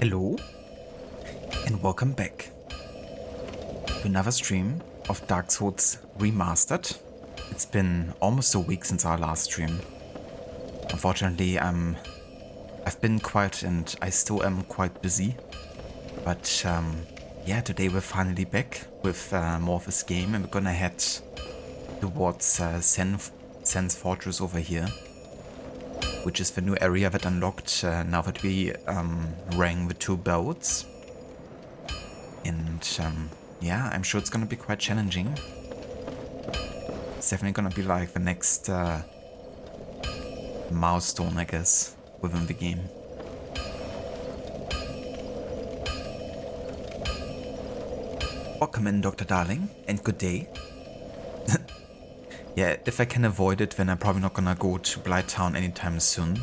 Hello and welcome back to another stream of Dark Souls Remastered. It's been almost a week since our last stream. Unfortunately, I've been quite and I still am quite busy. But yeah, today we're finally back with more of this game, and we're gonna head towards Sen's Fortress over here, which is the new area that unlocked now that we rang the 2 bells. And yeah, I'm sure it's gonna be quite challenging. It's definitely gonna be like the next milestone, I guess, within the game. Welcome in, Dr. Darling, and good day. Yeah, if I can avoid it, then I'm probably not gonna go to Blighttown anytime soon.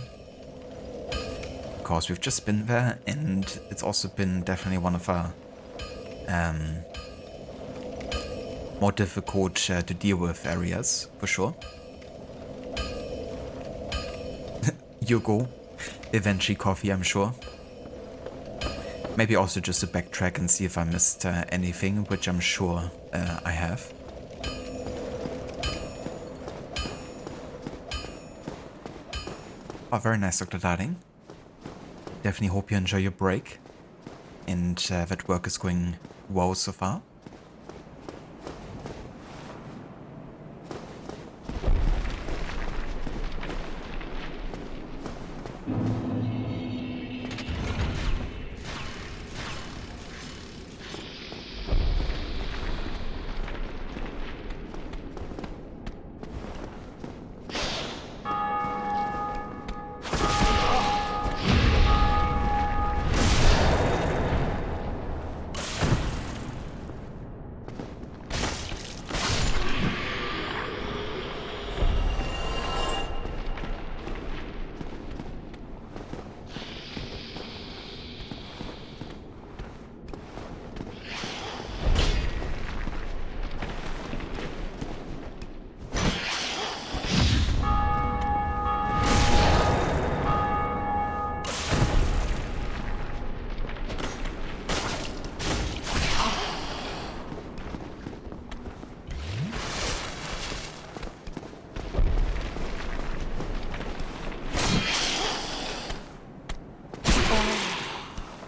Because we've just been there, and it's also been definitely one of our more difficult to deal with areas, for sure. You go. Eventually coffee, I'm sure. Maybe also just to backtrack and see if I missed anything, which I'm sure I have. Oh, very nice, Dr. Darling. Definitely hope you enjoy your break and that work is going well so far.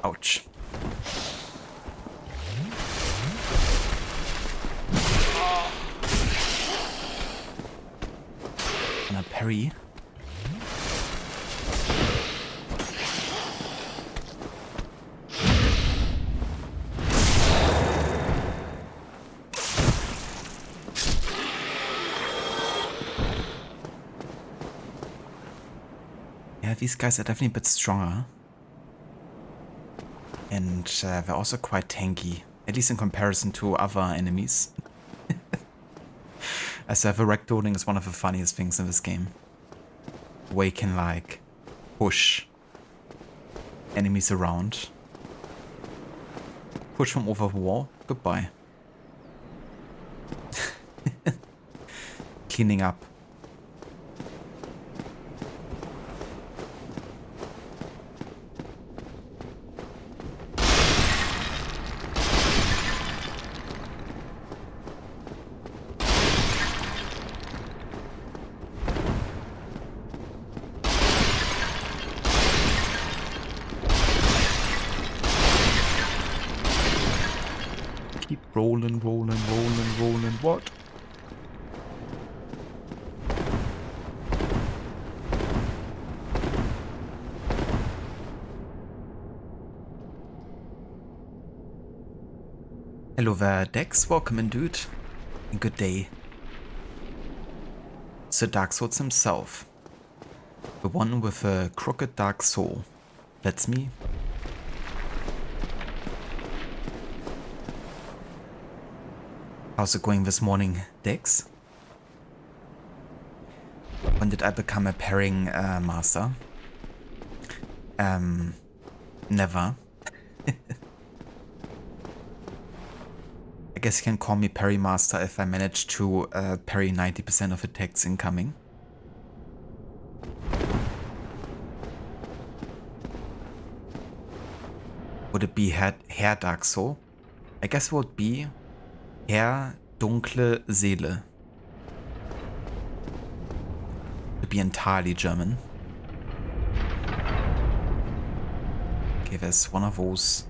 Ouch. And a parry. Yeah, these guys are definitely a bit stronger. And they're also quite tanky, at least in comparison to other enemies. As the ragdolling is one of the funniest things in this game. Where you can like push enemies around. Push them over the wall. Goodbye. Cleaning up. Rolling, what? Hello there, Dex. Welcome in, dude. And good day. Sir Dark Souls himself. The one with a crooked dark soul. That's me. How's it going this morning, Dex? When did I become a pairing master? Never. I guess you can call me parry master if I manage to parry 90% of attacks incoming. Would it be Herr Dark Soul? I guess it would be Herr Dunkle Seele. To be entirely German. Okay, there's one of those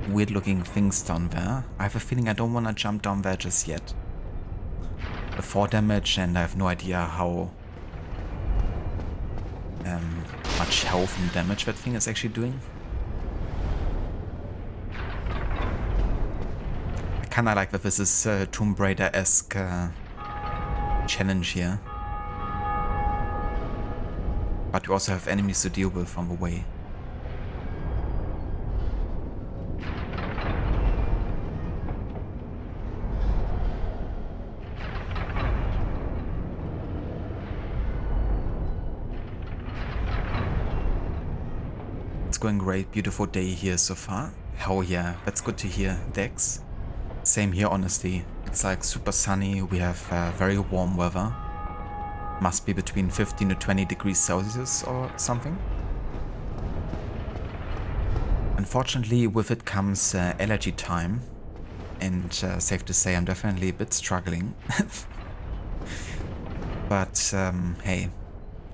weird looking things down there. I have a feeling I don't want to jump down there just yet. The 4 damage, and I have no idea how much health and damage that thing is actually doing. I kinda like that this is Tomb Raider-esque challenge here. But we also have enemies to deal with on the way. It's going great, beautiful day here so far. Hell yeah, that's good to hear, Dex. Same here, honestly. It's like super sunny, we have very warm weather. Must be between 15 to 20 degrees Celsius or something. Unfortunately, with it comes allergy time. And safe to say, I'm definitely a bit struggling. But hey,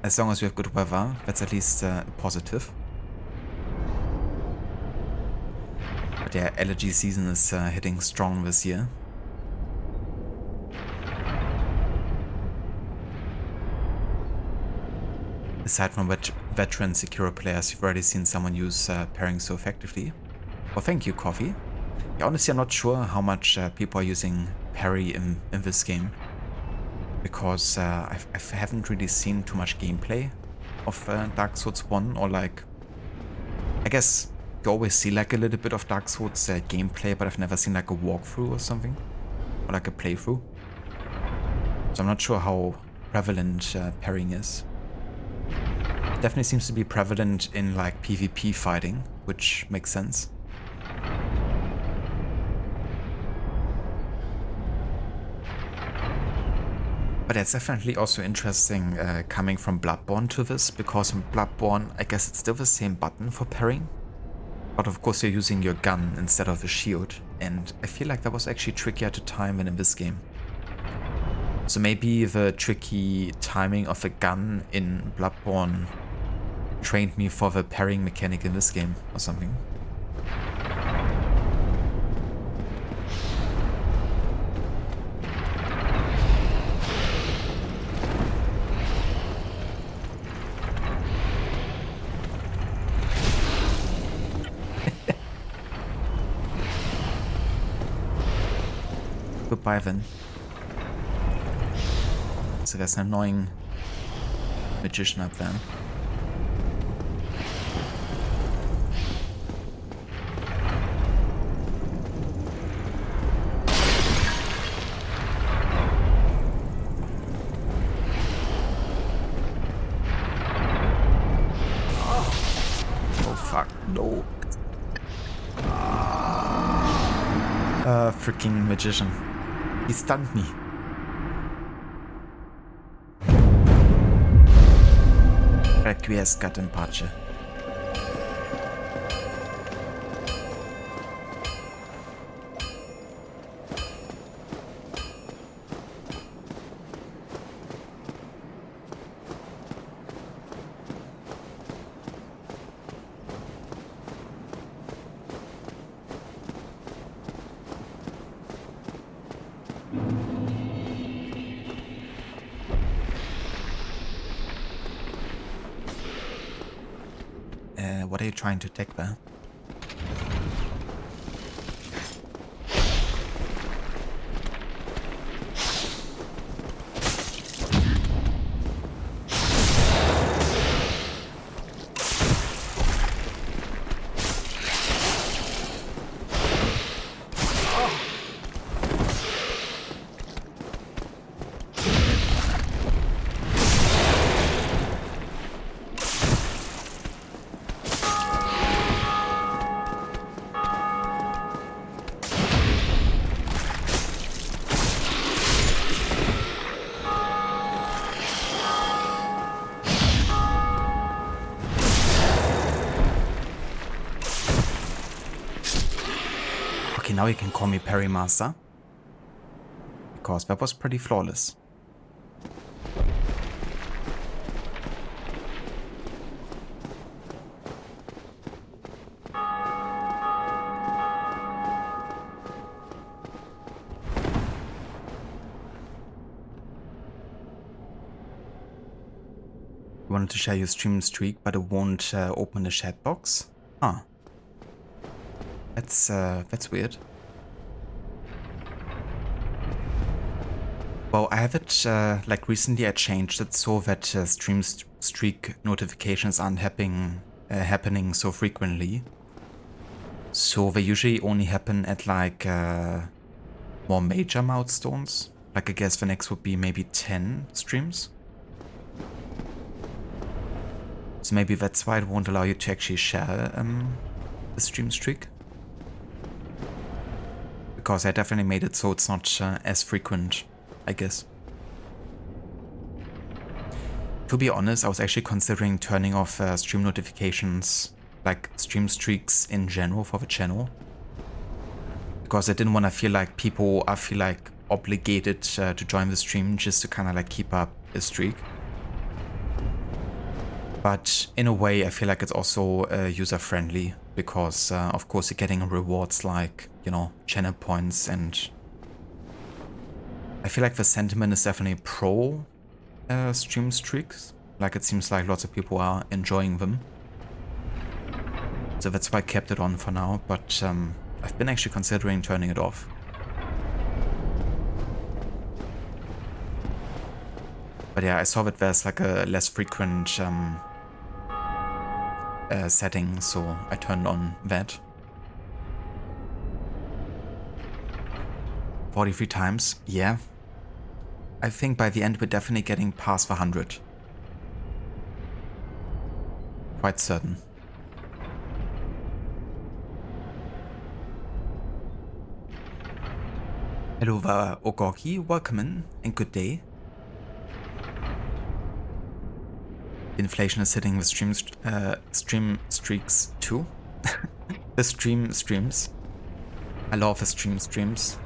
as long as we have good weather, that's at least positive. But yeah, allergy season is hitting strong this year. Aside from veteran Sekiro players, you've already seen someone use pairing so effectively. Well, thank you, Coffee. Yeah, honestly, I'm not sure how much people are using parry in this game. Because I haven't really seen too much gameplay of Dark Souls 1, or like... I guess you always see like a little bit of Dark Souls gameplay, but I've never seen like a walkthrough or something. Or like a playthrough. So I'm not sure how prevalent parrying is. Definitely seems to be prevalent in like PvP fighting, which makes sense. But it's definitely also interesting coming from Bloodborne to this, because in Bloodborne, I guess it's still the same button for parrying. But of course you're using your gun instead of a shield, and I feel like that was actually trickier to time than in this game. So maybe the tricky timing of a gun in Bloodborne trained me for the parrying mechanic in this game or something. Goodbye then. So there's an annoying magician up there. No. Freaking magician. He stunned me. Requiescat in pace. What are you trying to take there? Okay, now you can call me Parry Master. Because that was pretty flawless. You wanted to share your stream streak, but it won't open the chat box? Huh. That's weird. Well, I have it, like recently I changed it so that stream streak notifications aren't happening so frequently. So they usually only happen at like more major milestones. Like I guess the next would be maybe 10 streams. So maybe that's why it won't allow you to actually share the stream streak. Because I definitely made it so it's not as frequent, I guess. To be honest, I was actually considering turning off stream notifications, like stream streaks in general for the channel. Because I didn't want to feel like people feel like obligated to join the stream just to kind of like keep up a streak. But in a way, I feel like it's also user-friendly because, of course, you're getting rewards like, you know, channel points, and I feel like the sentiment is definitely pro stream streaks. Like it seems like lots of people are enjoying them. So that's why I kept it on for now, but I've been actually considering turning it off. But yeah, I saw that there's like a less frequent setting, so I turned on that. 43 times, yeah. I think by the end we're definitely getting past the 100. Quite certain. Hello there, Ogoki, welcome in, and good day. Inflation is hitting the stream streaks too. The streams. I love the streams.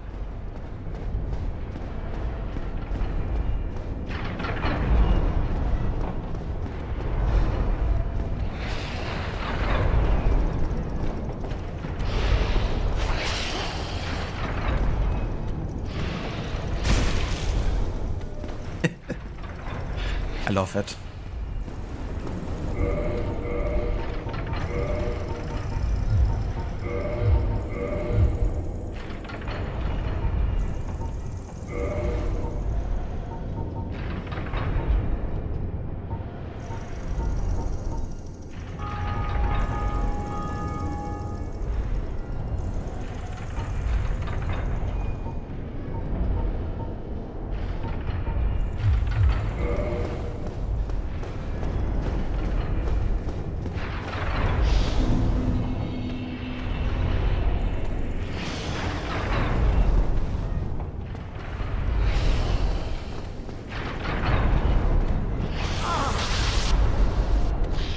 I love it.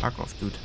Fuck off, dude.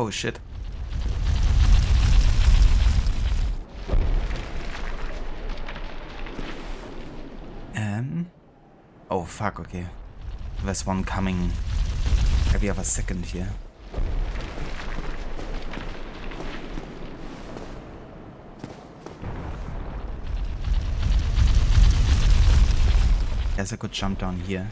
Oh shit. then... Oh, fuck, okay. There's one coming every other second here. Guess I could jump down here.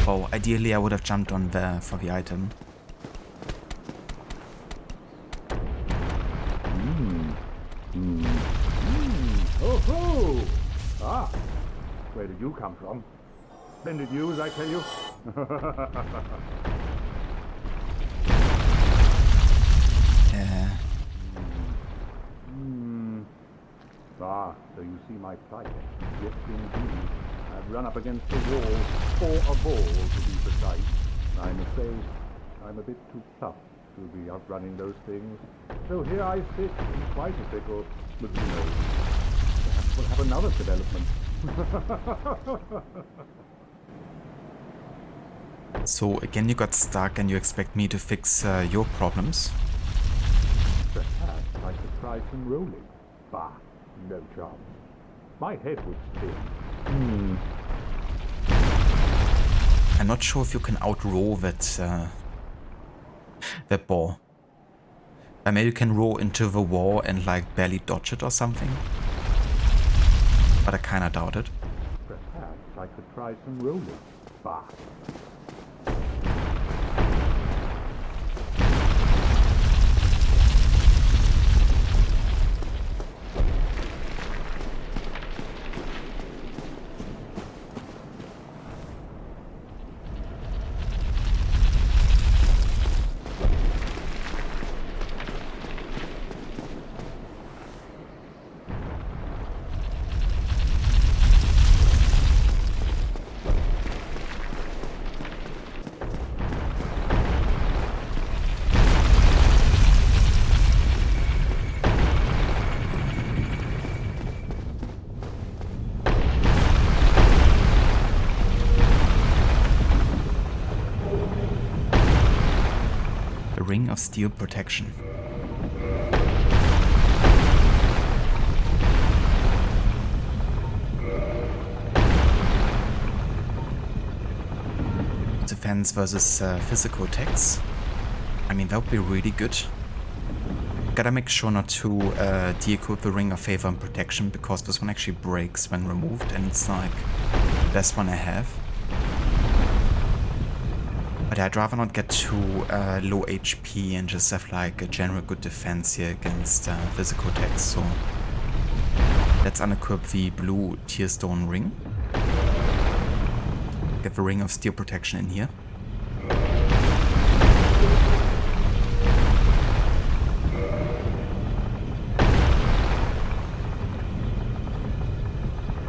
Oh, ideally I would have jumped on there for the item. Oh ho! Ah, where did you come from? Splendid news, I tell you. Ah, so you see my plight. Yes, indeed. I've run up against the wall, or a ball to be precise. I must say, I'm a bit too tough to be outrunning those things. So here I sit in quite a pickle, but who knows? Perhaps we'll have another development. So again you got stuck and you expect me to fix your problems? Perhaps I could try some rolling. Bah, no chance. My head would spin. I'm not sure if you can outroll that ball. Maybe you can roll into the wall and like barely dodge it or something. But I kinda doubt it. Perhaps I could try some rolling. Bah. Ring of Steel Protection. Defense versus physical attacks. I mean, that would be really good. Gotta make sure not to de-equip the Ring of Favor and Protection, because this one actually breaks when removed, and it's like the best one I have. But I'd rather not get too low HP and just have like a general good defense here against physical attacks. So let's unequip the blue Tearstone ring. Get the Ring of Steel Protection in here.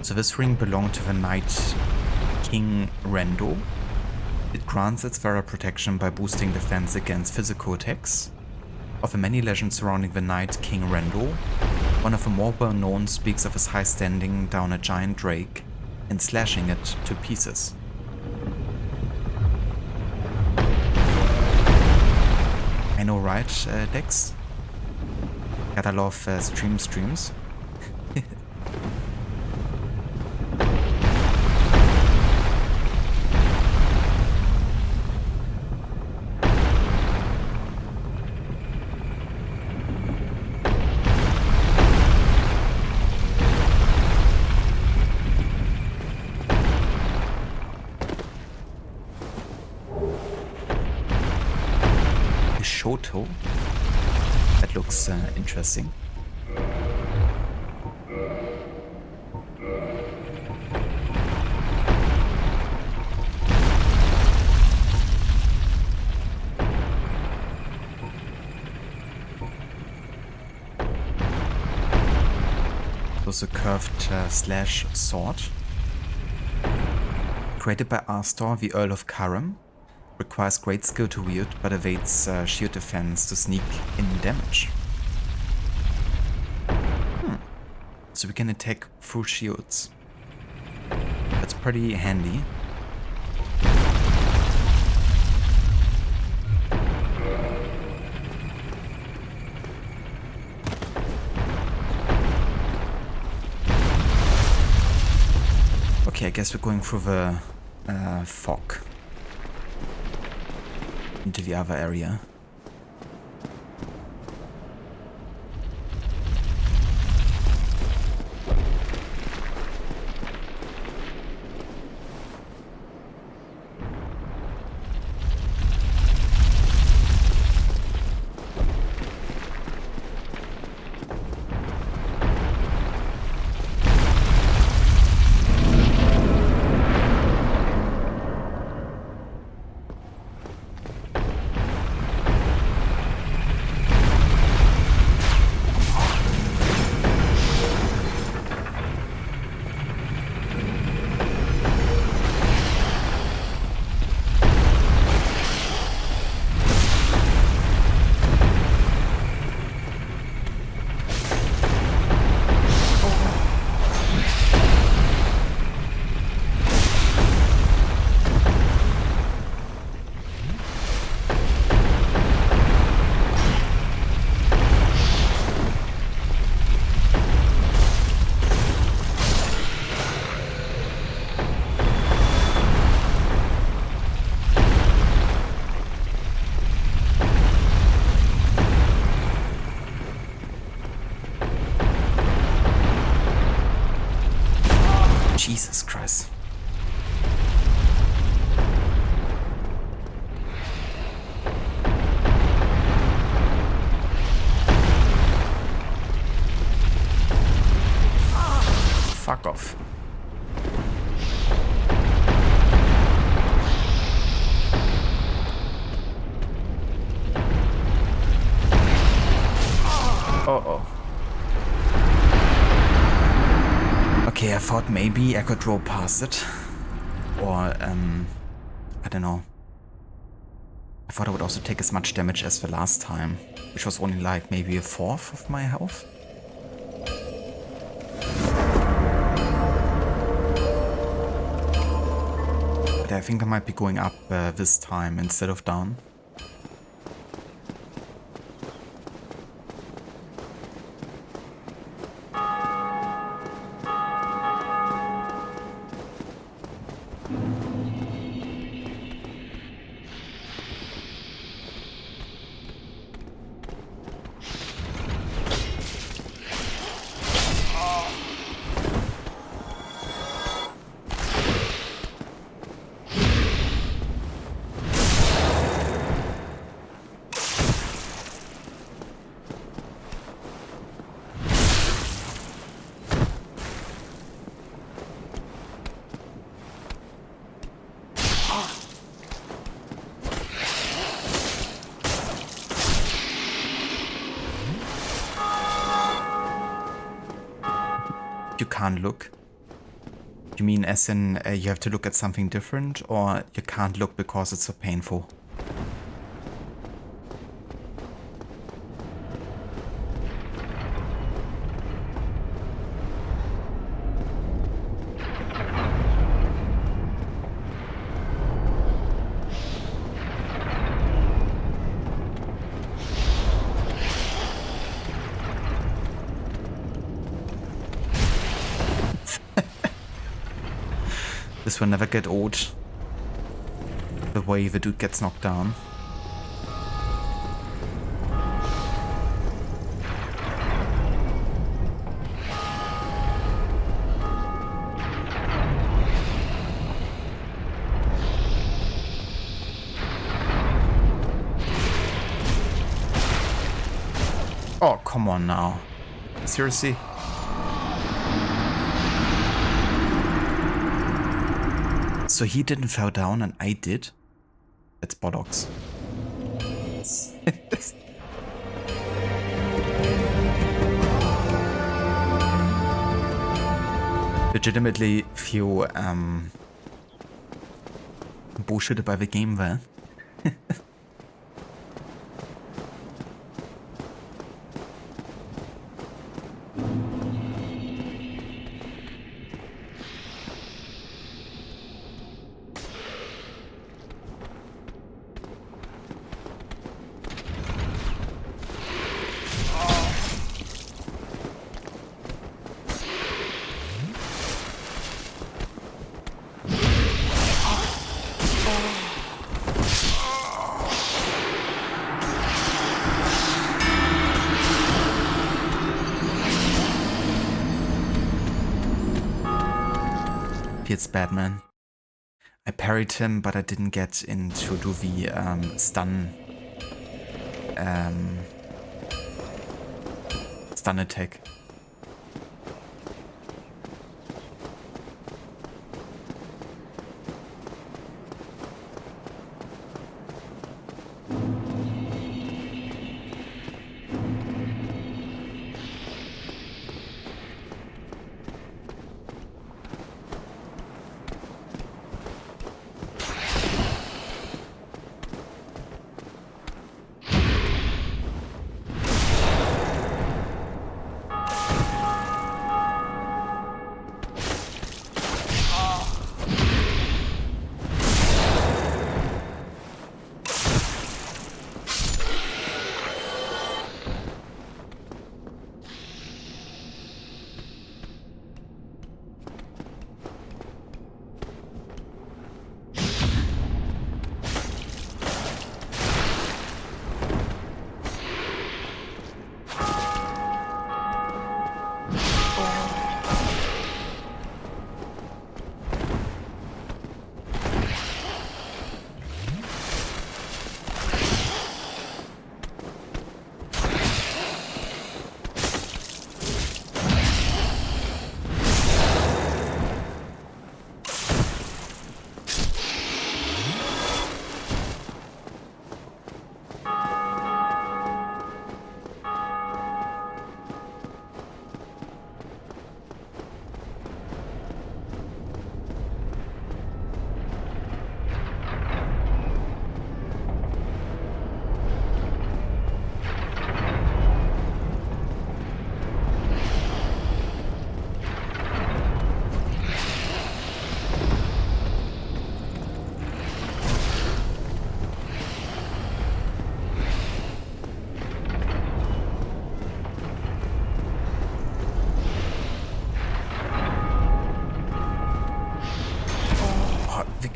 So this ring belonged to the Knight King Rendo. It grants its wearer protection by boosting defense against physical attacks. Of the many legends surrounding the Knight King Rendo, one of the more well-known speaks of his high standing down a giant drake and slashing it to pieces. I know, right, Dex? Gotta love streams. Shoto. That looks interesting. Was a curved slash sword. Created by Astor, the Earl of Karam. Requires great skill to wield, but evades shield defense to sneak in damage. So we can attack through shields. pretty handy. Okay, I guess we're going through the fog into the other area. Jesus Christ. Fuck off. Uh-oh. Okay, I thought maybe I could roll past it. Or, I don't know. I thought I would also take as much damage as the last time, which was only like maybe a fourth of my health. But I think I might be going up this time instead of down. You can't look? You mean as in you have to look at something different, or you can't look because it's so painful? This will never get old. The way the dude gets knocked down. Oh, come on now. Seriously? So he didn't fall down and I did? That's bollocks. Legitimately feel bullshitted by the game there. It's Batman. I parried him, but I didn't get in to do the stun attack.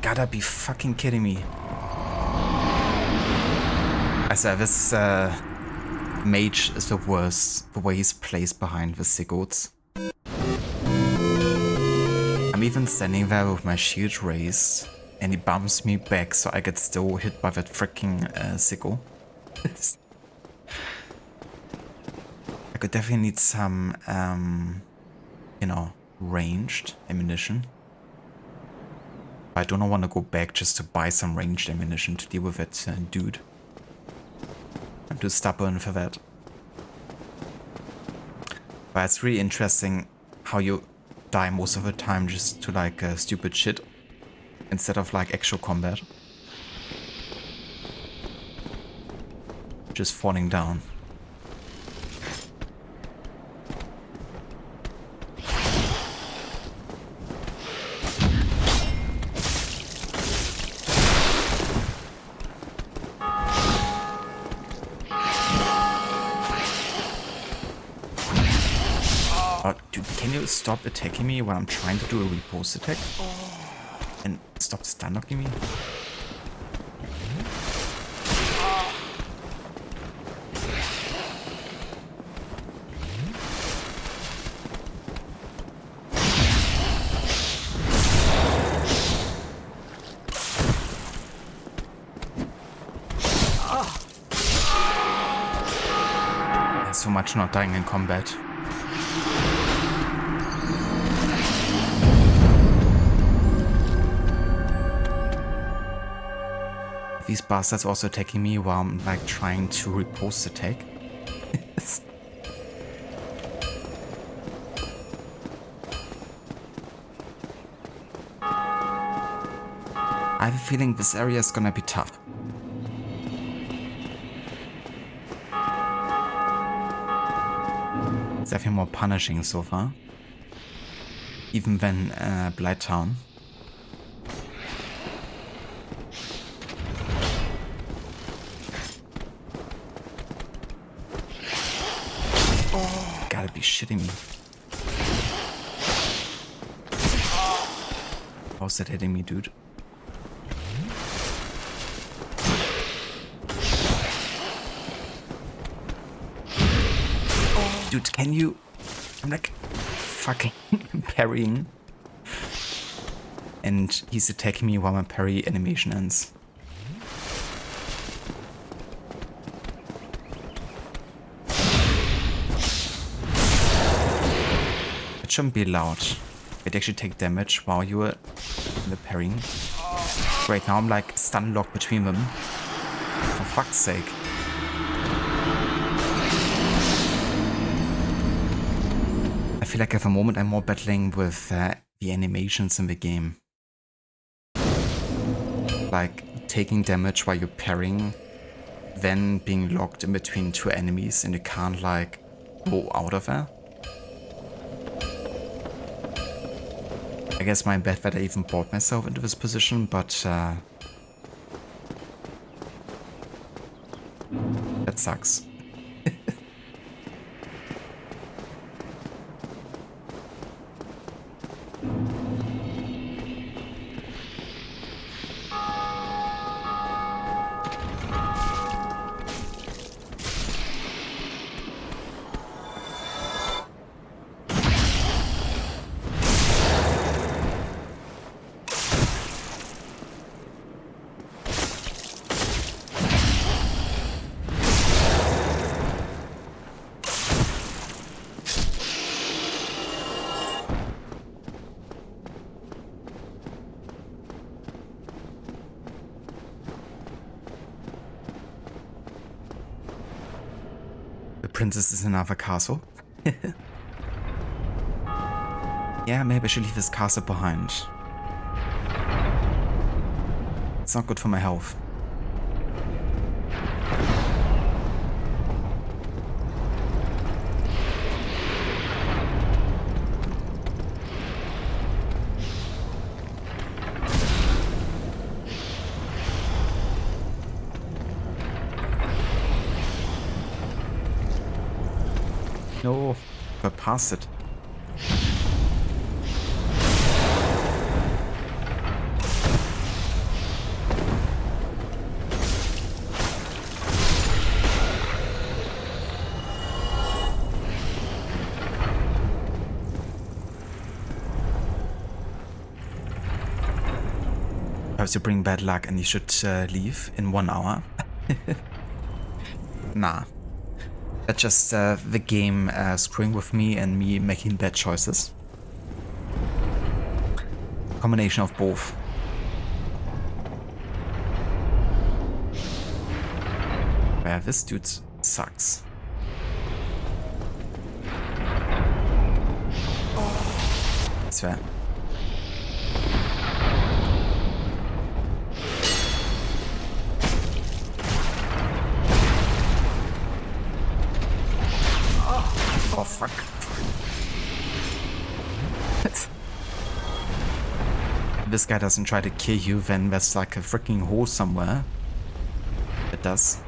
Gotta be fucking kidding me. Also, this mage is the worst, the way he's placed behind the Sigurds. I'm even standing there with my shield raised, and he bumps me back so I get still hit by that freaking Sigurd. I could definitely need some, you know, ranged ammunition. I do not want to go back just to buy some ranged ammunition to deal with that dude. I'm too stubborn for that. But it's really interesting how you die most of the time just to like stupid shit instead of like actual combat. Just falling down. Stop attacking me when I'm trying to do a riposte attack? And stop stun knocking me? There's so much not dying in combat. These bastards also attacking me while I'm like trying to riposte attack. I have a feeling this area is gonna be tough. It's definitely more punishing so far. Even than Blighttown. Gotta be shitting me. How's that hitting me, dude? Dude, can you... I'm like fucking parrying. and he's attacking me while my parry animation ends. It shouldn't be allowed. It actually take damage while you are in the parrying. Right now I'm like stun locked between them. For fuck's sake. I feel like at the moment I'm more battling with the animations in the game. Like taking damage while you're parrying, then being locked in between two enemies and you can't like go out of there. I guess my bad that I even brought myself into this position, but that sucks. Princess is in another castle. Yeah, maybe I should leave this castle behind. It's not good for my health. No, got past it. Perhaps you bring bad luck and you should leave in 1 hour. Nah. That's just the game screwing with me and me making bad choices. Combination of both. Yeah, this dude sucks. I swear. Oh, fuck. If this guy doesn't try to kill you, then there's like a freaking hole somewhere. It does.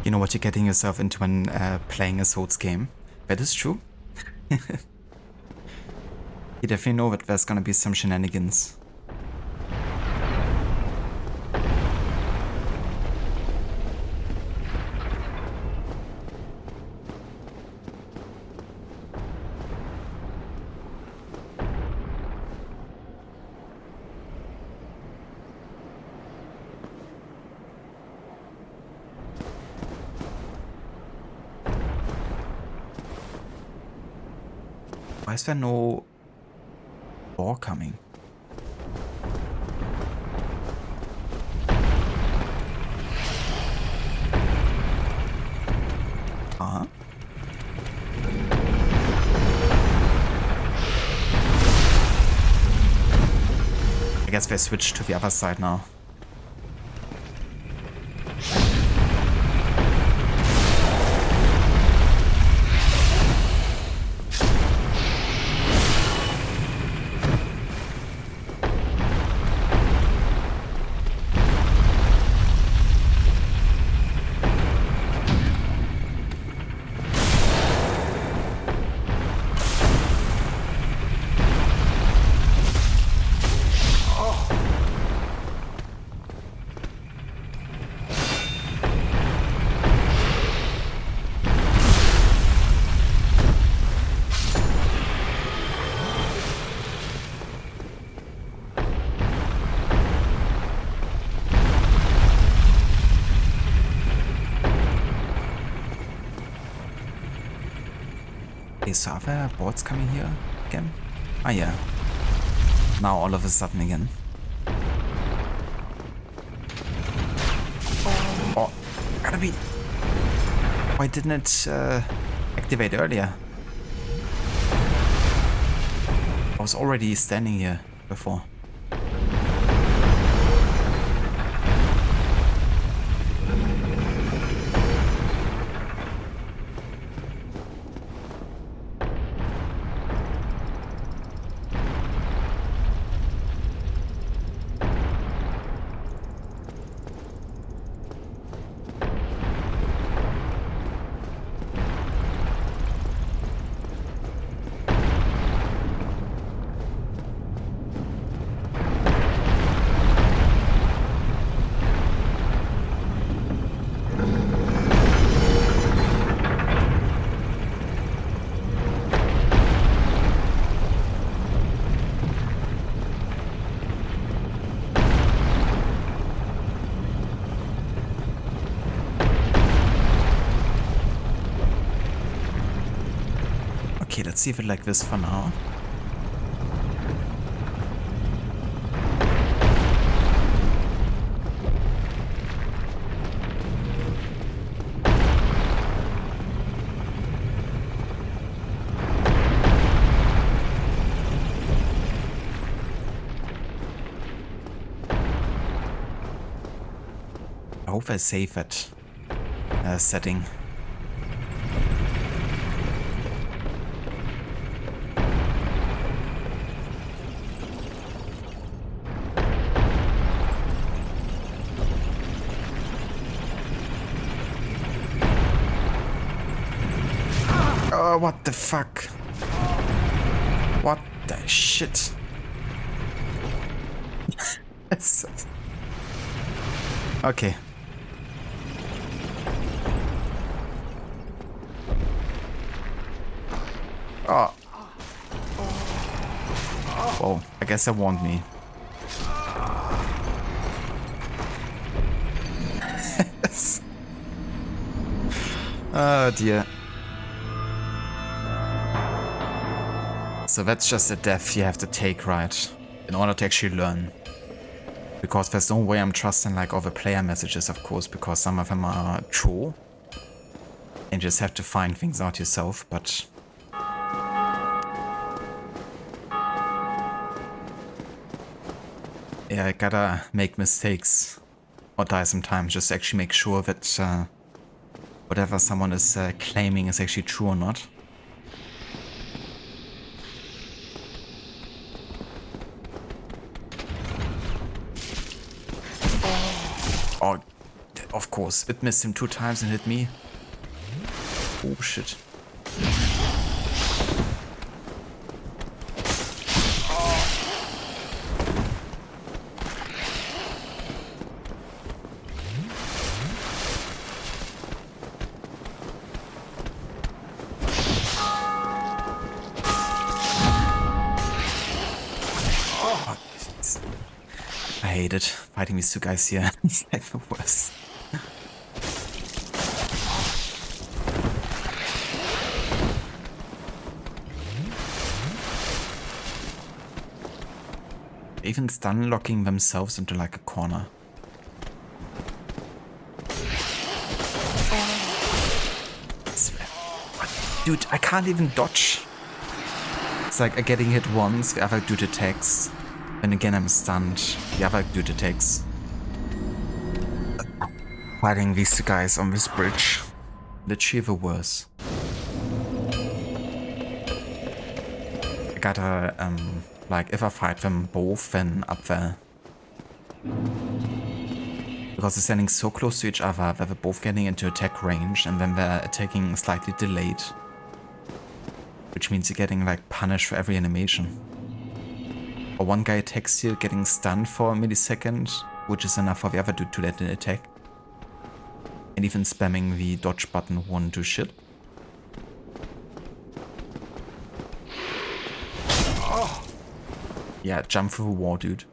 You know what you're getting yourself into when playing a Souls game. That is true. You definitely know that there's gonna be some shenanigans. Why is there no door coming? Huh? I guess they switched to the other side now. Is other boards coming here again? Ah, yeah. Now all of a sudden again. Oh, gotta be. Why didn't it activate earlier? I was already standing here before. Okay, let's leave it like this for now. I hope I save that setting. Oh, what the fuck? What the shit? Okay. Oh. Whoa, I guess that warned me. Oh dear. So that's just a death you have to take, right? In order to actually learn. Because there's no way I'm trusting like all the player messages, of course, because some of them are true. And you just have to find things out yourself, but... yeah, I gotta make mistakes. Or die sometimes, just to actually make sure that whatever someone is claiming is actually true or not. Oh, of course, it missed him 2 times and hit me. Oh shit. I hate it, fighting these 2 guys here. It's like the worst. Even stun locking themselves into like a corner. Dude, I can't even dodge. It's like I'm getting hit once, the other dude attacks. And again, I'm stunned. The other dude attacks. Fighting these two guys on this bridge. Literally the worst. I gotta, like, if I fight them both, then up there. Because they're standing so close to each other that they're both getting into attack range and then they're attacking slightly delayed. Which means you're getting, like, punished for every animation. Or one guy attacks you, getting stunned for a millisecond, which is enough for the other dude to let an attack. And even spamming the dodge button won't do shit. Oh. Yeah, jump through the wall, dude.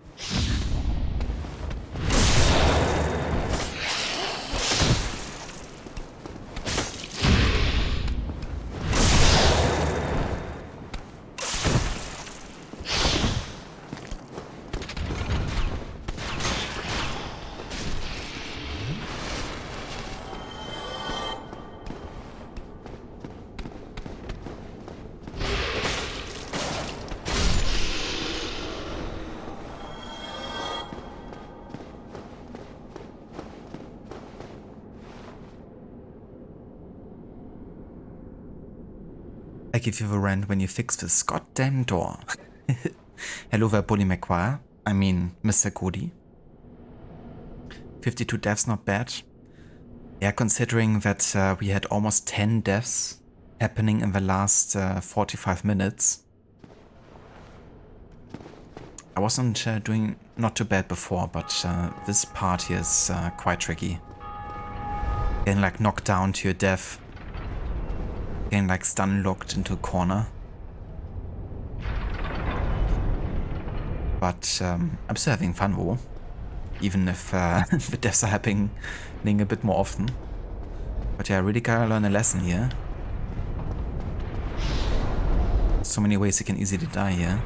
I give you the rent when you fix this goddamn door. Hello there, Bully McQuire. I mean, Mr. Cody. 52 deaths, not bad. Yeah, considering that we had almost 10 deaths happening in the last 45 minutes. I wasn't doing not too bad before, but this part here is quite tricky. Getting like knocked down to your death. Getting like stun locked into a corner. But I'm still having fun though. Even if the deaths are happening a bit more often. But yeah, I really gotta learn a lesson here. So many ways you can easily die here.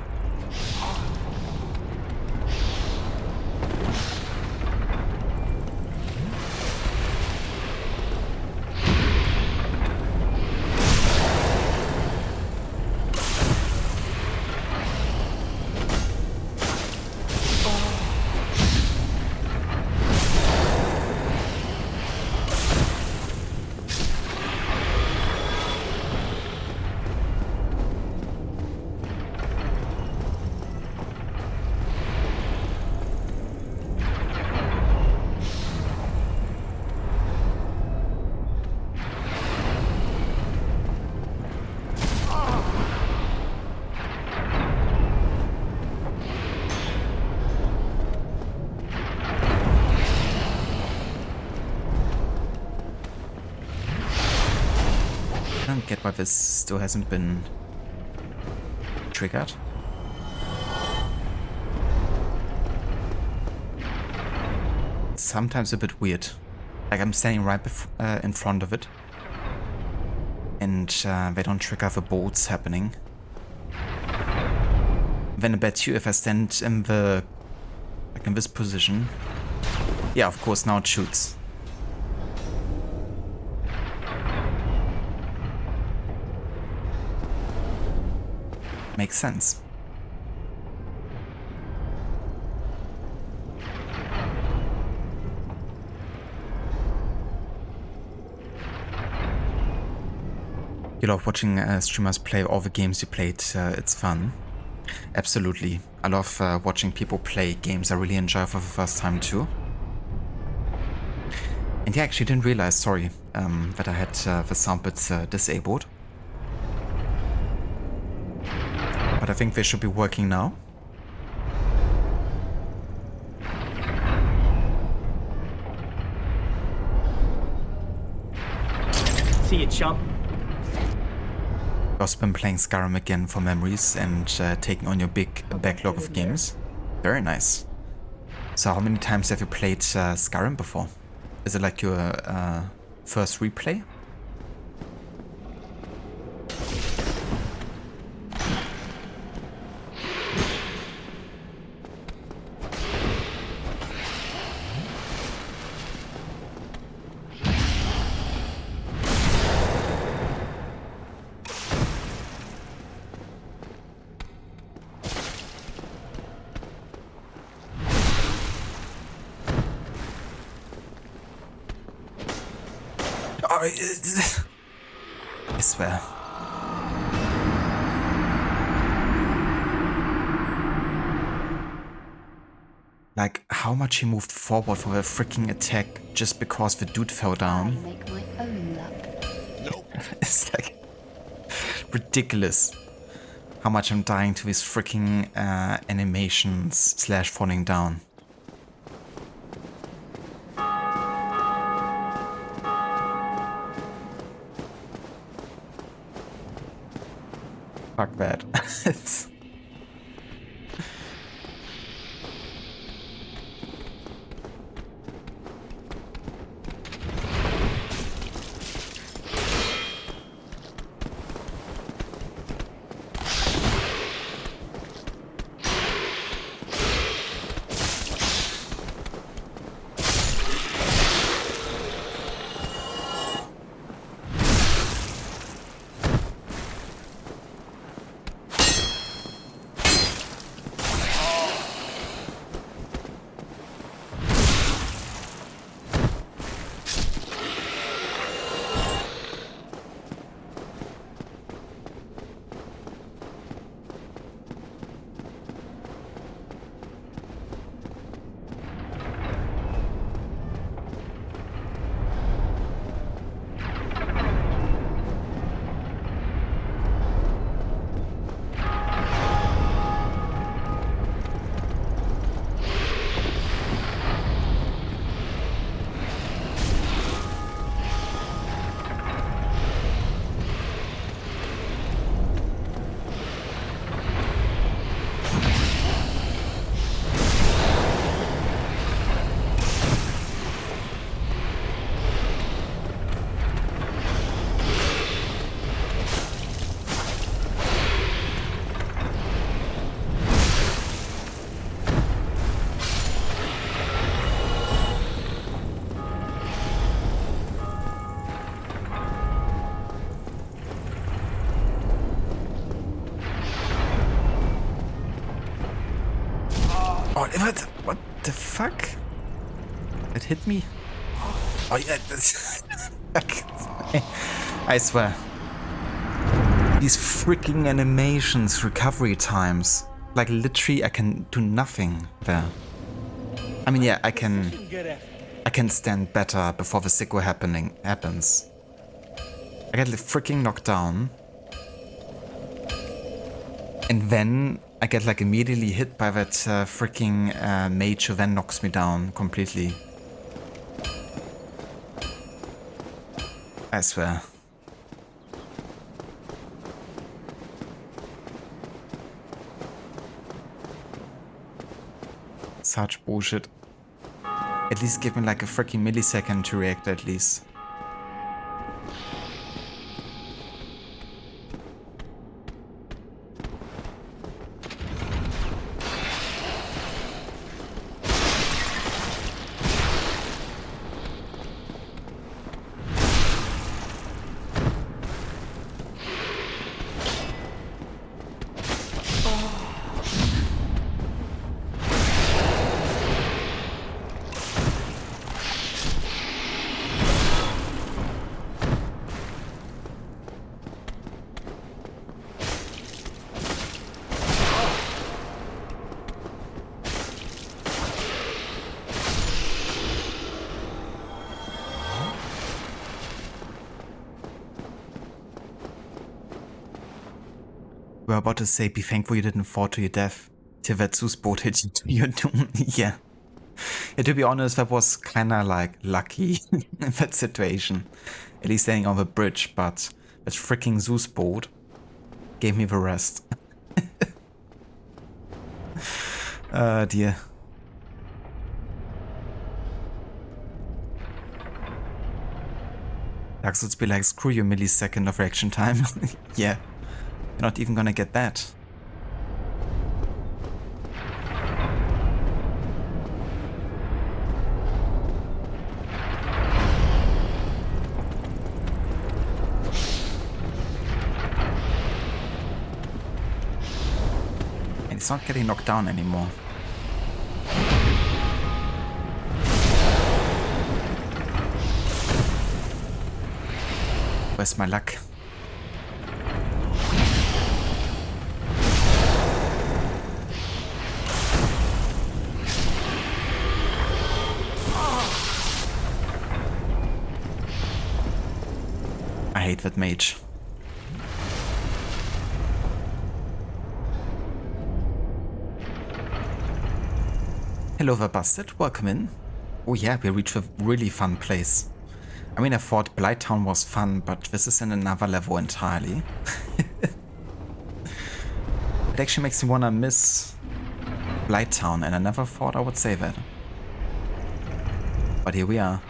I don't get why this still hasn't been triggered. It's sometimes a bit weird. Like I'm standing right in front of it. And they don't trigger the bolts happening. Then I bet you if I stand in the... like in this position... Yeah, of course, now it shoots. Makes sense. You love watching streamers play all the games you played, it's fun. Absolutely. I love watching people play games I really enjoy for the first time too. And yeah, I actually didn't realize, sorry, that I had the sound bits disabled. But I think they should be working now. See you, chump. I've been playing Skyrim again for memories and taking on your big backlog of games. Very nice. So how many times have you played Skyrim before? Is it like your first replay? I swear. Like, how much he moved forward for a freaking attack just because the dude fell down. I make my own luck. It's like ridiculous how much I'm dying to these freaking animations slash falling down. Fuck that. It's what the fuck? It hit me? Oh yeah, that's I swear. These freaking animations, recovery times. Like literally I can do nothing there. I mean yeah, I can stand better before the sicko happens. I get freaking knocked down. And then I get like immediately hit by that freaking mage who then knocks me down completely. I swear. Such bullshit. At least give me like a freaking millisecond to react at least. We were about to say, be thankful you didn't fall to your death till that Zeus boat hit you to your doom. Yeah. Yeah, to be honest, that was kinda like lucky in that situation. At least standing on the bridge, but that freaking Zeus boat gave me the rest. Dear. Dark Souls be like, screw your millisecond of reaction time. Yeah. You're not even gonna get that. And it's not getting knocked down anymore. Where's my luck? I hate that mage. Hello there, Bastard. Welcome in. Oh yeah, we reached a really fun place. I mean, I thought Blighttown was fun, but this is in another level entirely. It actually makes me wanna miss Blighttown, and I never thought I would say that. But here we are.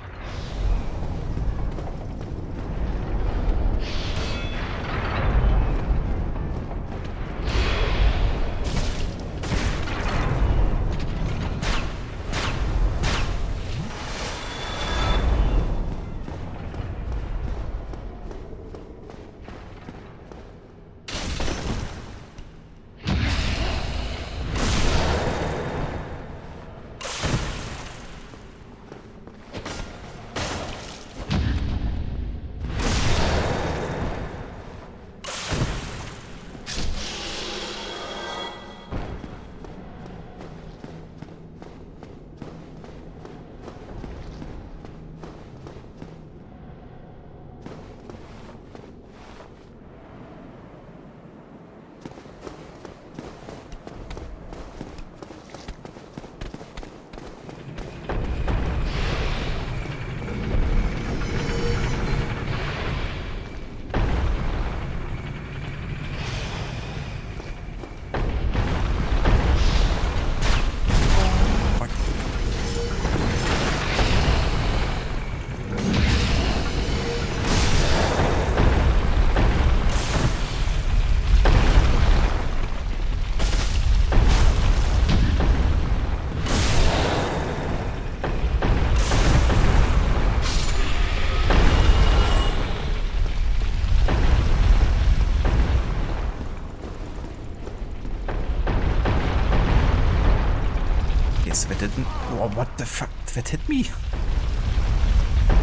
Didn't. Oh, what the fuck? That hit me?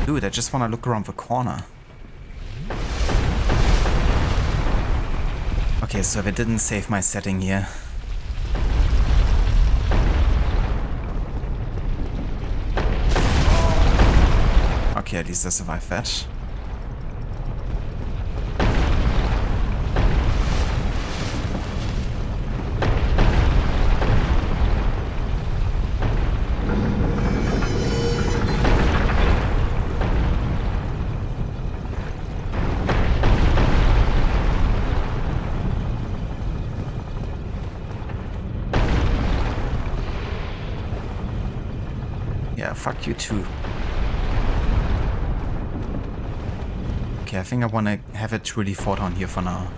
Dude, I just want to look around the corner. Okay, so they didn't save my setting here. Okay, at least I survived that. Yeah, fuck you too. Okay, I think I want to have it really fought on here for now.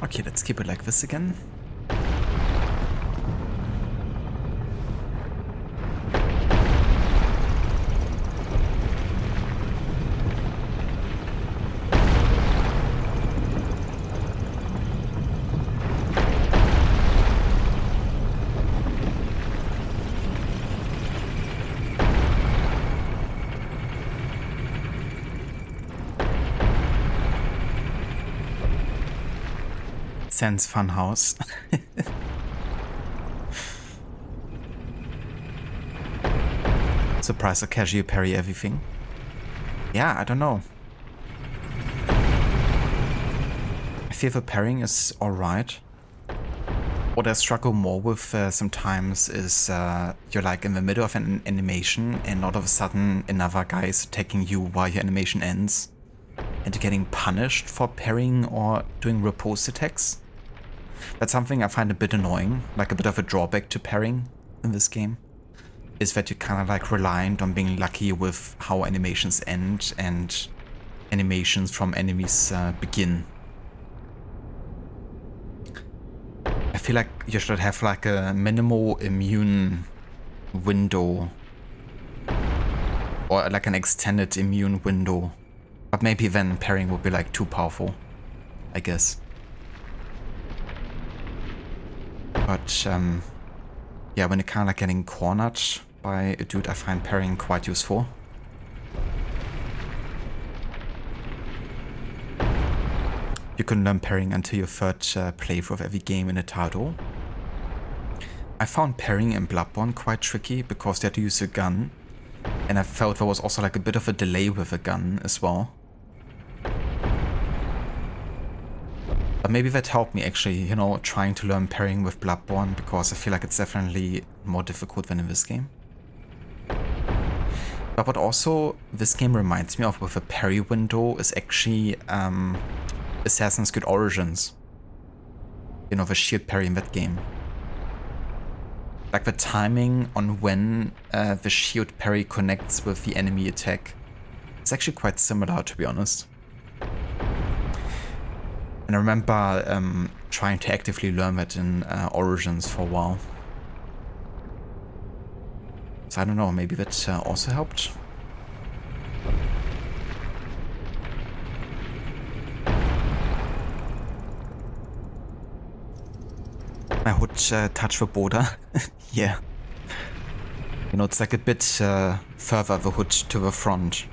Okay, let's keep it like this again. Sans Funhouse. Surprise, I casually parry everything. Yeah, I don't know. I feel the parrying is alright. What I struggle more with sometimes is you're like in the middle of an animation and all of a sudden another guy is attacking you while your animation ends. And you're getting punished for parrying or doing riposte attacks. That's something I find a bit annoying, like a bit of a drawback to parrying in this game. Is that you're kind of like reliant on being lucky with how animations end and animations from enemies begin. I feel like you should have like a minimal immune window or like an extended immune window But maybe then parrying would be like too powerful, I guess. But yeah, when you're kind of like getting cornered by a dude, I find parrying quite useful. You can learn parrying until your third playthrough of every game in the title. I found parrying in Bloodborne quite tricky because they had to use a gun. And I felt there was also like a bit of a delay with a gun as well. But maybe that helped me actually, you know, trying to learn parrying with Bloodborne, because I feel like it's definitely more difficult than in this game. But what also this game reminds me of with a parry window is actually Assassin's Creed Origins. You know, the shield parry in that game. Like the timing on when the shield parry connects with the enemy attack. It's actually quite similar, to be honest. And I remember trying to actively learn that in Origins for a while. So I don't know, maybe that also helped. I would touch the border. Yeah. You know, it's like a bit further the hood to the front.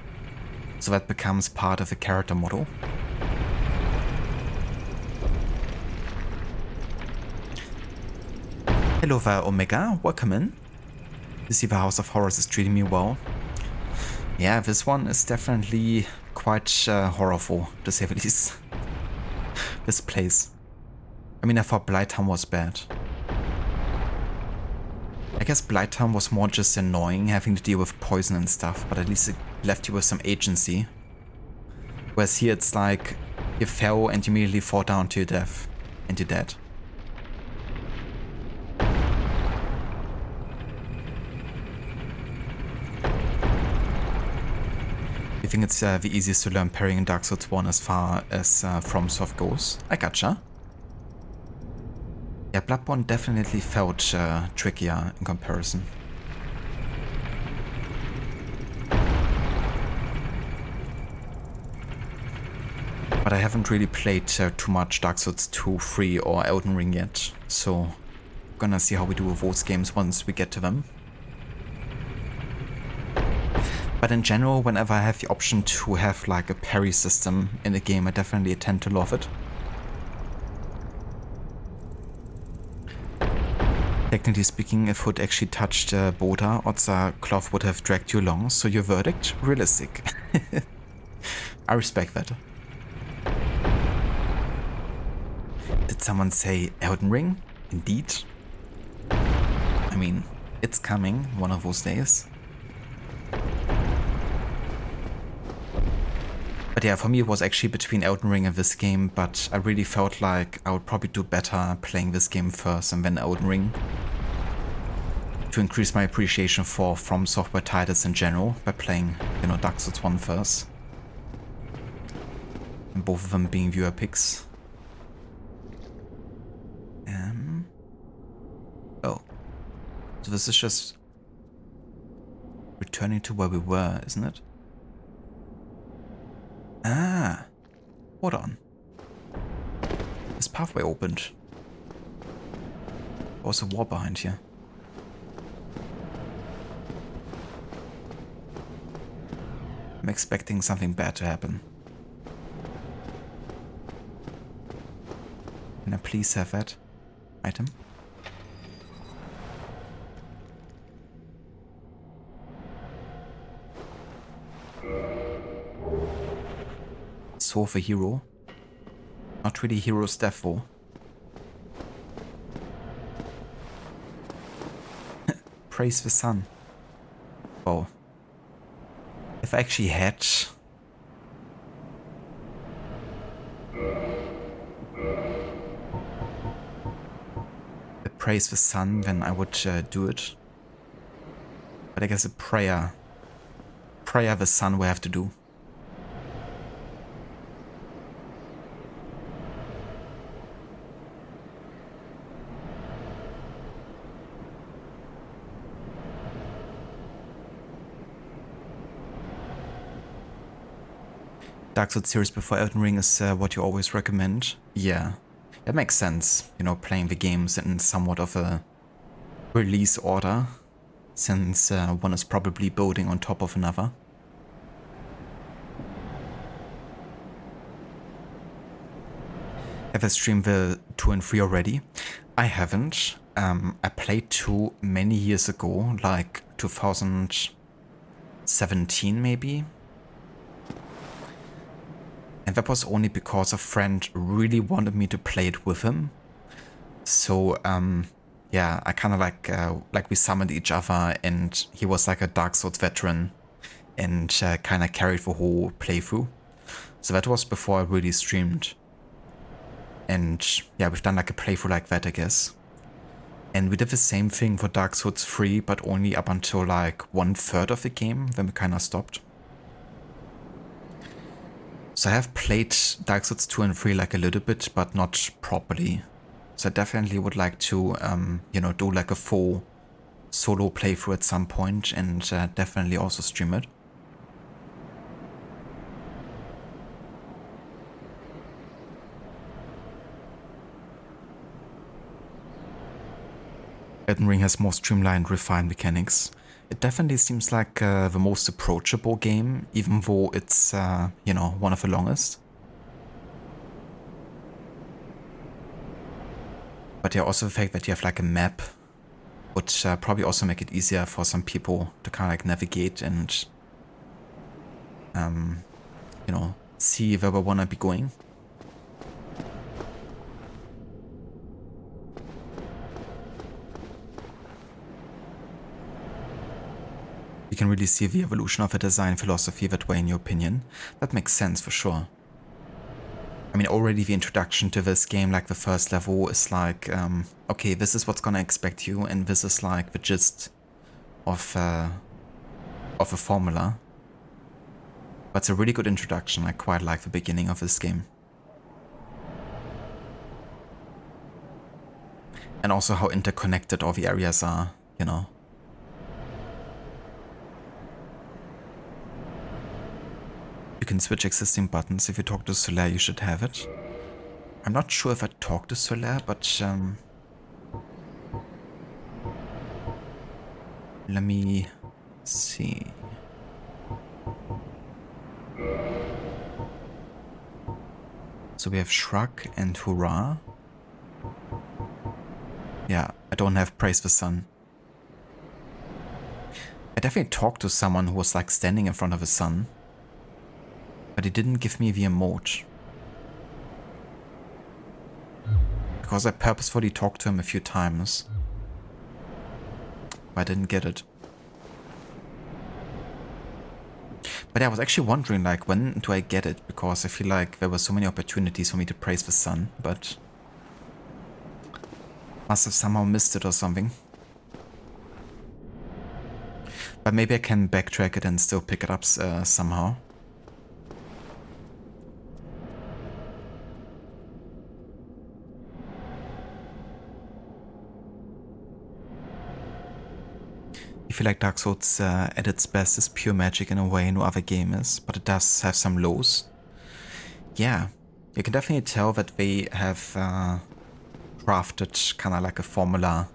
So that becomes part of the character model. Hello there, Omega. Welcome in. You see the House of Horrors is treating me well. Yeah, this one is definitely quite horrorful, to say the least. This place. I mean, I thought Blighttown was bad. I guess Blighttown was more just annoying, having to deal with poison and stuff, but at least it left you with some agency. Whereas here it's like, you fell and you immediately fall down to your death, and you're dead. I think it's the easiest to learn parrying in Dark Souls 1 as far as FromSoft goes. I gotcha. Yeah, Bloodborne definitely felt trickier in comparison. But I haven't really played too much Dark Souls 2, 3 or Elden Ring yet, so gonna see how we do with those games once we get to them. But in general, whenever I have the option to have like a parry system in the game, I definitely tend to love it. Technically speaking, if Hood actually touched Boda, odds are Cloth would have dragged you along, so your verdict? Realistic. I respect that. Did someone say Elden Ring? Indeed. I mean, it's coming one of those days. But yeah, for me it was actually between Elden Ring and this game, but I really felt like I would probably do better playing this game first and then Elden Ring. To increase my appreciation for From Software titles in general by playing, you know, Dark Souls 1 first. And both of them being viewer picks. Oh. So this is just returning to where we were, isn't it? Ah. Hold on. This pathway opened. There was a wall behind here. I'm expecting something bad to happen. Can I please have that item? Sword for hero. Not really hero stuff though. Praise the sun. Oh. If I actually had... Praise the sun, then I would do it. But I guess a prayer the sun will have to do. Dark Souls series before Elden Ring is what you always recommend. Yeah, that makes sense. You know, playing the games in somewhat of a release order, since one is probably building on top of another. Have I streamed the 2 and 3 already? I haven't. I played 2 many years ago, like 2017 maybe. And that was only because a friend really wanted me to play it with him. So, yeah, I kind of like we summoned each other, and he was like a Dark Souls veteran and kind of carried the whole playthrough. So that was before I really streamed. And yeah, we've done like a playthrough like that, I guess. And we did the same thing for Dark Souls 3, but only up until like 1/3 of the game, then we kind of stopped. So I have played Dark Souls 2 and 3 like a little bit, but not properly. So I definitely would like to, you know, do like a full solo playthrough at some point, and definitely also stream it. Elden Ring has more streamlined, refined mechanics. It definitely seems like the most approachable game, even though it's, you know, one of the longest. But yeah, also the fact that you have like a map would probably also make it easier for some people to kind of like navigate and, you know, see where we want to be going. You can really see the evolution of a design philosophy that way, in your opinion. That makes sense for sure. I mean, already the introduction to this game, like the first level, is like, okay, this is what's gonna expect you, and this is like the gist of a formula. But it's a really good introduction. I quite like the beginning of this game. And also how interconnected all the areas are, you know. You can switch existing buttons. If you talk to Solaire, you should have it. I'm not sure if I talked to Solaire, but let me see. So we have Shrug and Hurrah. Yeah, I don't have Praise the Sun. I definitely talked to someone who was like standing in front of the sun, but he didn't give me the emote. Because I purposefully talked to him a few times, but I didn't get it. But yeah, I was actually wondering, like, when do I get it? Because I feel like there were so many opportunities for me to praise the sun, but must have somehow missed it or something. But maybe I can backtrack it and still pick it up somehow. I feel like Dark Souls at its best is pure magic in a way no other game is, but it does have some lows. Yeah, you can definitely tell that they have crafted kind of like a formula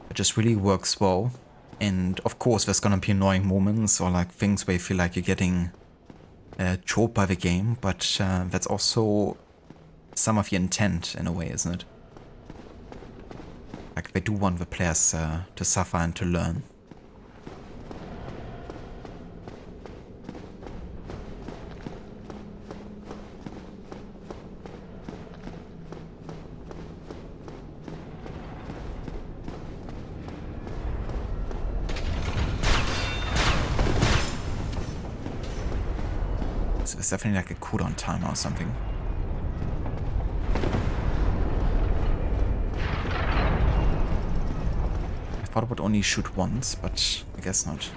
that just really works well. And of course there's gonna be annoying moments or like things where you feel like you're getting choked by the game, but that's also some of the intent in a way, isn't it? Like, they do want the players to suffer and to learn. So it's definitely like a cooldown timer or something. I thought it would only shoot once, but I guess not.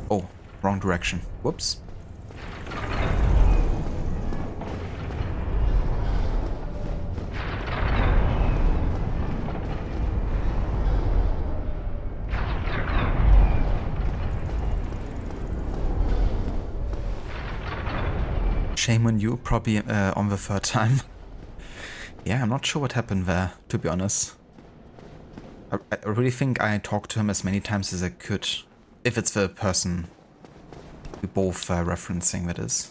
Oh, wrong direction. Whoops. Shame on you, probably on the third time. Yeah, I'm not sure what happened there, to be honest. I really think I talked to him as many times as I could. If it's the person we both referencing, that is.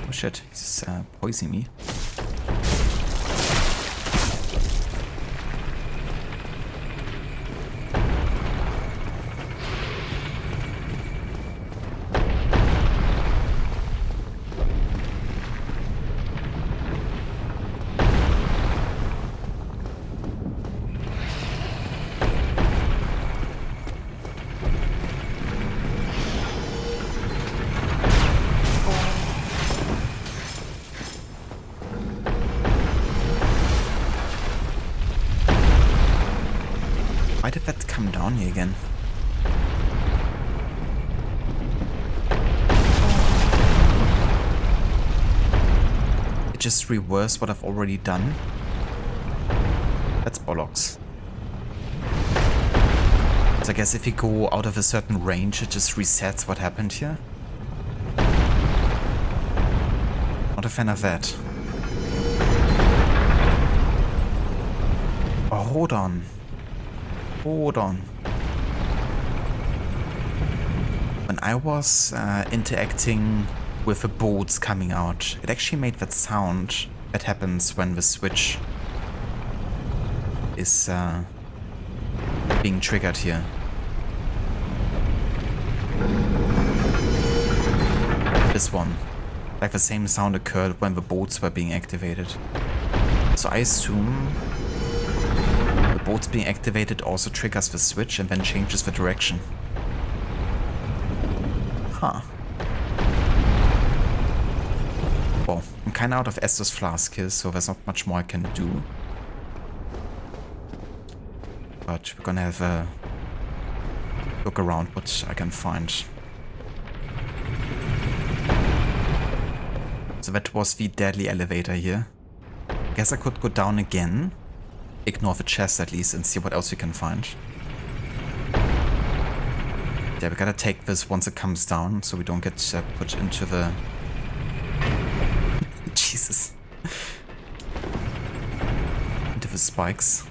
Oh shit, he's poisoning me. Why did that come down here again? It just reversed what I've already done. That's bollocks. So I guess if you go out of a certain range, it just resets what happened here. Not a fan of that. Oh, hold on. Hold on. When I was interacting with the boats coming out, it actually made that sound that happens when the switch is being triggered here. This one. Like the same sound occurred when the boats were being activated. So I assume the boats being activated also triggers the switch and then changes the direction. Huh. Well, I'm kinda out of Estus Flask here, so there's not much more I can do. But we're gonna have a look around what I can find. So that was the deadly elevator here. I guess I could go down again. Ignore the chest at least and see what else we can find. Yeah, we gotta take this once it comes down so we don't get put into the... Jesus. Into the spikes.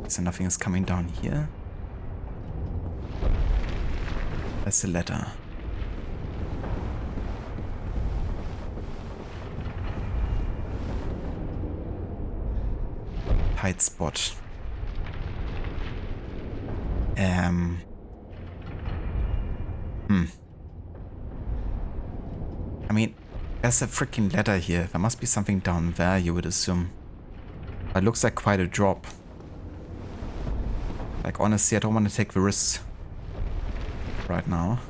So nothing is coming down here. That's a letter. Tight spot. I mean, there's a freaking ladder here. There must be something down there, you would assume. It looks like quite a drop. Like, honestly, I don't want to take the risk right now.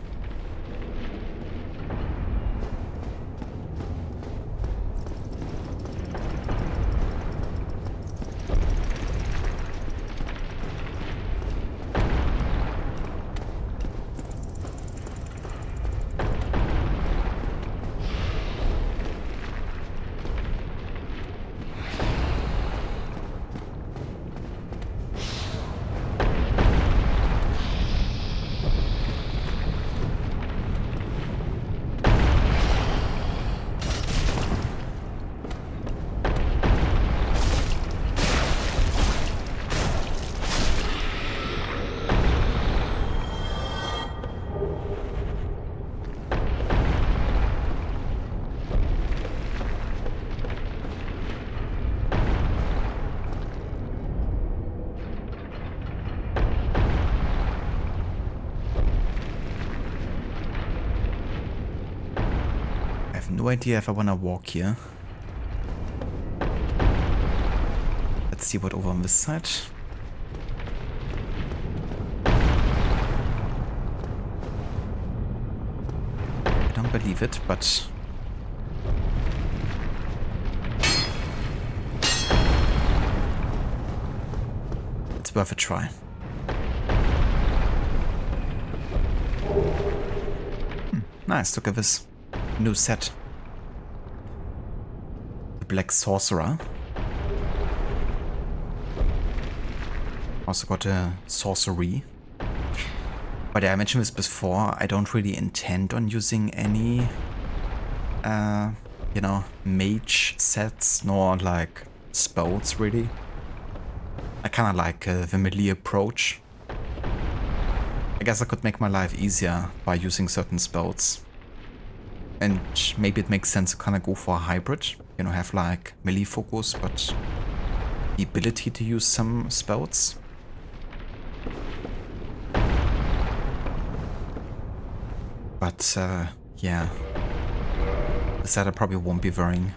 No idea if I want to walk here. Let's see what over on this side. I don't believe it, but... it's worth a try. Nice, look at this new set. The Black Sorcerer. Also got a sorcery. But yeah, I mentioned this before, I don't really intend on using any, you know, mage sets, nor like spells really. I kind of like the melee approach. I guess I could make my life easier by using certain spells. And maybe it makes sense to kind of go for a hybrid, you know, have like melee focus, but the ability to use some spells. But yeah, the set I probably won't be wearing.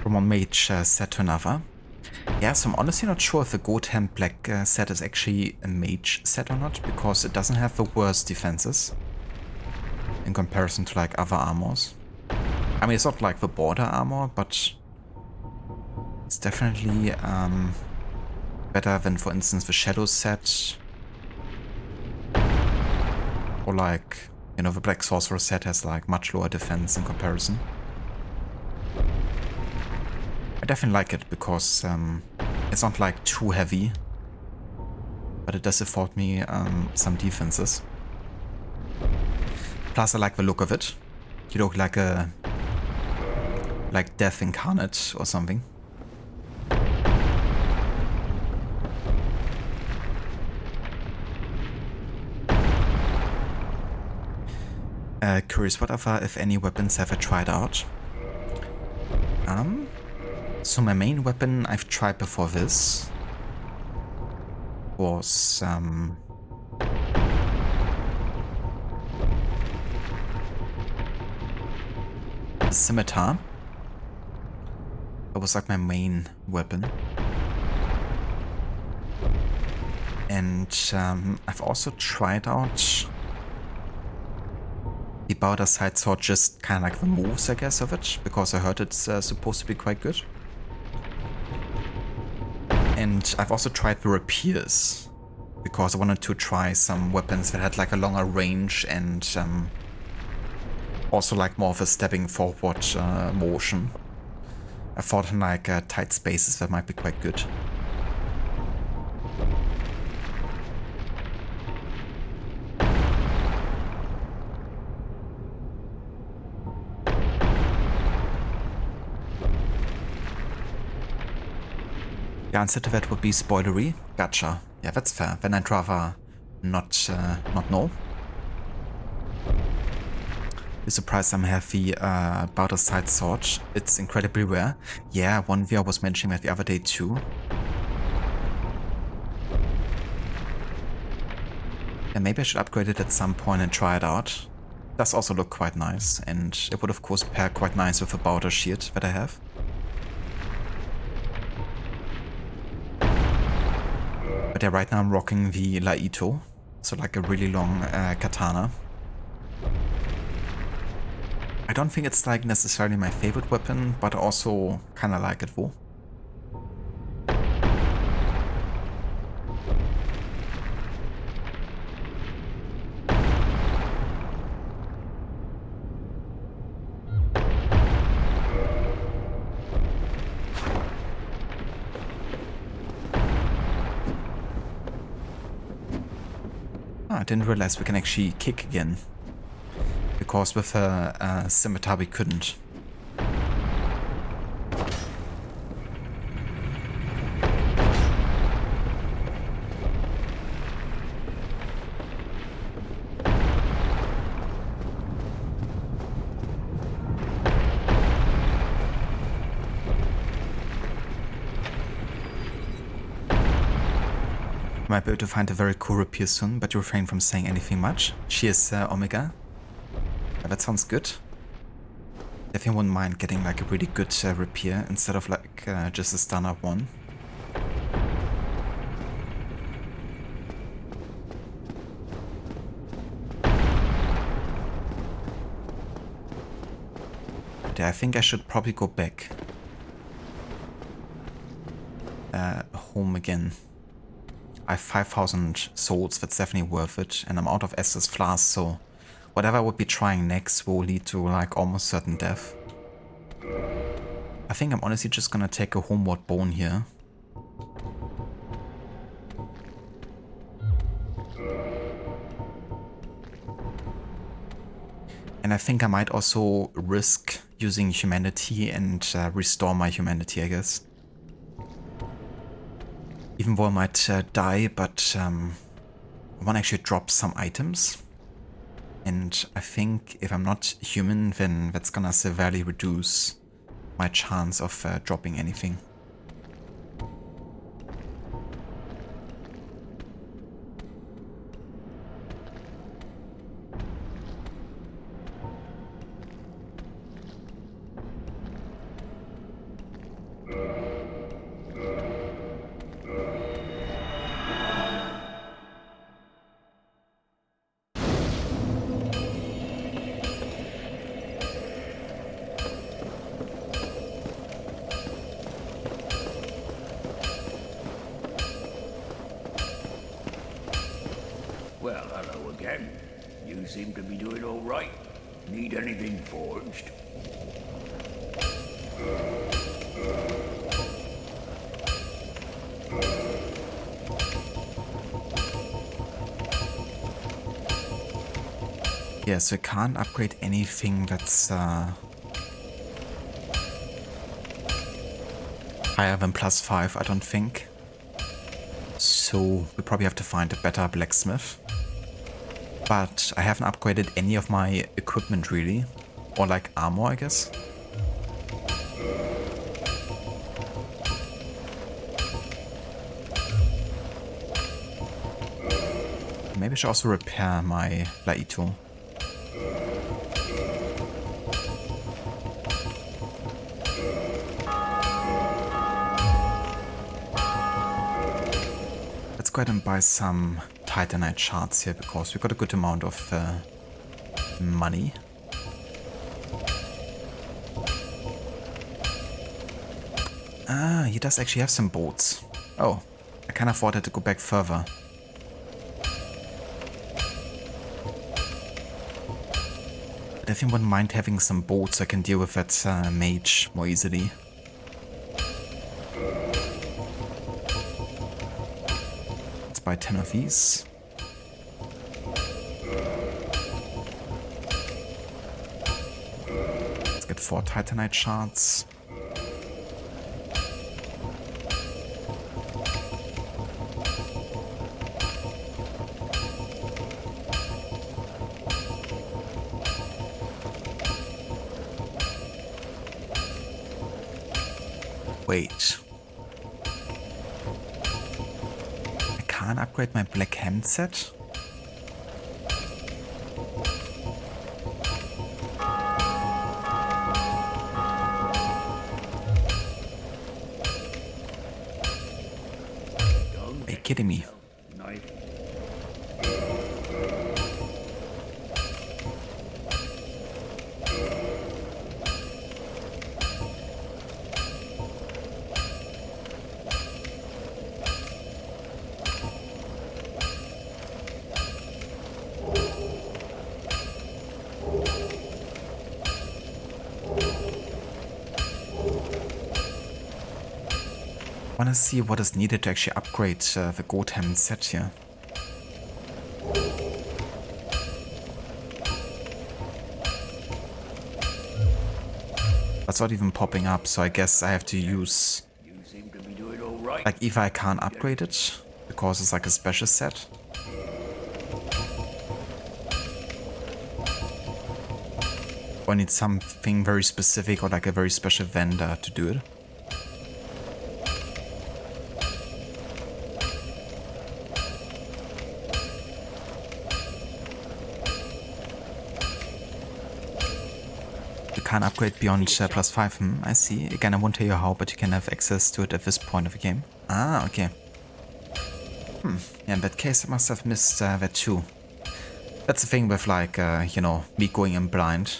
From one mage set to another. Yeah, so I'm honestly not sure if the Golem Black set is actually a mage set or not, because it doesn't have the worst defenses in comparison to like other armors. I mean, it's not like the border armor, but it's definitely better than, for instance, the Shadow set. Or like, you know, the Black Sorcerer set has like much lower defense in comparison. I definitely like it because it's not like too heavy, but it does afford me some defenses. Plus I like the look of it. You look like a Death Incarnate or something. Curious, what other, if any, weapons have I tried out? So my main weapon I've tried before this was a scimitar. That was like my main weapon. And I've also tried out the Bowder Side Sword, just kind of like the moves, I guess, of it, because I heard it's supposed to be quite good. And I've also tried the rapiers, because I wanted to try some weapons that had like a longer range and also like more of a stepping forward motion. I thought in like tight spaces that might be quite good. The answer to that would be spoilery. Gotcha. Yeah, that's fair. Then I'd rather not know. You're surprised I'm have the Bowder Side Sword. It's incredibly rare. Yeah, one viewer was mentioning that the other day too. And maybe I should upgrade it at some point and try it out. It does also look quite nice, and it would of course pair quite nice with the Bowder Shield that I have. But yeah, right now I'm rocking the Laito, so like a really long katana. I don't think it's like necessarily my favorite weapon, but I also kind of like it though. I didn't realize we can actually kick again, because with a scimitar we couldn't. Might be able to find a very cool rapier soon, but you refrain from saying anything much. Cheers, Omega. Yeah, that sounds good. Definitely wouldn't mind getting like a really good rapier instead of like just a standard one. I think I should probably go back home again. I have 5,000 souls, that's definitely worth it, and I'm out of Estus Flask, so whatever I would be trying next will lead to like almost certain death. I think I'm honestly just gonna take a homeward bone here. And I think I might also risk using humanity and restore my humanity, I guess. Even though I might die, but I want to actually drop some items. And I think if I'm not human, then that's gonna severely reduce my chance of dropping anything. Well, hello again. You seem to be doing all right. Need anything forged? Yeah, so I can't upgrade anything that's higher than +5, I don't think. So we probably have to find a better blacksmith. But I haven't upgraded any of my equipment really. Or like armor, I guess. Maybe I should also repair my Laito. Let's go ahead and buy some Titanite shards here, because we got a good amount of money. Ah, he does actually have some boats. Oh, I can't afford it to go back further. But I think I wouldn't mind having some boats so I can deal with that mage more easily. Let's buy 10 of these. Let's get 4 Titanite shards. Wait. I can't upgrade my black handset? Are you kidding me? I want to see what is needed to actually upgrade the Golem set here. That's not even popping up, so I guess I have to use... Like, either I can't upgrade it, because it's like a special set. Or I need something very specific or like a very special vendor to do it. Can't upgrade beyond +5. I see. Again, I won't tell you how, but you can have access to it at this point of the game. Ah, okay. Yeah, in that case, I must have missed that too. That's the thing with, like, you know, me going in blind.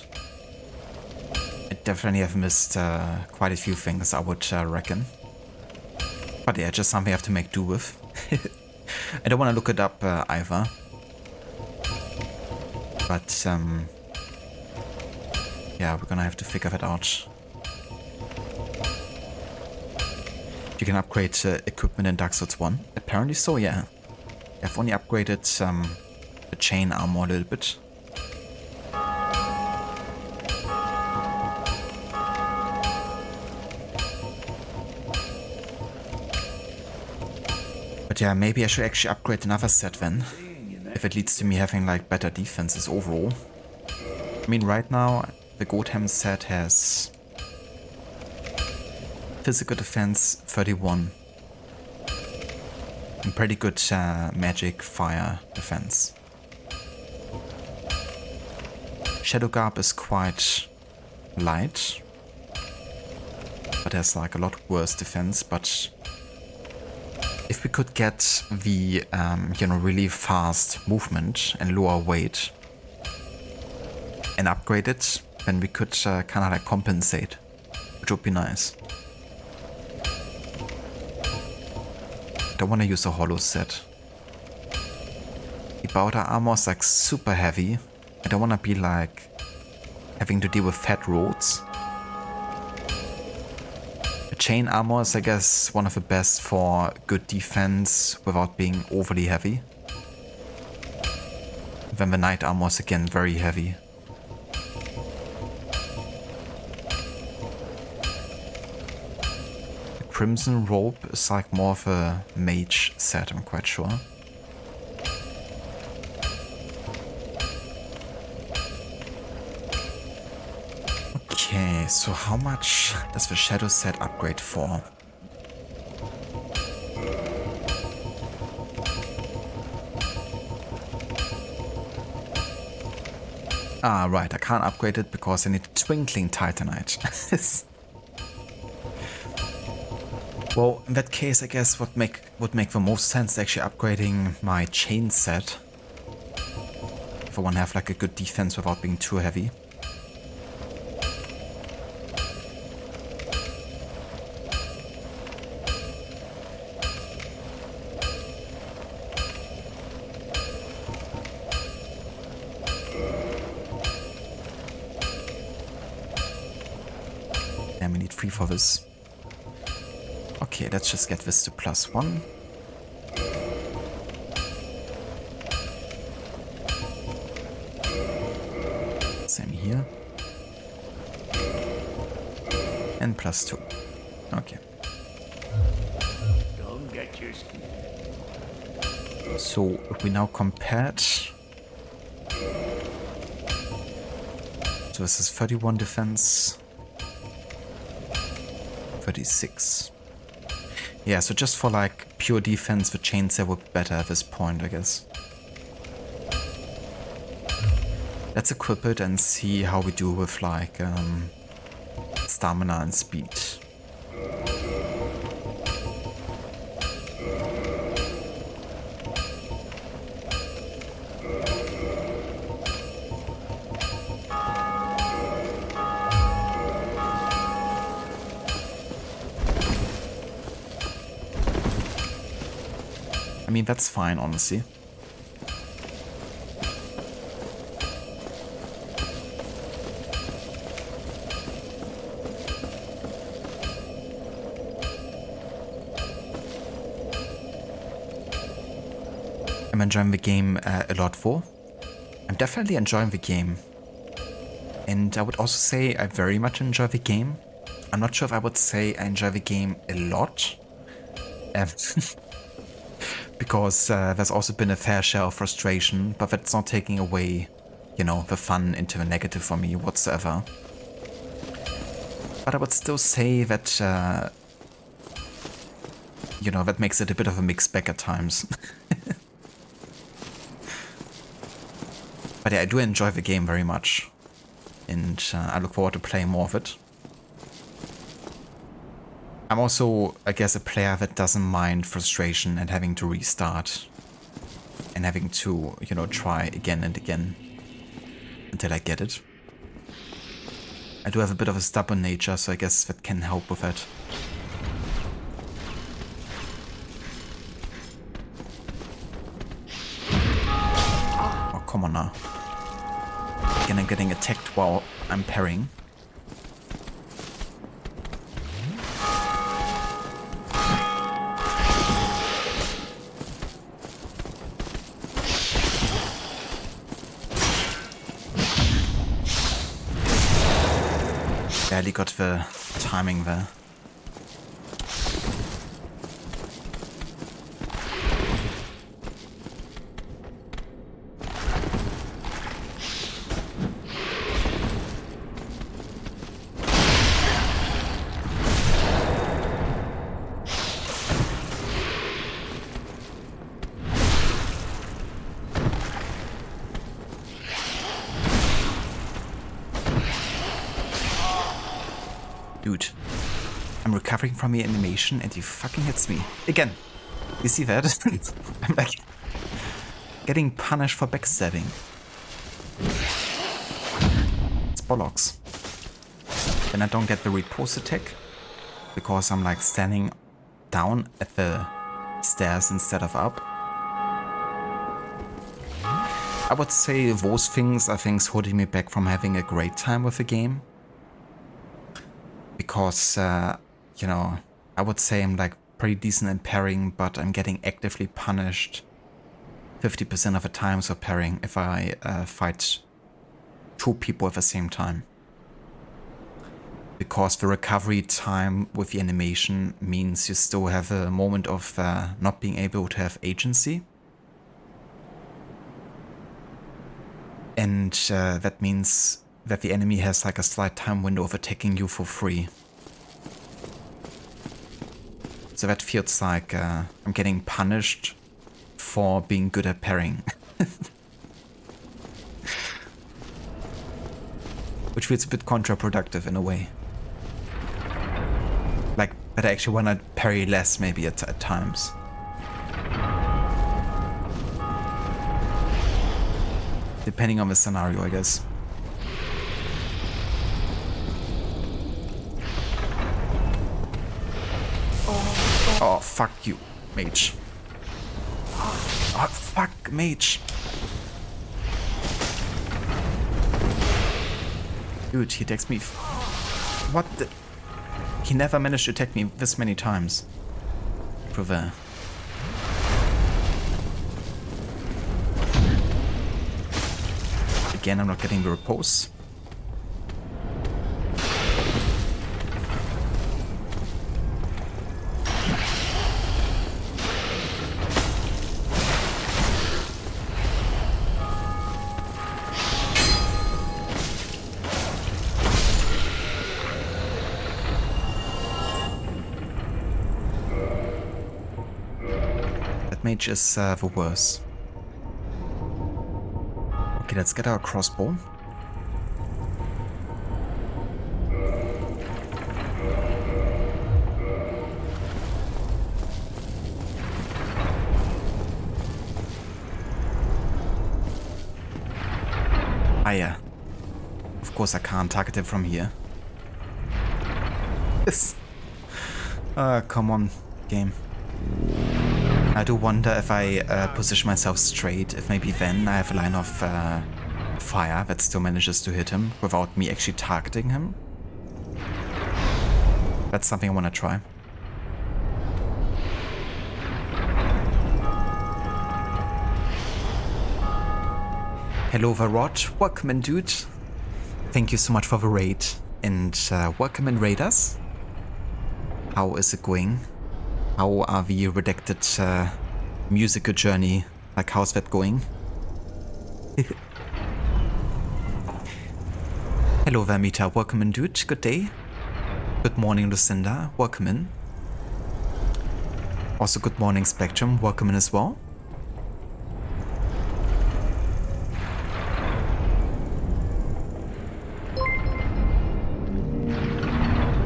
I definitely have missed quite a few things, I would reckon. But yeah, just something I have to make do with. I don't want to look it up either. But yeah, we're gonna have to figure that out. You can upgrade equipment in Dark Souls 1? Apparently so, yeah. I've only upgraded the chain armor a little bit. But yeah, maybe I should actually upgrade another set then. If it leads to me having like better defenses overall. I mean, right now the Golem set has physical defense 31 and pretty good magic fire defense. Shadow Garb is quite light, but has like a lot worse defense. But if we could get the you know, really fast movement and lower weight and upgrade it, then we could kind of like compensate, which would be nice. I don't want to use a hollow set. The Bowder armor is like super heavy. I don't want to be like having to deal with fat roads. The chain armor is, I guess, one of the best for good defense without being overly heavy. Then the knight armor is again very heavy. The crimson robe is like more of a mage set, I'm quite sure. Okay, so how much does the shadow set upgrade for? Ah, right, I can't upgrade it because I need Twinkling Titanite. Well, in that case, I guess what would make the most sense actually upgrading my chain set. If I want to have like a good defense without being too heavy. And we need 3 for this. Okay, let's just get this to +1. Same here. And +2. Okay. Don't get your skin. So we now compared. So this is 31 defense. 36. Yeah, so just for like pure defense, the chainsaw would be better at this point, I guess. Let's equip it and see how we do with like stamina and speed. I mean, that's fine, honestly. I'm enjoying the game a lot though. I'm definitely enjoying the game. And I would also say I very much enjoy the game. I'm not sure if I would say I enjoy the game a lot. Because there's also been a fair share of frustration, but that's not taking away, you know, the fun into the negative for me whatsoever. But I would still say that, you know, that makes it a bit of a mixed bag at times. But yeah, I do enjoy the game very much. And I look forward to playing more of it. I'm also, I guess, a player that doesn't mind frustration and having to restart. And having to, you know, try again and again. Until I get it. I do have a bit of a stubborn nature, so I guess that can help with that. Oh, come on now. Again, I'm getting attacked while I'm parrying. Barely got the timing there. Dude, I'm recovering from the animation and he fucking hits me. Again. You see that? I'm like getting punished for backstabbing. It's bollocks. Then I don't get the repose attack because I'm like standing down at the stairs instead of up. I would say those things are things holding me back from having a great time with the game. Because, you know, I would say I'm like pretty decent in parrying, but I'm getting actively punished 50% of the time for parrying if I fight two people at the same time. Because the recovery time with the animation means you still have a moment of not being able to have agency. And that means that the enemy has like a slight time window of attacking you for free. So that feels like I'm getting punished for being good at parrying. Which feels a bit counterproductive in a way. Like, but I actually want to parry less maybe at times. Depending on the scenario, I guess. Oh, fuck you, mage. Oh, fuck, mage. Dude, he attacks me. What the? He never managed to attack me this many times. For the... Again, I'm not getting the repose. Mage is the worst. Okay, let's get our crossbow. Ah yeah. Of course I can't target him from here. Yes. Come on, game. I do wonder if I position myself straight, if maybe then I have a line of fire that still manages to hit him without me actually targeting him. That's something I want to try. Hello Varot, welcome in dude. Thank you so much for the raid and welcome in raiders. How is it going? How are the redacted musical journey? Like, how's that going? Hello Vermita, welcome in dude, good day. Good morning Lucinda, welcome in. Also good morning Spectrum, welcome in as well.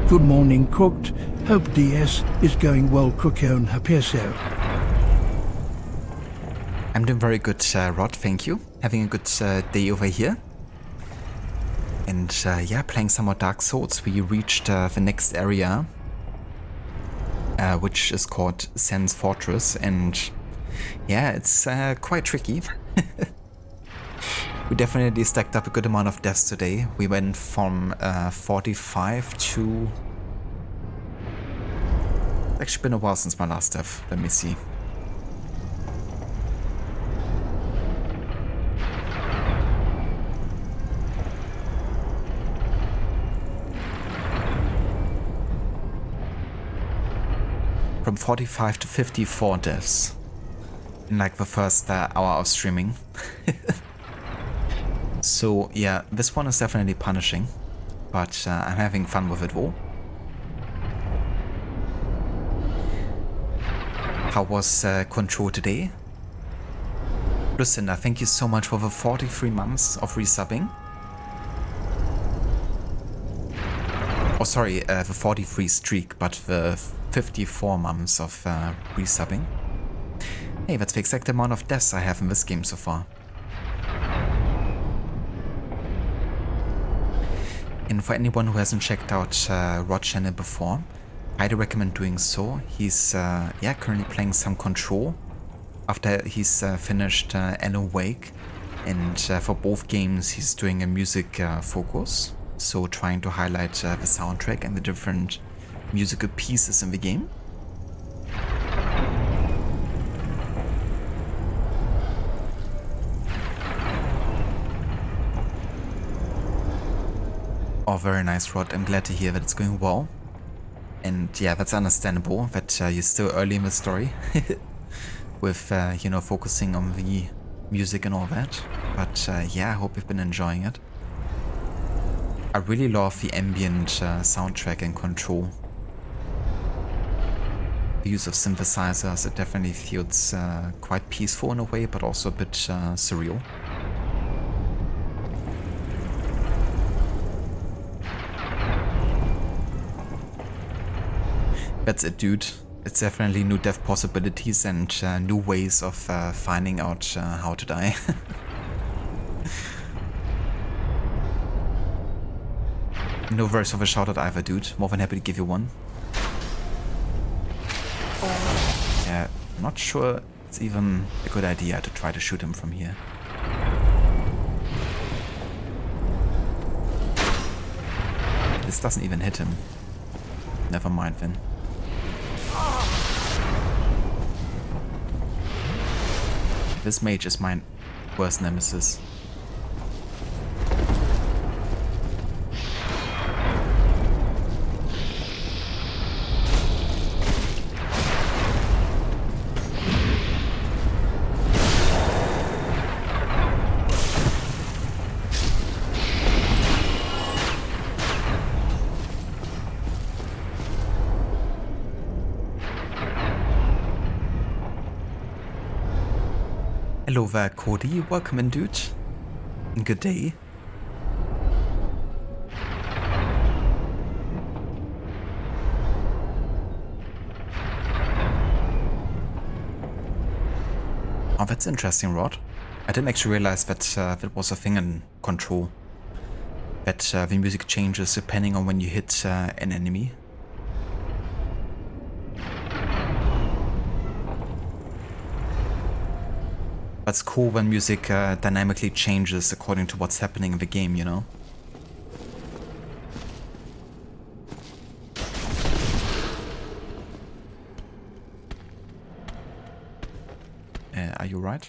Good morning, Cooked. Hope DS is going well, Cookon Hapeso. I'm doing very good, Rod, thank you. Having a good day over here. And yeah, playing some more Dark Souls, we reached the next area, which is called Sen's Fortress, and yeah, it's quite tricky. We definitely stacked up a good amount of deaths today. We went from 45 to... It's actually been a while since my last death. Let me see. From 45 to 54 deaths in like the first hour of streaming. So yeah, this one is definitely punishing, but I'm having fun with it all. How was Control today? Lucinda, thank you so much for the 43 months of resubbing. Oh sorry, the 43 streak, but the 54 months of resubbing. Hey, that's the exact amount of deaths I have in this game so far. And for anyone who hasn't checked out Rod's channel before, I'd recommend doing so. He's yeah, currently playing some Control after he's finished Alan Wake, and for both games he's doing a music focus, so trying to highlight the soundtrack and the different musical pieces in the game. Oh, very nice, Rod. I'm glad to hear that it's going well. And yeah, that's understandable that you're still early in the story with, you know, focusing on the music and all that. But yeah, I hope you've been enjoying it. I really love the ambient soundtrack and Control. The use of synthesizers, it definitely feels quite peaceful in a way, but also a bit surreal. That's it, dude. It's definitely new death possibilities and new ways of finding out how to die. No verse of a shout out either, dude. More than happy to give you one. Yeah, not sure it's even a good idea to try to shoot him from here. This doesn't even hit him. Never mind then. This mage is my worst nemesis. Hello there, Cody. Welcome in, dude. And good day. Oh, that's interesting, Rod. I didn't actually realize that that was a thing in Control. That the music changes depending on when you hit an enemy. It's cool when music dynamically changes according to what's happening in the game, you know? Are you right?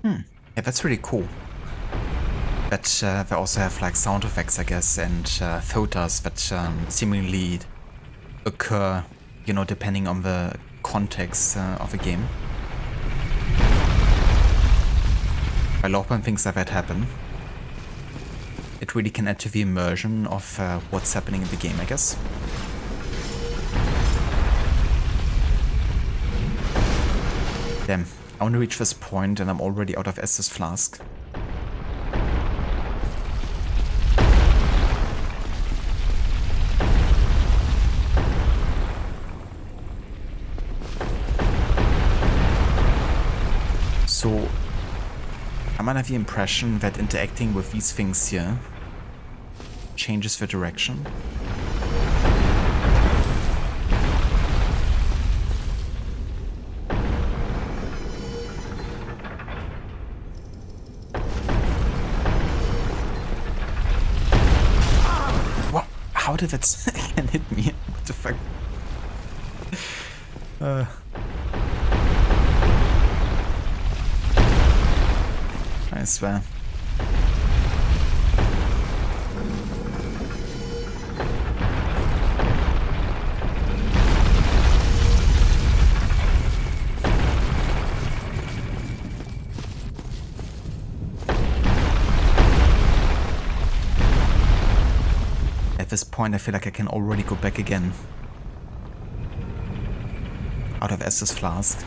Yeah, that's really cool. But they also have like sound effects, I guess, and photos that seemingly occur, you know, depending on the context of a game. I love when things like that happen. It really can add to the immersion of what's happening in the game, I guess. Damn, I want to reach this point and I'm already out of Estus Flask. So, I might have the impression that interacting with these things here changes the direction. What? How did that second hit me? What the fuck? I swear. At this point, I feel like I can already go back again. Out of Estus Flask.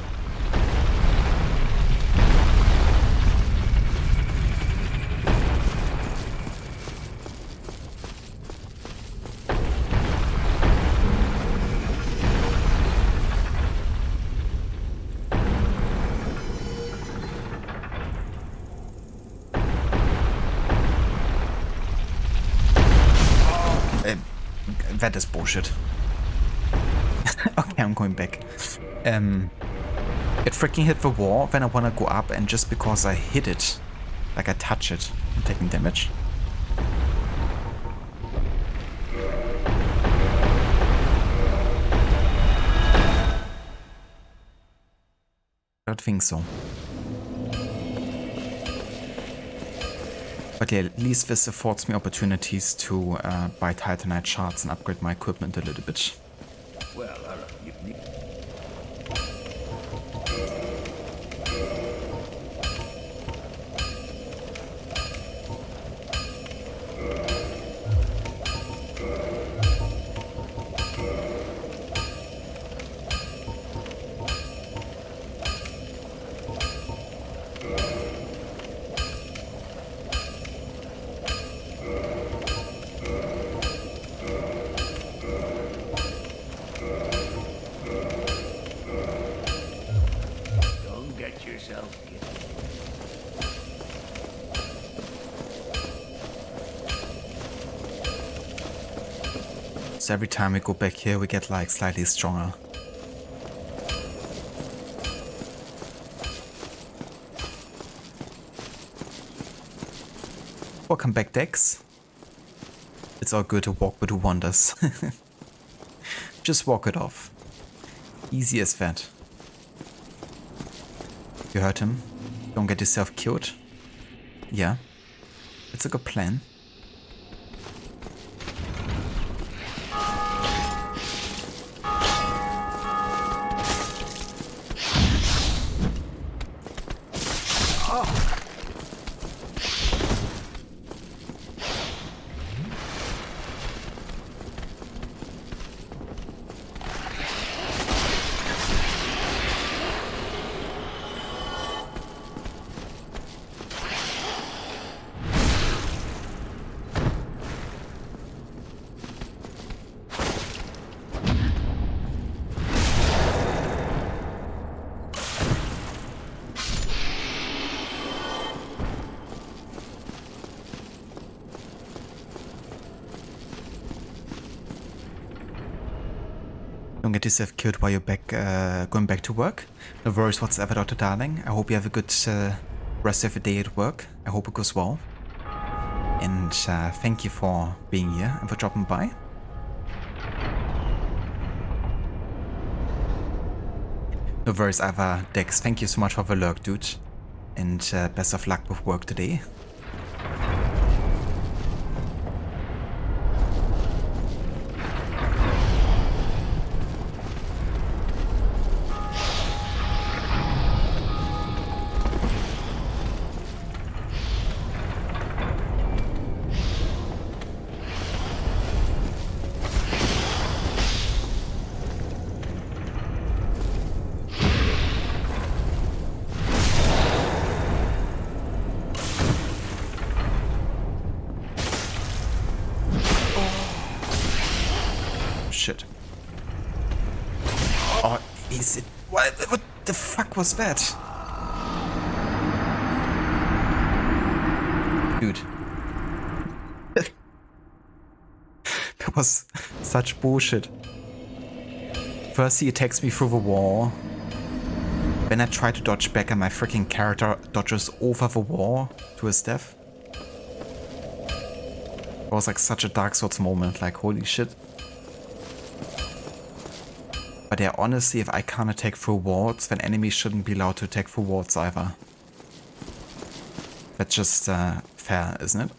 That is bullshit. Okay, I'm going back. It freaking hit the wall, then I wanna go up, and just because I hit it, like I touch it, I'm taking damage. I don't think so. But yeah, at least this affords me opportunities to buy Titanite shards and upgrade my equipment a little bit. Well, you need... So every time we go back here, we get like slightly stronger. Welcome back, Dex. It's all good to walk with wonders. Just walk it off. Easy as that. You heard him. Don't get yourself killed. Yeah. It's a good plan. Don't get yourself killed while you're back, going back to work. No worries whatsoever, Dr. Darling. I hope you have a good rest of the day at work. I hope it goes well. And thank you for being here and for dropping by. No worries either, Dex. Thank you so much for the lurk, dude. and best of luck with work today. Shit. Oh, is it? What the fuck was that? Dude. That was such bullshit. First he attacks me through the wall. Then I try to dodge back and my freaking character dodges over the wall to his death. It was like such a Dark Souls moment, like holy shit. But yeah, honestly, if I can't attack through walls, then enemies shouldn't be allowed to attack through walls either. That's just fair, isn't it?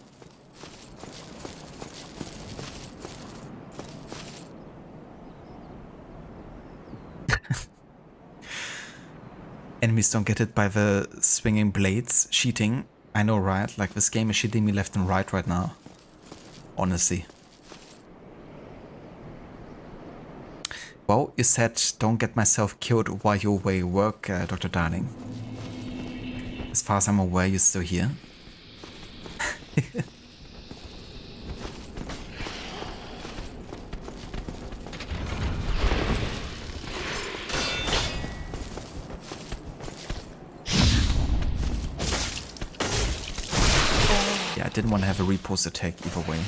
Enemies don't get hit by the swinging blades. Cheating. I know, right? Like, this game is cheating me left and right now. Honestly. Well, you said don't get myself killed while you're away work, Dr. Darling. As far as I'm aware, you're still here. Yeah, I didn't want to have a repost attack either way.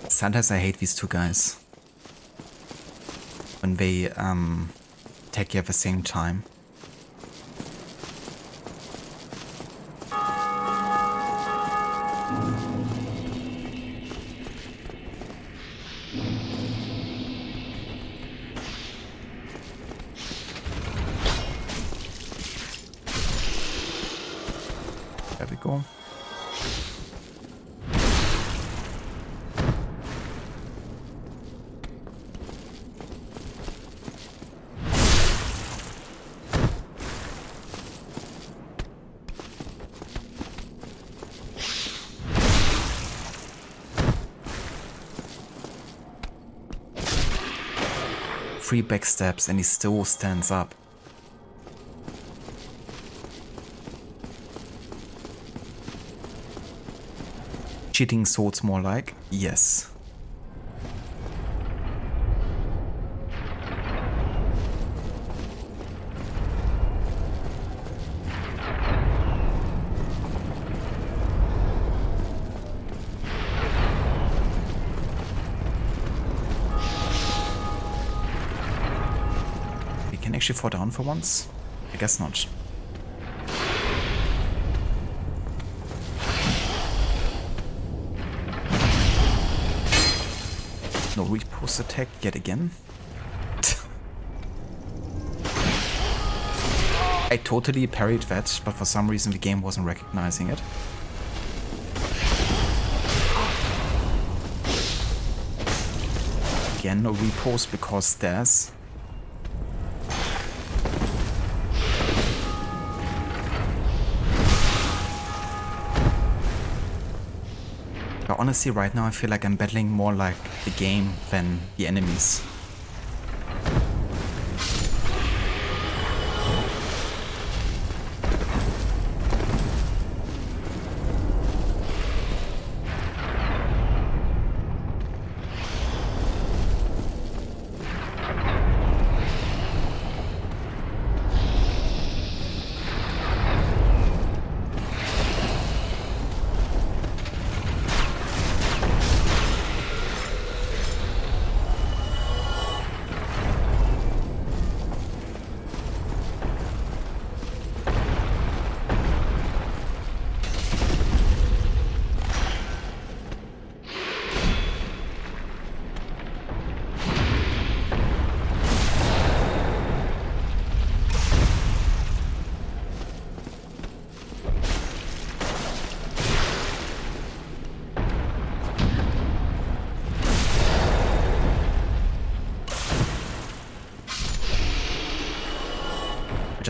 Sometimes I hate these two guys. When they attack you at the same time. There we go. Three backstabs and he still stands up. Cheating swords more like? Yes. Actually fall down for once? I guess not. No repost attack yet again. I totally parried that, but for some reason the game wasn't recognizing it. Again, no repost because stairs. Honestly, right now I feel like I'm battling more like the game than the enemies.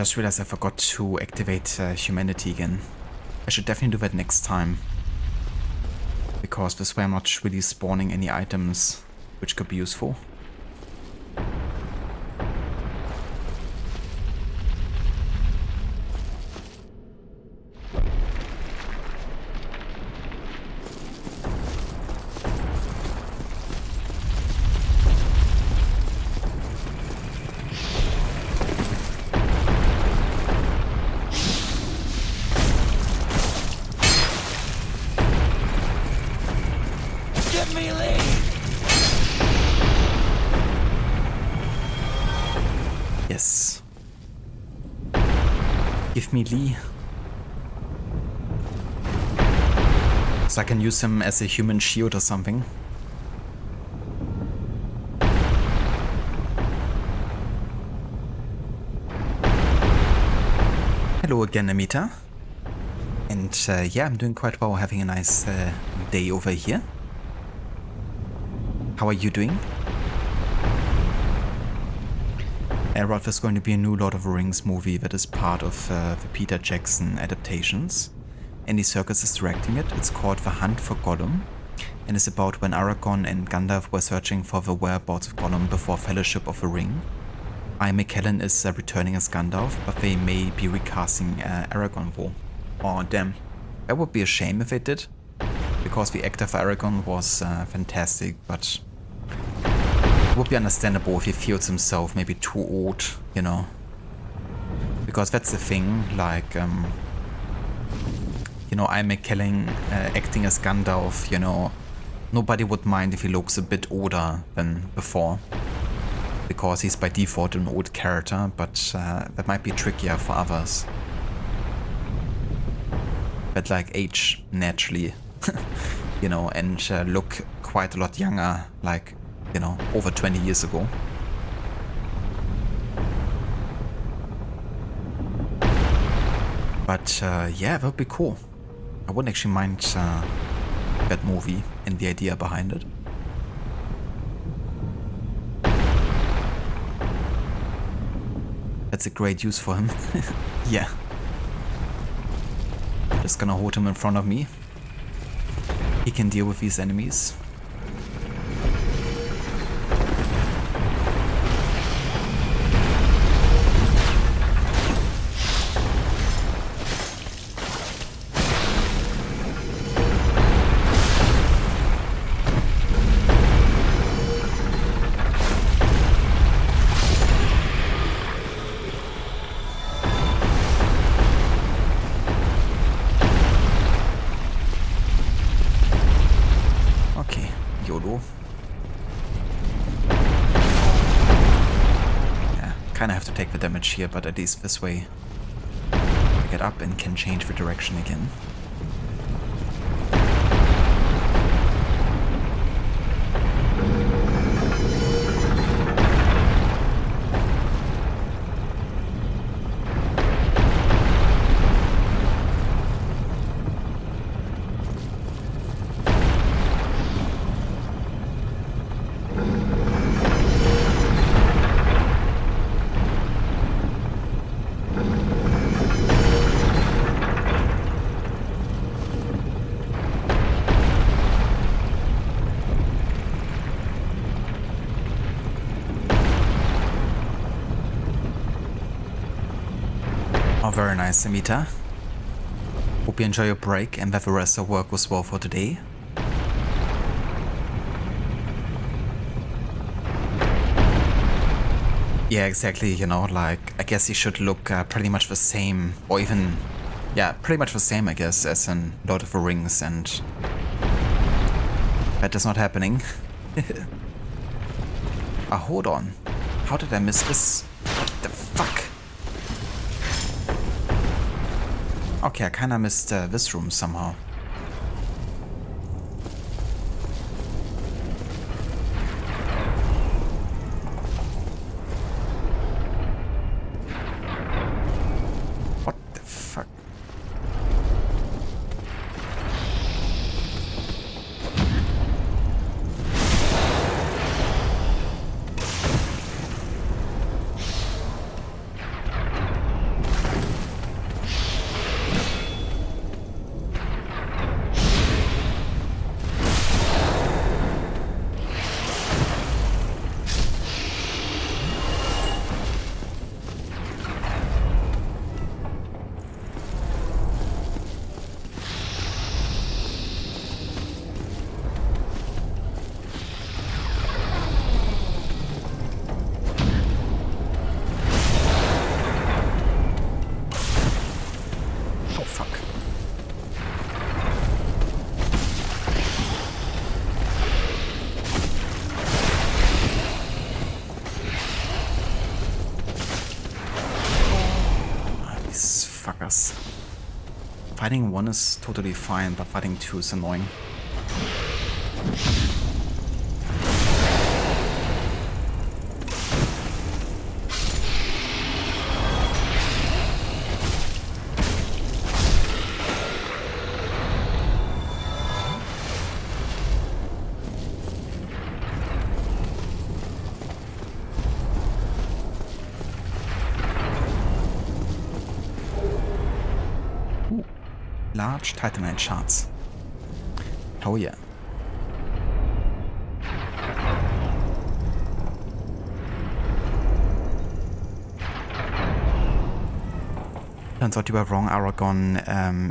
just realized I forgot to activate humanity again. I should definitely do that next time. Because this way I'm not really spawning any items which could be useful. Yes. Give me Lee. So I can use him as a human shield or something. Hello again, Amita. And yeah, I'm doing quite well, having a nice day over here. How are you doing? Rod, there's going to be a new Lord of the Rings movie that is part of the Peter Jackson adaptations. Andy Serkis is directing it. It's called The Hunt for Golem, and it's about when Aragorn and Gandalf were searching for the whereabouts of Golem before Fellowship of the Ring. Ian McKellen is returning as Gandalf, but they may be recasting Aragorn though. Oh damn, that would be a shame if they did, because the actor for Aragorn was fantastic, but it would be understandable if he feels himself maybe too old, you know. Because that's the thing, like, you know, Ian McKellen acting as Gandalf, you know, nobody would mind if he looks a bit older than before. Because he's by default an old character, but that might be trickier for others. But like age naturally, you know, and look quite a lot younger, like, you know, over 20 years ago. But yeah, that would be cool. I wouldn't actually mind that movie and the idea behind it. That's a great use for him. Yeah. Just gonna hold him in front of me. He can deal with these enemies. Kinda have to take the damage here, but at least this way I get up and can change the direction again. Oh, very nice, Amita. Hope you enjoy your break and that the rest of work was well for today. Yeah, exactly, you know, like, I guess he should look pretty much the same, or even, yeah, pretty much the same, I guess, as in Lord of the Rings, and that is not happening. Hold on. How did I miss this? What the fuck? Okay, I kinda missed this room somehow. What the fuck? fighting 1 is totally fine, but fighting 2 is annoying. Large Titanite shards. Oh yeah. Turns out you were wrong, Aragon.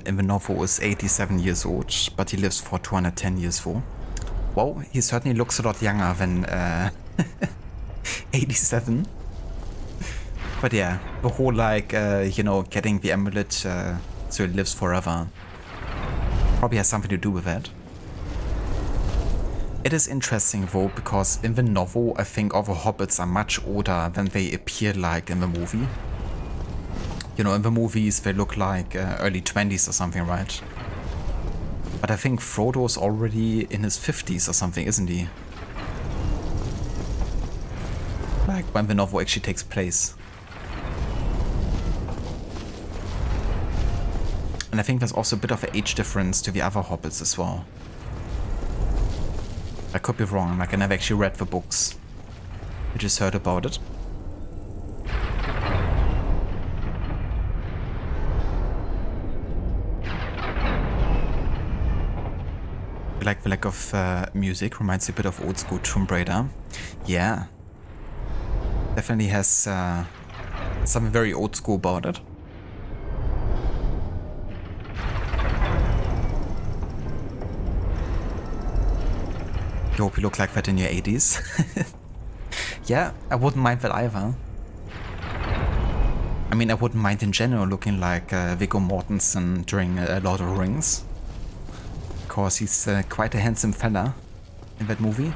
Invenovo is 87 years old, but he lives for 210 years for. Well, he certainly looks a lot younger than 87. But yeah, the whole like, you know, getting the amulet so it lives forever probably has something to do with that. It is interesting though, because in the novel I think all the hobbits are much older than they appear like in the movie. You know, in the movies they look like early 20s or something, right? But I think Frodo's already in his 50s or something, isn't he? Like when the novel actually takes place. And I think there's also a bit of an age difference to the other hobbits as well. I could be wrong, like I never actually read the books. I just heard about it. I like the lack of music, reminds me a bit of old school Tomb Raider. Yeah. Definitely has something very old school about it. You hope you look like that in your 80s. Yeah, I wouldn't mind that either. I mean, I wouldn't mind in general looking like Viggo Mortensen during Lord of the Rings. Because he's quite a handsome fella in that movie.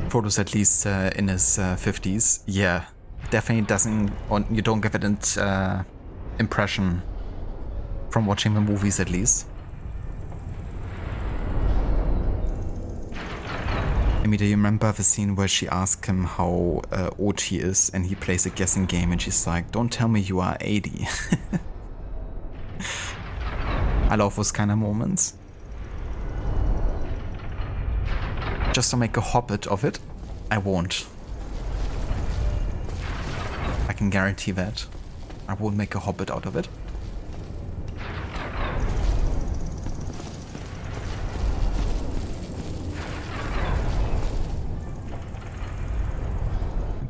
Frodo's at least in his 50s. Yeah, definitely doesn't, or you don't get that impression from watching the movies at least. I mean, do you remember the scene where she asked him how old he is and he plays a guessing game and she's like, don't tell me you are 80. I love those kind of moments. Just to make a hobbit of it, I won't. I can guarantee that. I won't make a hobbit out of it.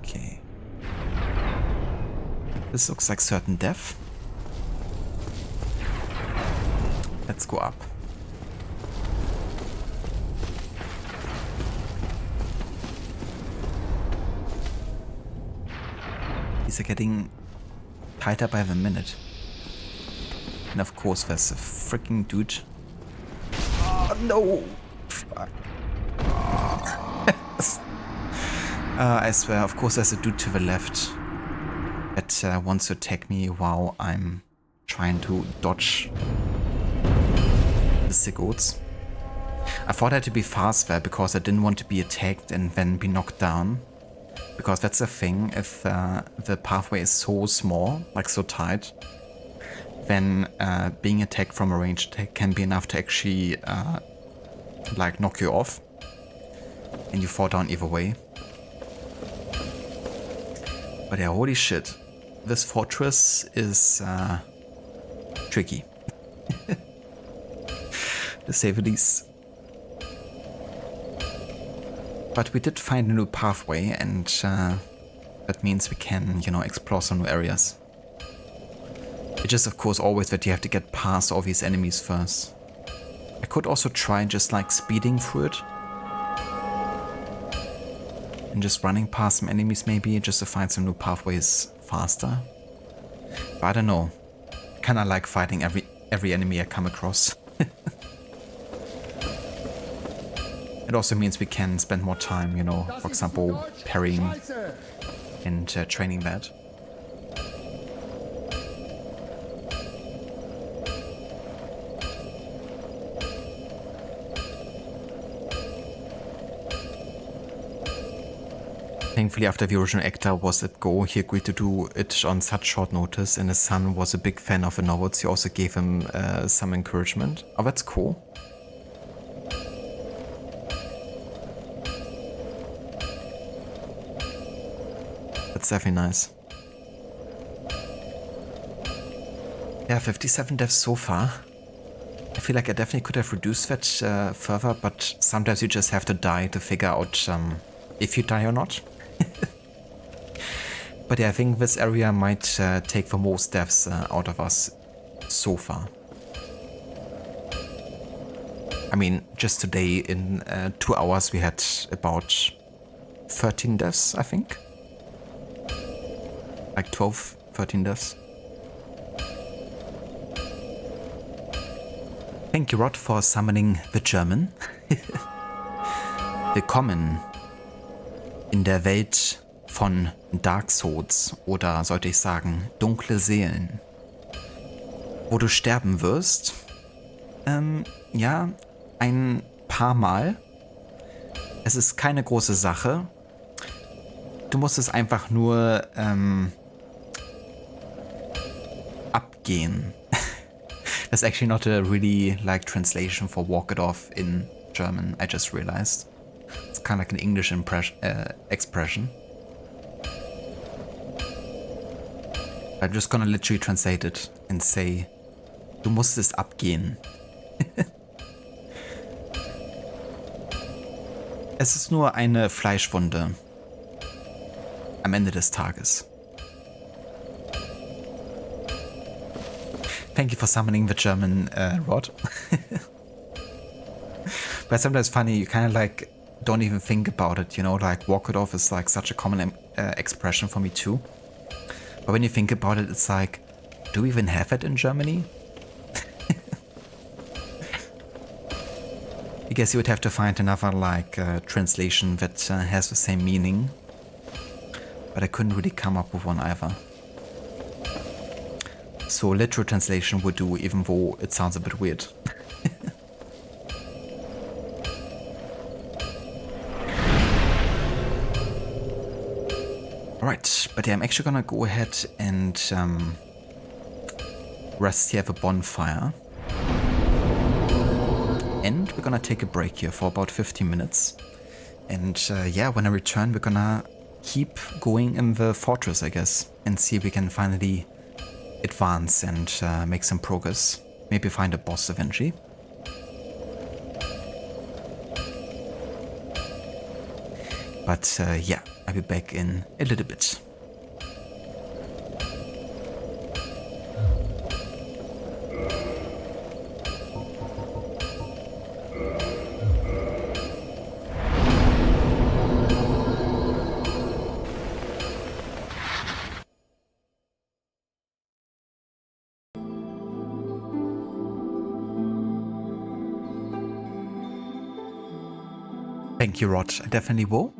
Okay. This looks like certain death. Let's go up. These are getting tighter by the minute. And of course there's a freaking dude. Oh, no! Fuck. I swear, of course there's a dude to the left that wants to attack me while I'm trying to dodge the sickles. I thought I had to be fast there because I didn't want to be attacked and then be knocked down. Because that's the thing, if the pathway is so small, like so tight, then being attacked from a ranged attack can be enough to actually like knock you off. And you fall down either way. But yeah, holy shit. This fortress is tricky. To say the least. But we did find a new pathway, and that means we can, you know, explore some new areas. It is, of course, always that you have to get past all these enemies first. I could also try just like speeding through it. And just running past some enemies maybe, just to find some new pathways faster. But I don't know. I kinda like fighting every enemy I come across. It also means we can spend more time, you know, for example, parrying and training that. Thankfully, after the original actor was let go, he agreed to do it on such short notice, and his son was a big fan of the novels. He also gave him some encouragement. Oh, that's cool. That's definitely nice. Yeah, 57 deaths so far. I feel like I definitely could have reduced that further, but sometimes you just have to die to figure out if you die or not. But yeah, I think this area might take the most deaths out of us so far. I mean, just today in 2 hours we had about 13 deaths, I think. Like 12, 13 deaths. Thank you, Rod, for summoning the German. Willkommen in der Welt von Dark Souls, oder sollte ich sagen, dunkle Seelen. Wo du sterben wirst. Ja, ein paar Mal. Es ist keine große Sache. Du musst es einfach nur abgehen. That's actually not a really like translation for walk it off in German, I just realized. It's kind of like an English expression. I'm just gonna literally translate it and say, du musst es abgehen. Es ist nur eine Fleischwunde am Ende des Tages. Thank you for summoning the German Rod. But sometimes funny, you kind of like don't even think about it, you know, like walk it off is like such a common expression for me too. But when you think about it, it's like, do we even have it in Germany? I guess you would have to find another like translation that has the same meaning. But I couldn't really come up with one either. So literal translation would do, even though it sounds a bit weird. Alright, but yeah, I'm actually gonna go ahead and rest here at the bonfire. And we're gonna take a break here for about 15 minutes. And yeah, when I return, we're gonna keep going in the fortress, I guess, and see if we can finally advance and make some progress. Maybe find a boss eventually. But yeah, I'll be back in a little bit. Thank you, Rod. I definitely will.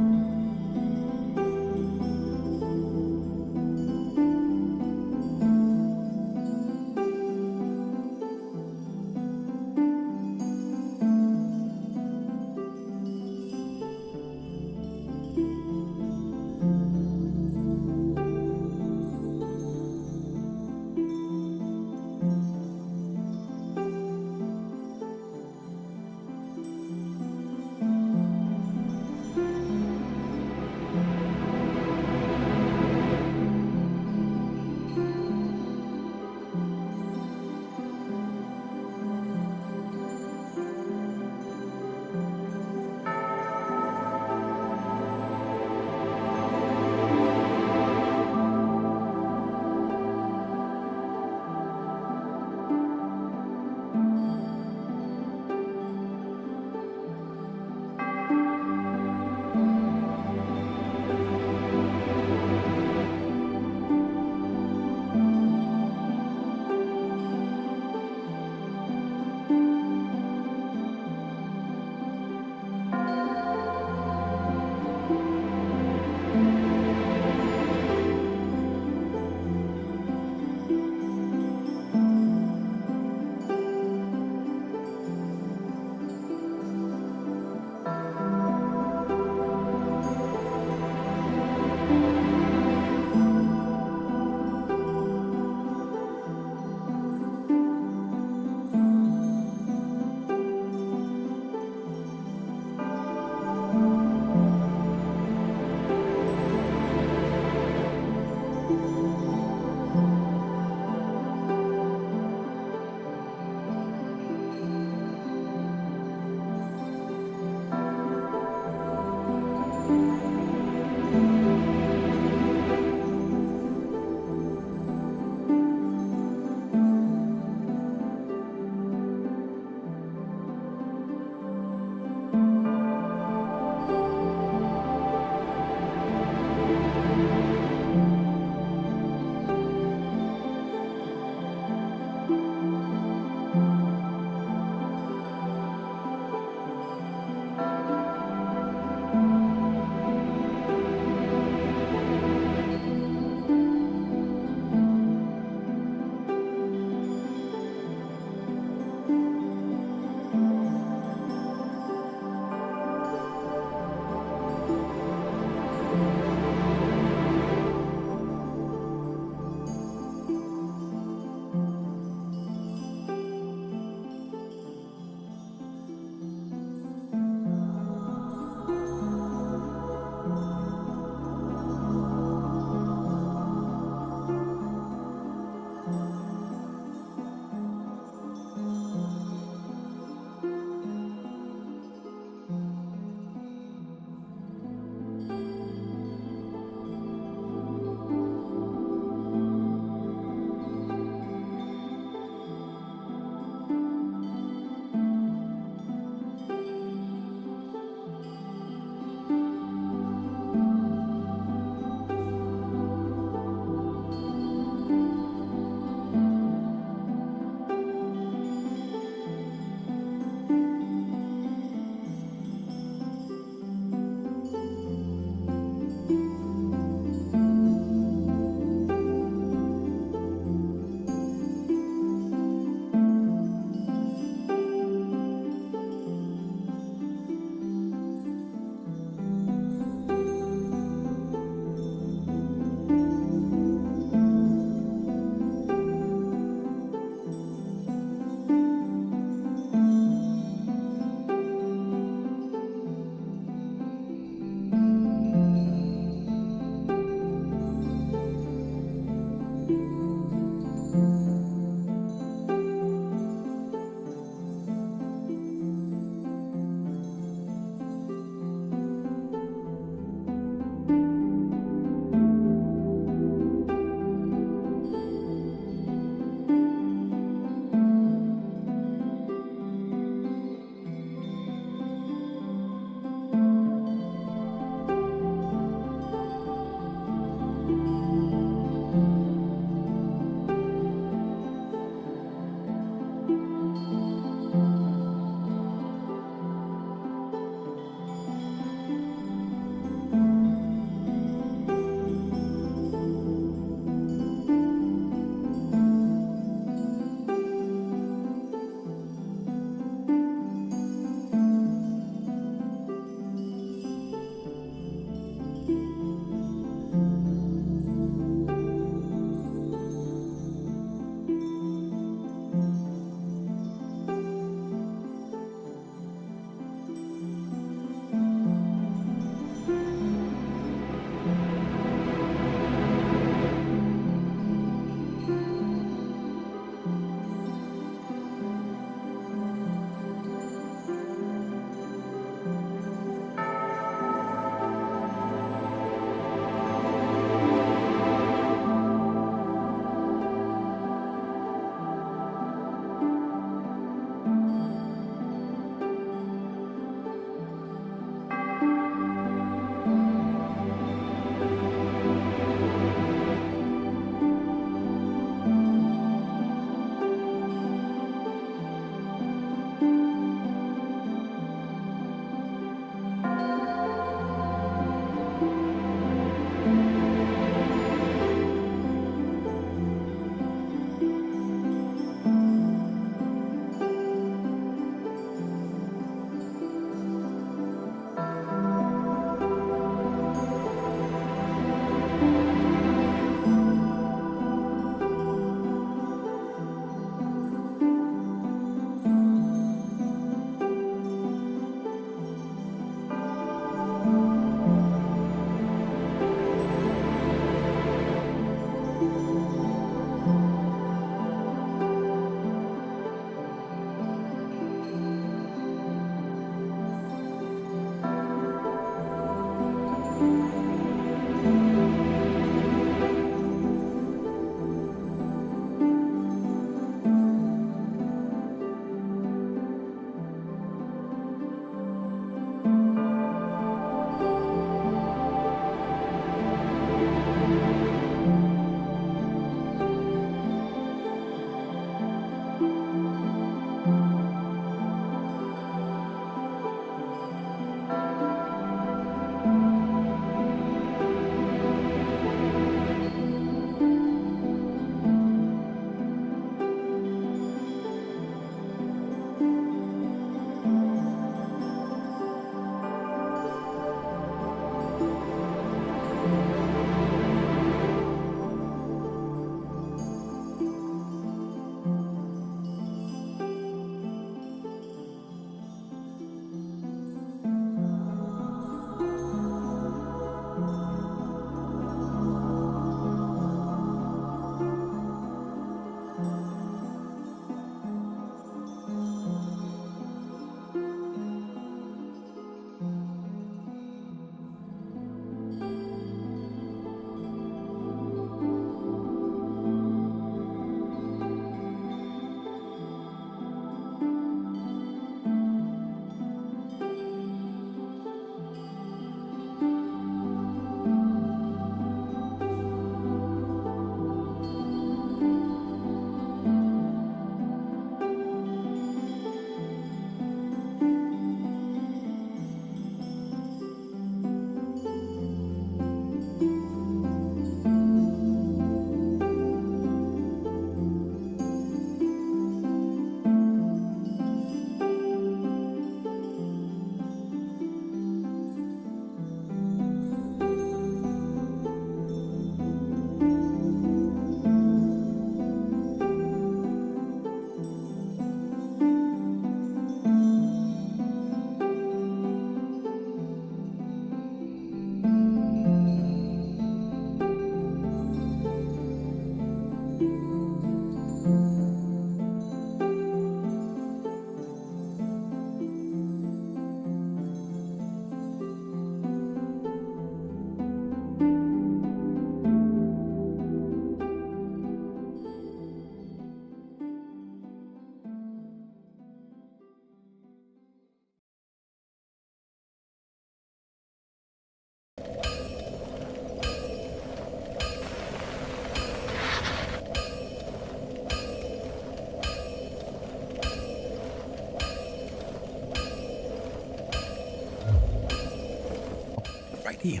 Hey,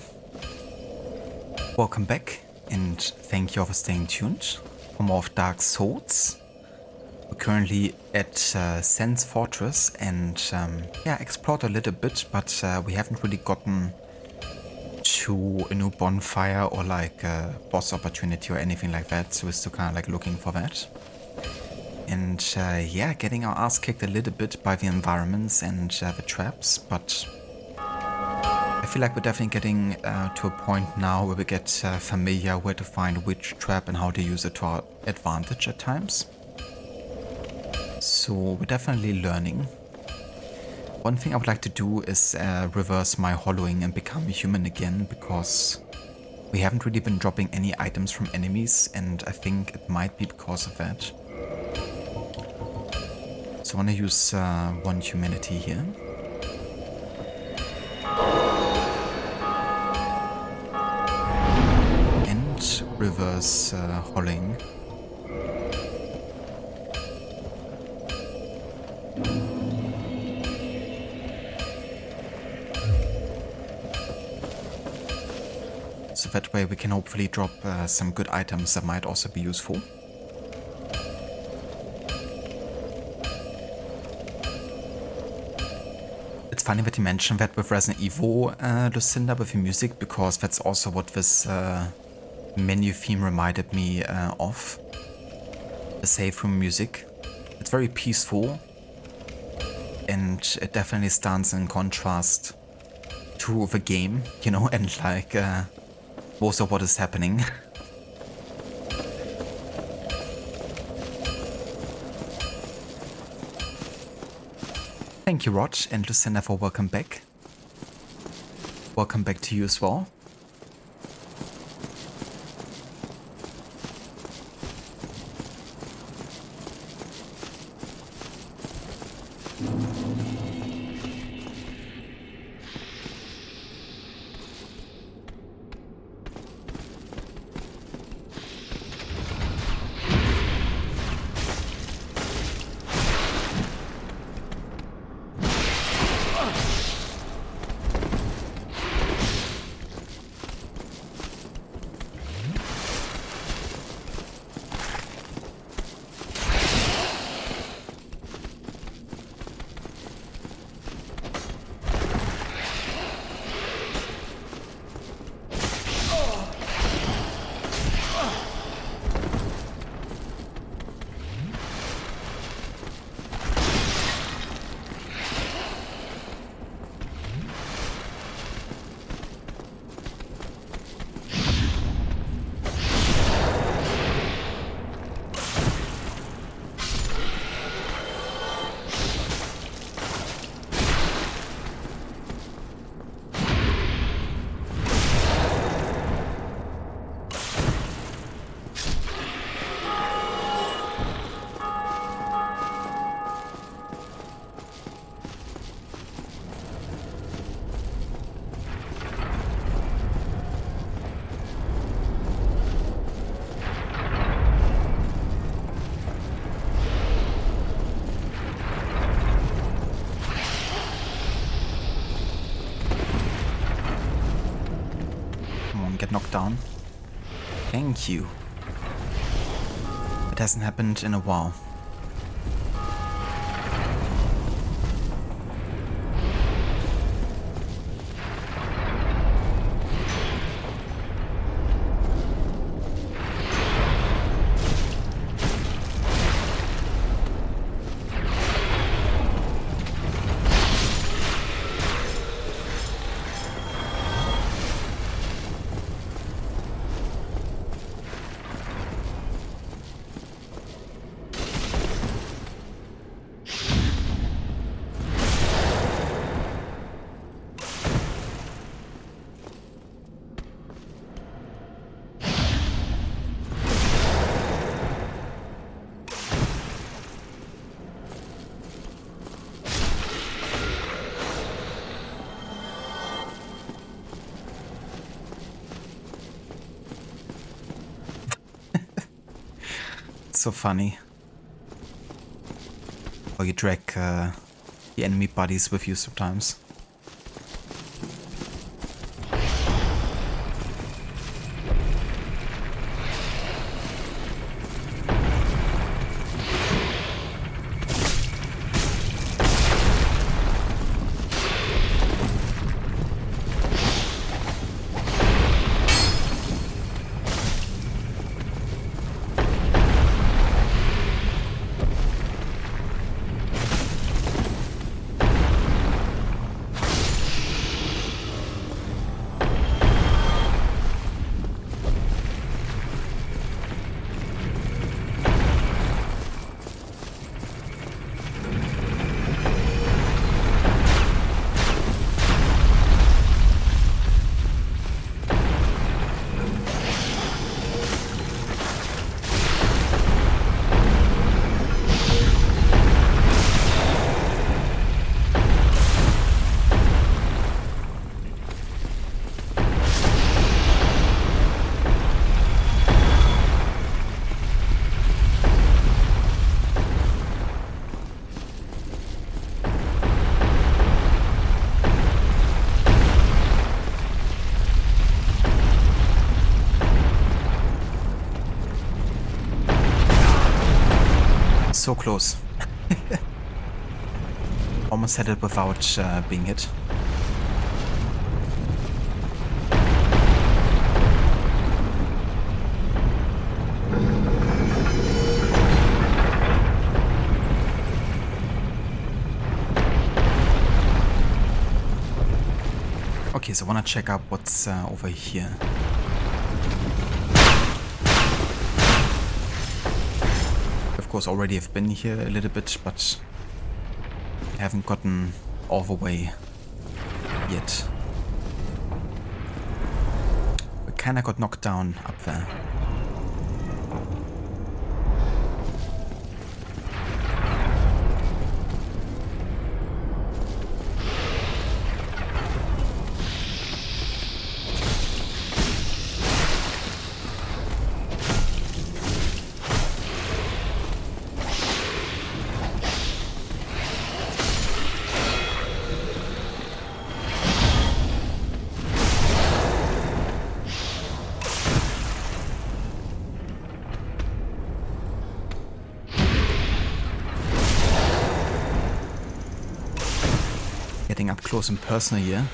welcome back, and thank you all for staying tuned for more of Dark Souls. We're currently at Sen's Fortress and yeah, explored a little bit, but we haven't really gotten to a new bonfire or like a boss opportunity or anything like that, so we're still kind of like looking for that. And yeah, getting our ass kicked a little bit by the environments and the traps, but I feel like we're definitely getting to a point now where we get familiar where to find which trap and how to use it to our advantage at times. So we're definitely learning. One thing I would like to do is reverse my hollowing and become a human again, because we haven't really been dropping any items from enemies, and I think it might be because of that. So I want to use one humanity here. And reverse hollowing. So that way we can hopefully drop some good items that might also be useful. It's funny that you mentioned that with Resident Evil, Lucinda, with the music, because that's also what this menu theme reminded me of. The save room music. It's very peaceful, and it definitely stands in contrast to the game, you know, and like most of what is happening. Thank you, Rod, and Lucinda, for welcome back. Welcome back to you as well. Get knocked down. Thank you. It hasn't happened in a while. So funny. Or you drag the enemy buddies with you sometimes. so close. Almost had it without being hit. Okay, so I wanna check out what's over here. Of course, already have been here a little bit, but I haven't gotten all the way yet. We kinda got knocked down up there. Getting up close and personal here.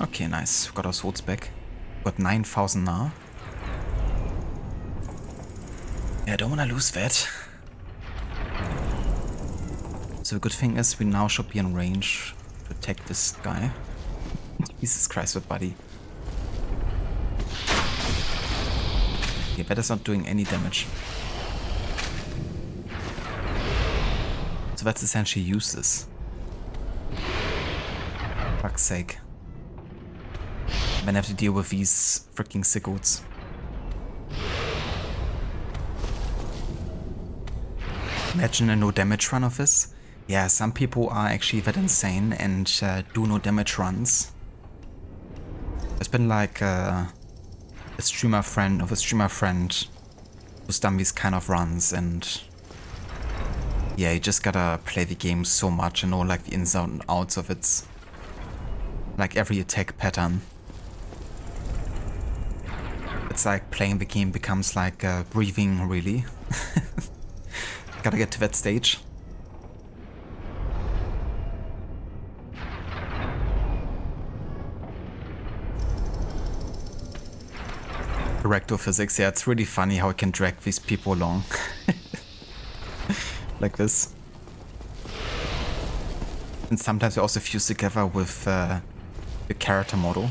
Okay, nice. Got our swords back. Got 9,000 now. Yeah, I don't want to lose that. So the good thing is we now should be in range to attack this guy. Jesus Christ, what buddy. Okay, that is not doing any damage. So that's essentially useless. Fuck's sake. Then I have to deal with these freaking sickos. Imagine a no damage run of this. Yeah, some people are actually that insane and do no damage runs. There's been like a streamer friend of a streamer friend who's done these kind of runs, and yeah, you just gotta play the game so much and know like the ins and outs of it. Like every attack pattern. It's like playing the game becomes like breathing, really. Gotta get to that stage. Director physics, yeah, it's really funny how I can drag these people along. Like this. And sometimes they also fuse together with the character model.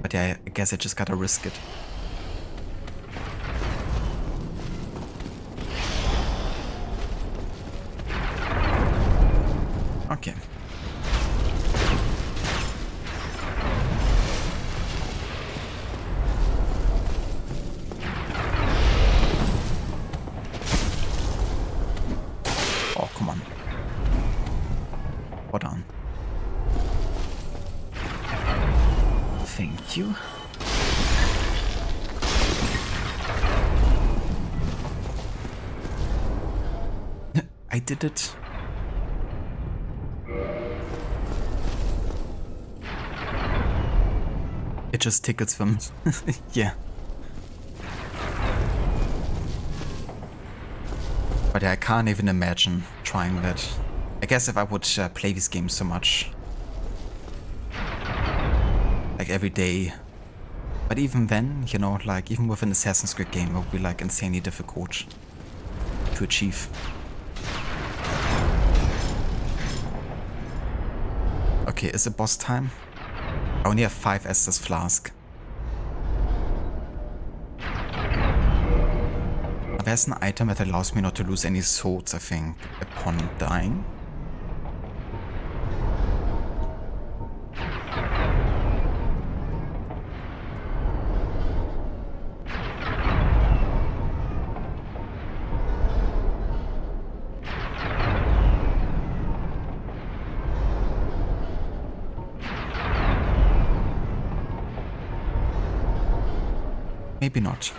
But yeah, I guess I just gotta risk it. Okay. Oh, come on. Hold on. Thank you. I did it. It just tickets them. Yeah. But yeah, I can't even imagine trying that. I guess if I would play these games so much. Like every day. But even then, you know, like even with an Assassin's Creed game, it would be like insanely difficult to achieve. Okay, is it boss time? I only have 5 Estus Flask. There's an item that allows me not to lose any swords, I think, upon dying. Maybe not.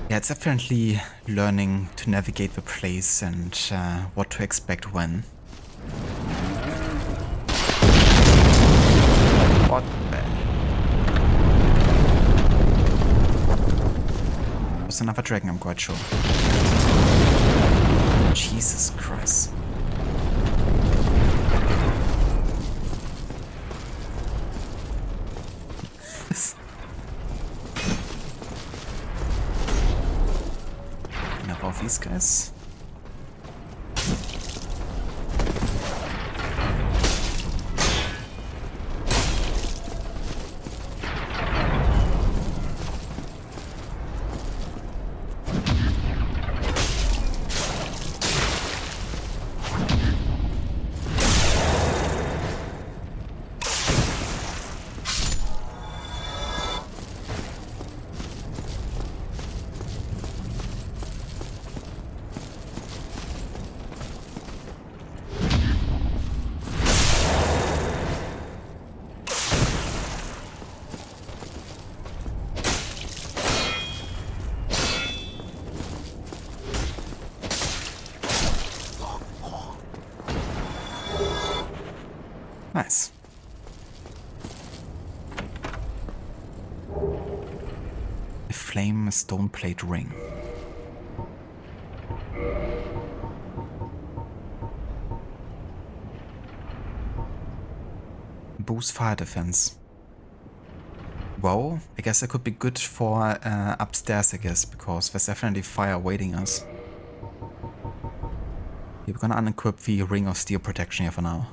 Yeah, it's definitely learning to navigate the place and what to expect when. What the? Was another dragon, I'm quite sure. Jesus Christ. Enough of these guys. Nice. A flame stone plate ring. Boost fire defense. Well, I guess that could be good for upstairs, I guess, because there's definitely fire awaiting us. We're gonna unequip the ring of steel protection here for now.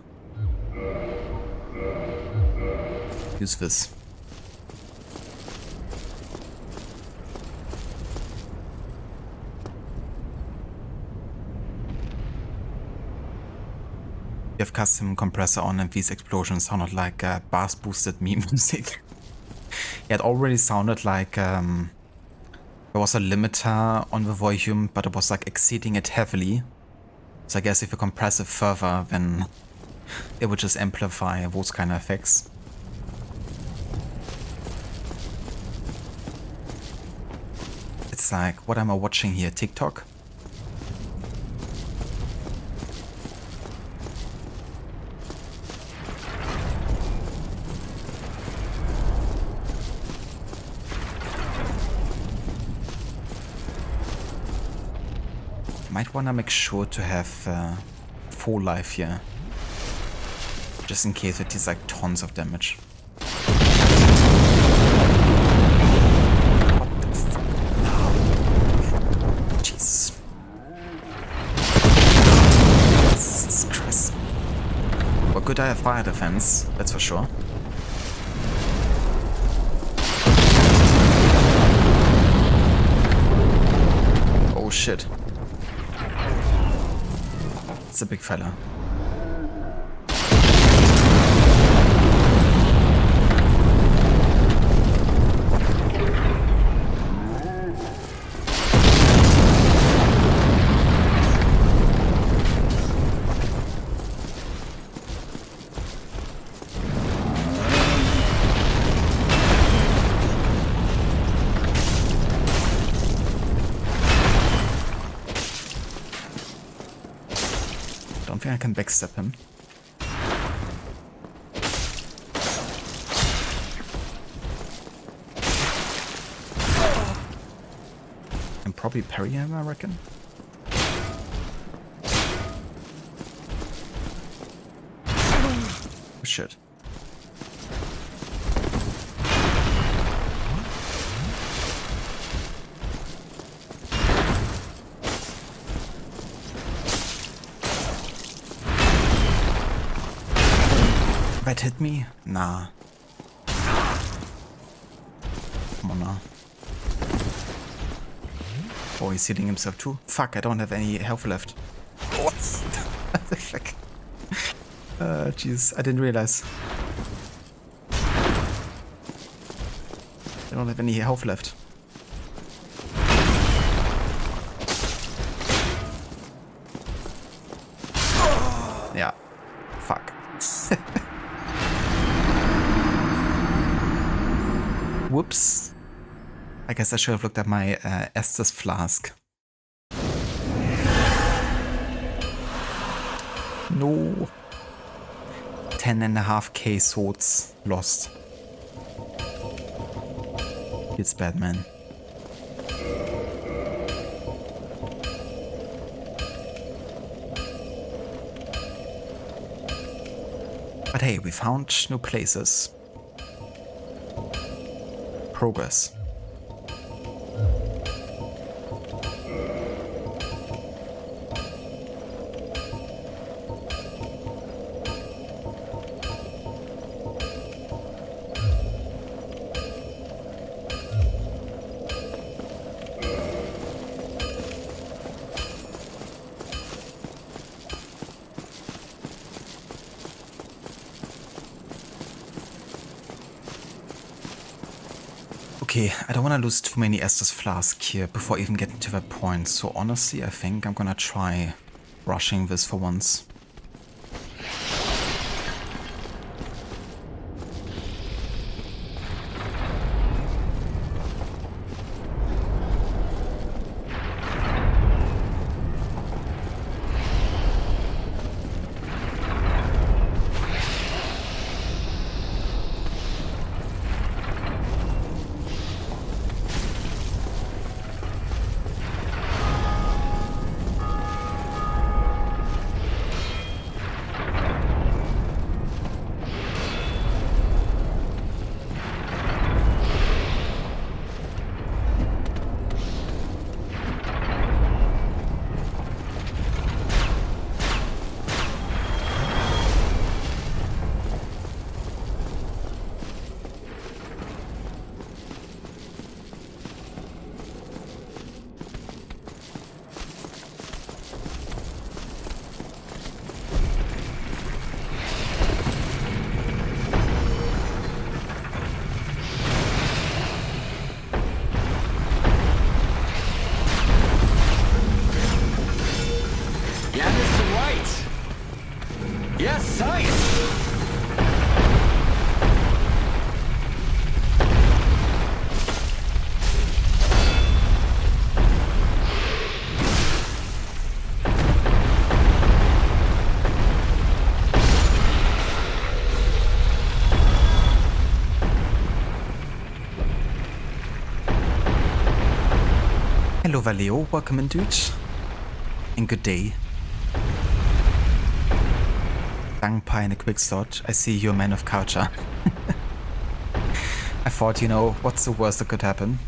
Use this. We have custom compressor on and these explosions sounded like bass boosted meme music. Yeah, it already sounded like there was a limiter on the volume, but it was like exceeding it heavily. So I guess if you compress it further, then it would just amplify those kind of effects. It's like, what am I watching here? TikTok? Might wanna make sure to have full life here. Just in case it deals like tons of damage. Good, I have fire defense, that's for sure. Oh shit. It's a big fella. I think I can backstep him. And probably parry him, I reckon. Oh, shit. That hit me? Nah. Come on now. Oh, he's healing himself too? Fuck, I don't have any health left. What the fuck? Jeez, I didn't realize. I don't have any health left. Yeah. Fuck. Whoops. I guess I should have looked at my Estes flask. No. 10.5k swords lost. It's bad, man. But hey, we found new places. Progress. Okay, I don't want to lose too many Estus Flask here before even getting to that point, so honestly I think I'm gonna try rushing this for once. Yes, science! Hello Valeo, welcome in dude. And good day. Dangpai in a quick slot. I see you're a man of culture. I thought, you know, what's the worst that could happen?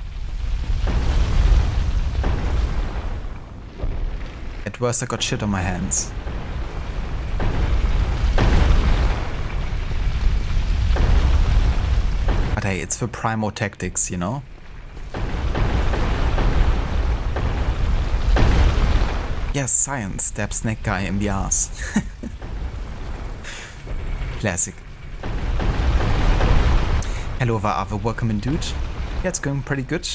At worst I got shit on my hands. But hey, it's for Primo tactics, you know? Yes, science stabs snake guy in the ass. Classic. Hello Vaave, welcome in dude. Yeah, it's going pretty good.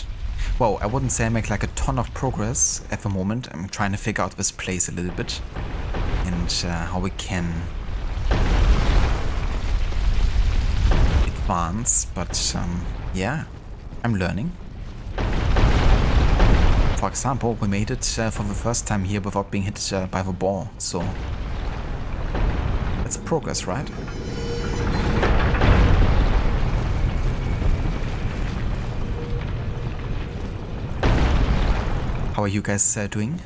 Well, I wouldn't say I make like a ton of progress at the moment. I'm trying to figure out this place a little bit. And how we can advance. But yeah, I'm learning. For example, we made it for the first time here without being hit by the ball. So that's progress, right? How are you guys doing?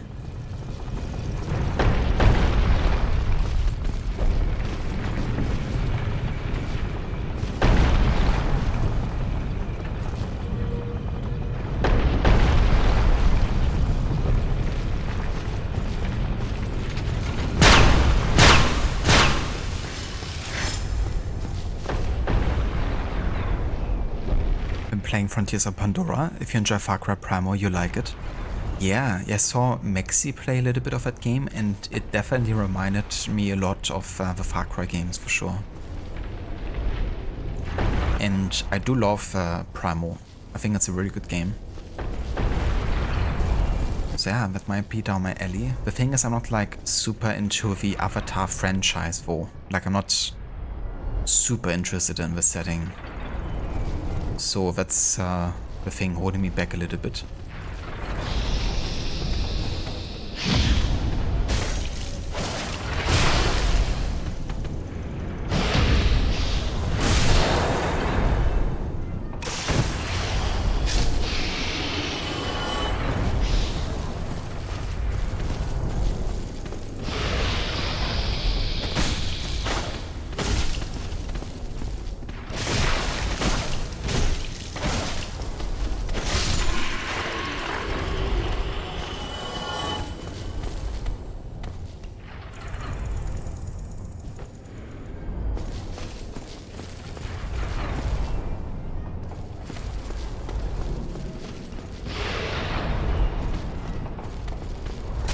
Playing Frontiers of Pandora. If you enjoy Far Cry Primal, you like it. Yeah, I saw Maxi play a little bit of that game and it definitely reminded me a lot of the Far Cry games for sure. And I do love Primal. I think it's a really good game. So yeah, that might be down my alley. The thing is, I'm not like super into the Avatar franchise though. Like I'm not super interested in the setting. So that's The thing holding me back a little bit.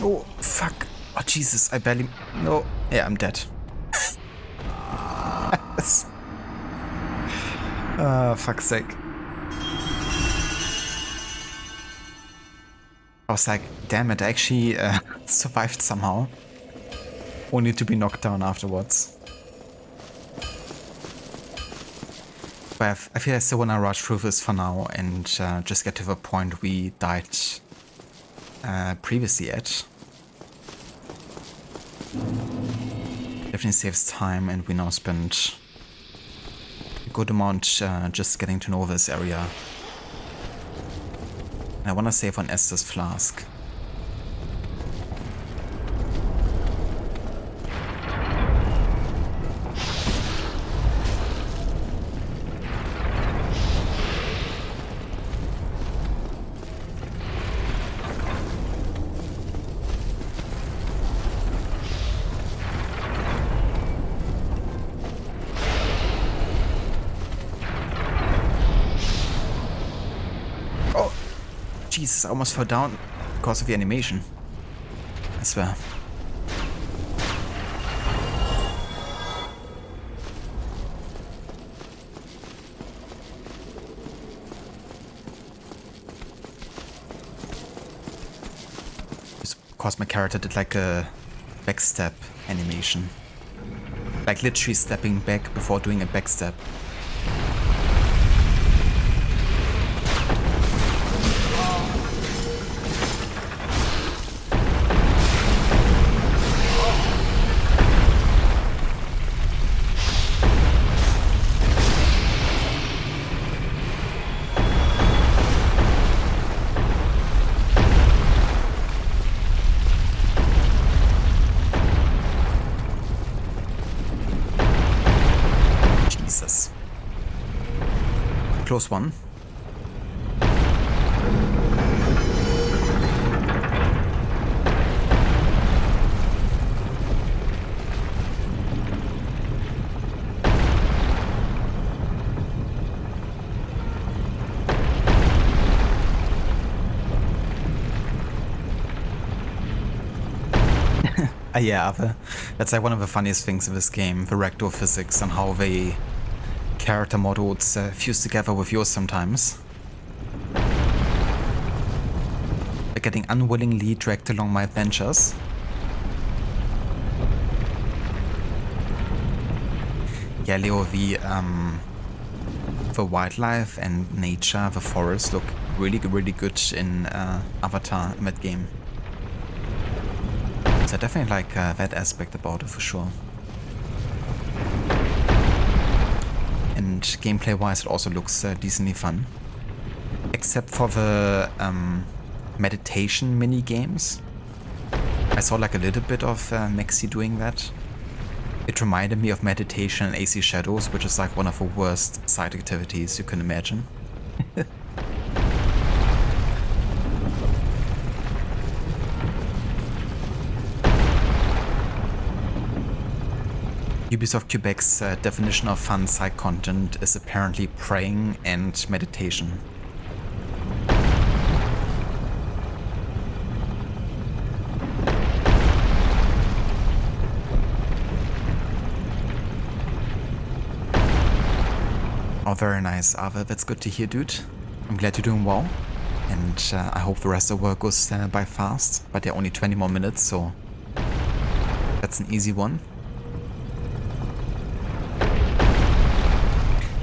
Oh, fuck. Oh, Jesus, I barely... No. Yeah, I'm dead. Fuck's sake. I was like, damn it, I actually survived somehow. Only to be knocked down afterwards. But I feel I still want to rush through this for now and just get to the point we died previously at. Definitely saves time, and we now spend a good amount just getting to know this area. And I want to save on Esther's flask. Jesus, I almost fell down because of the animation. I swear. Of course, my character did like a backstep animation. Like literally stepping back before doing a backstep. Close one. Yeah, that's like one of the funniest things in this game, the ragdoll physics and how they character models fuse together with yours sometimes. They're getting unwillingly dragged along my adventures. Yeah, Leo, the wildlife and nature, the forest look really, really good in Avatar mid-game. So I definitely like that aspect about it for sure. And gameplay-wise, it also looks decently fun. Except for the meditation mini-games. I saw like a little bit of Mexi doing that. It reminded me of meditation in AC Shadows, which is like one of the worst side activities you can imagine. Ubisoft Quebec's definition of fun side content is apparently praying and meditation. Oh, very nice, Ava. That's good to hear, dude. I'm glad you're doing well. And I hope the rest of the work goes by fast. But there are only 20 more minutes, so that's an easy one.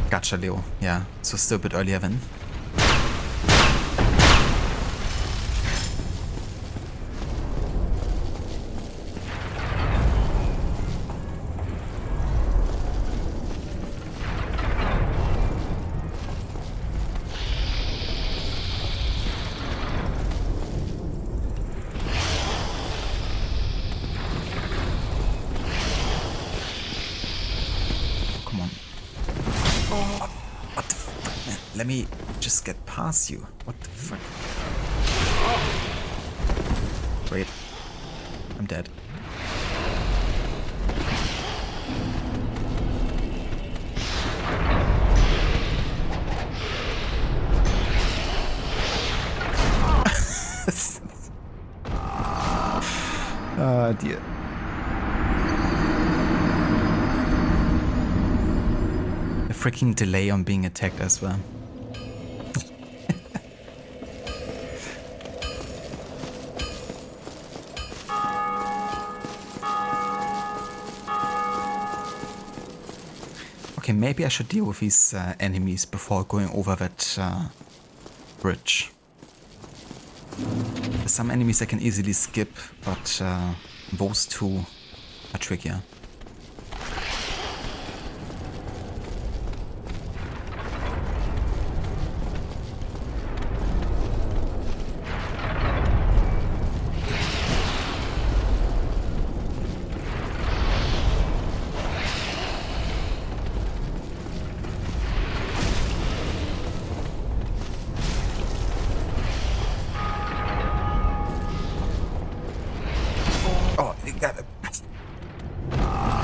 Gotcha, Leo. Yeah, so still a bit earlier then. let me just get past you. What the fuck? Wait. I'm dead. Oh dear. A freaking delay on being attacked as well. Okay, maybe I should deal with these enemies before going over that bridge. There's some enemies I can easily skip, but those two are trickier.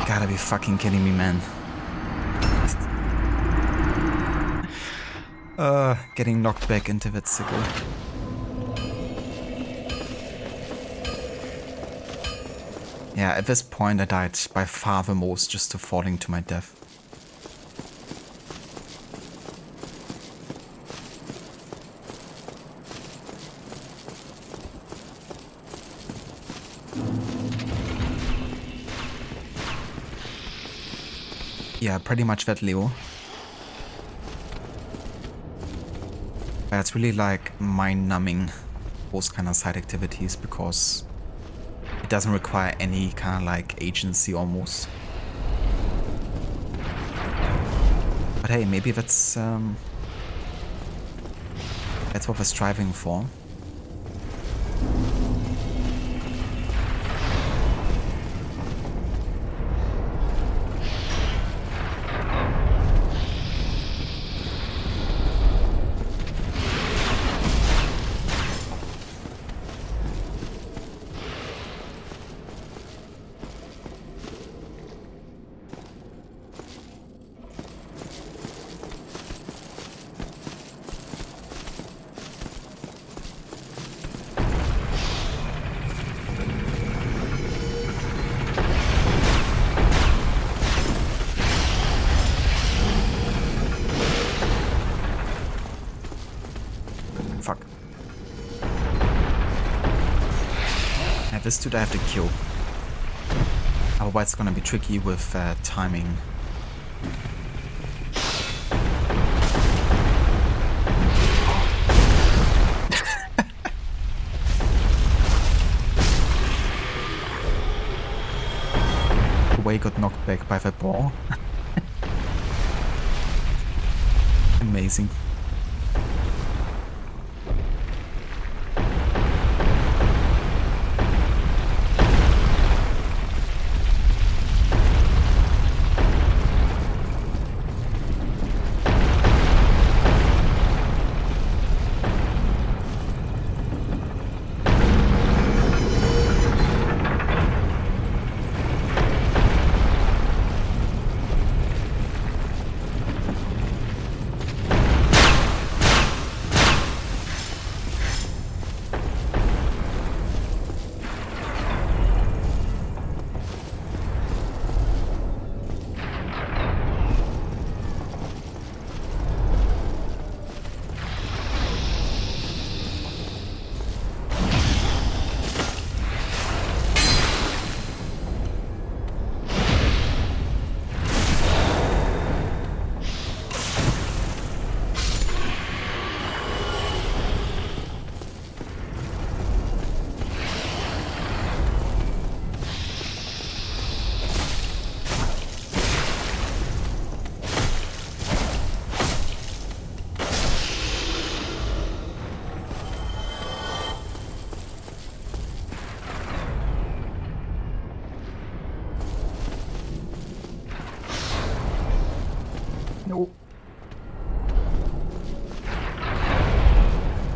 Gotta be fucking kidding me, man. Getting knocked back into that sickle. Yeah, at this point I died by far the most just to falling to my death. Yeah, pretty much that, Leo. It's really like mind-numbing, those kind of side activities, because it doesn't require any kind of like agency almost. But hey, maybe that's what we're striving for. Fuck. Yeah, this dude I have to kill. Otherwise it's gonna be tricky with timing. The way he got knocked back by that ball. Amazing.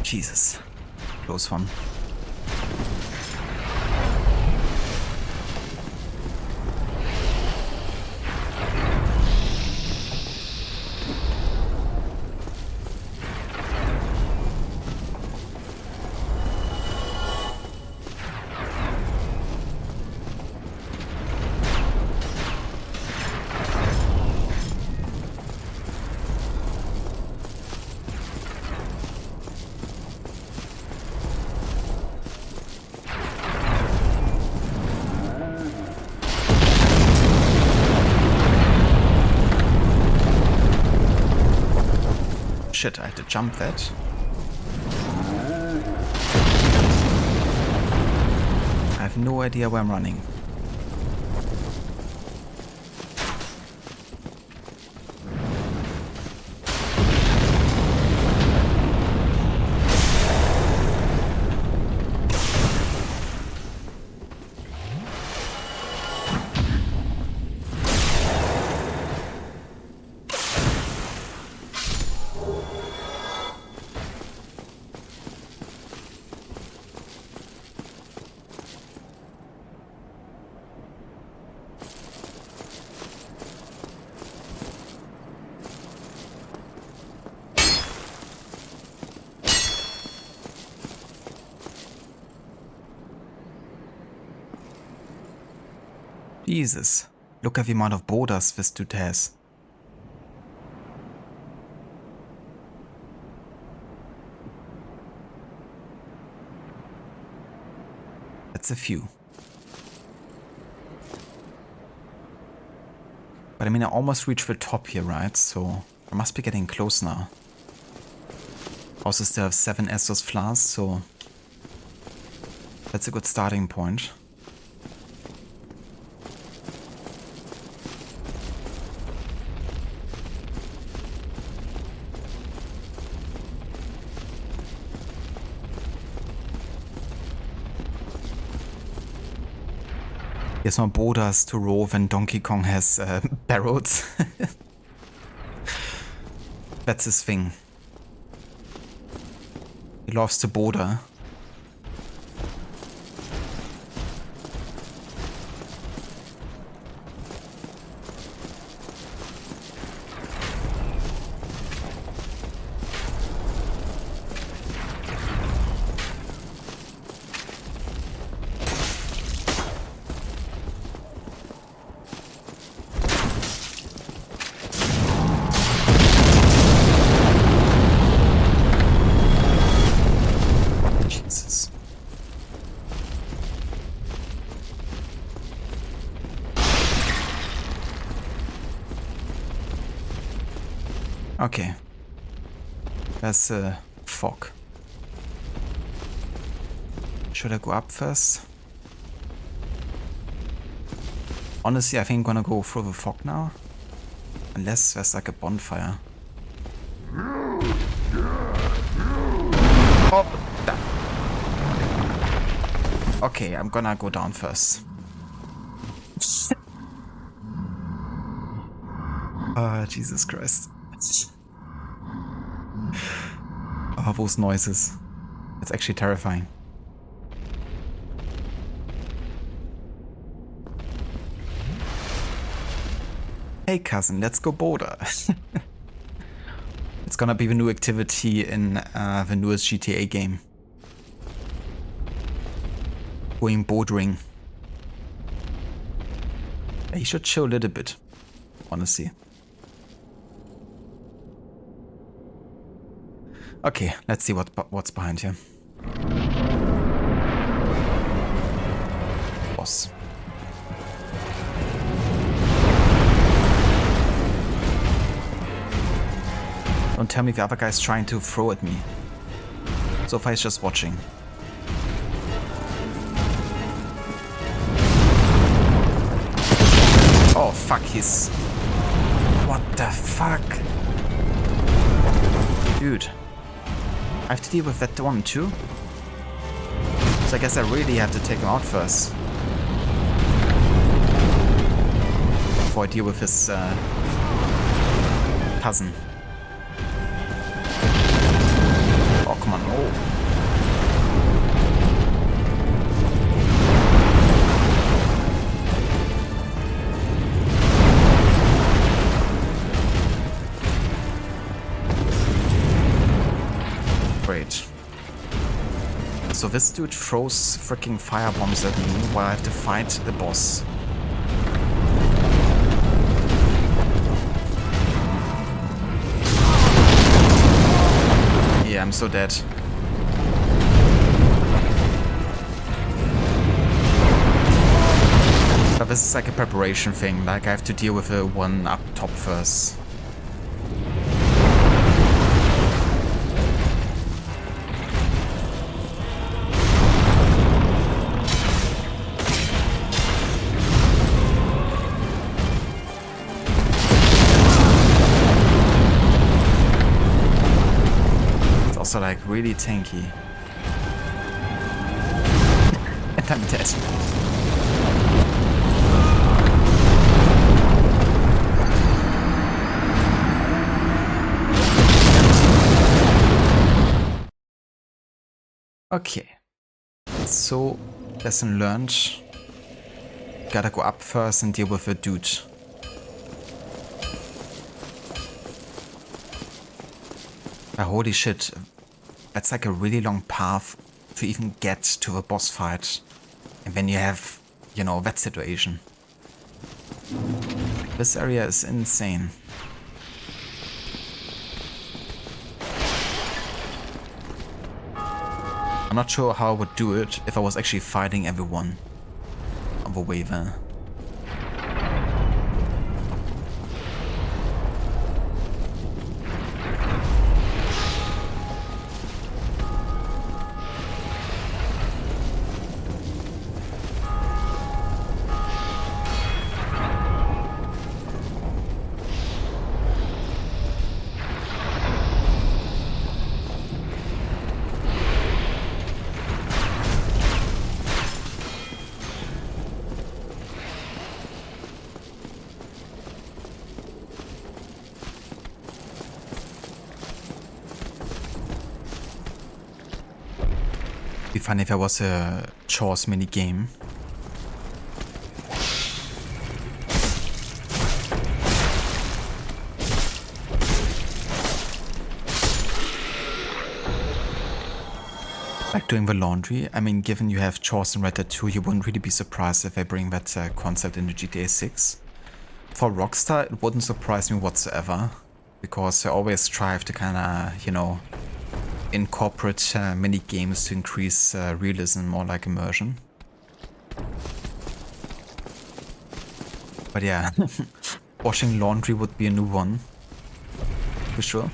Jesus. Close one. Shit, I had to jump that. I have no idea where I'm running. Jesus, look at the amount of borders this dude has. That's a few. But I mean, I almost reached the top here, right? So I must be getting close now. Also still have 7 Essos flasks, so that's a good starting point. There's more borders to row when Donkey Kong has barrels. That's his thing. He loves to border. Okay. There's a fog. Should I go up first? Honestly, I think I'm gonna go through the fog now. Unless there's like a bonfire. Oh, that. Okay, I'm gonna go down first. Oh, Jesus Christ. Oh, those noises. It's actually terrifying. Hey cousin, let's go boulder. It's gonna be the new activity in the newest GTA game. Going bouldering. You should chill a little bit, honestly. Okay, let's see what's behind here. Boss. Don't tell me the other guy's trying to throw at me. So far he's just watching. Oh fuck, he's... What the fuck? Dude. I have to deal with that one too? So I guess I really have to take him out first. Before I deal with his cousin. Oh Oh, come on. Oh. Great. So this dude throws freaking fire bombs at me while I have to fight the boss. Yeah, I'm so dead. But this is like a preparation thing, like I have to deal with the one up top first. Also like really tanky. And I'm dead. Okay. So, lesson learned. Gotta go up first and deal with the dude. Holy shit. That's like a really long path to even get to the boss fight. And then you have, you know, that situation. This area is insane. I'm not sure how I would do it if I was actually fighting everyone on the way there. Be funny if there was a chores mini game. Like doing the laundry. I mean, given you have chores in Red Dead 2, you wouldn't really be surprised if they bring that concept into GTA 6. For Rockstar, it wouldn't surprise me whatsoever, because they always strive to kind of, you know, incorporate mini games to increase realism, more like immersion. But yeah, washing laundry would be a new one, for sure.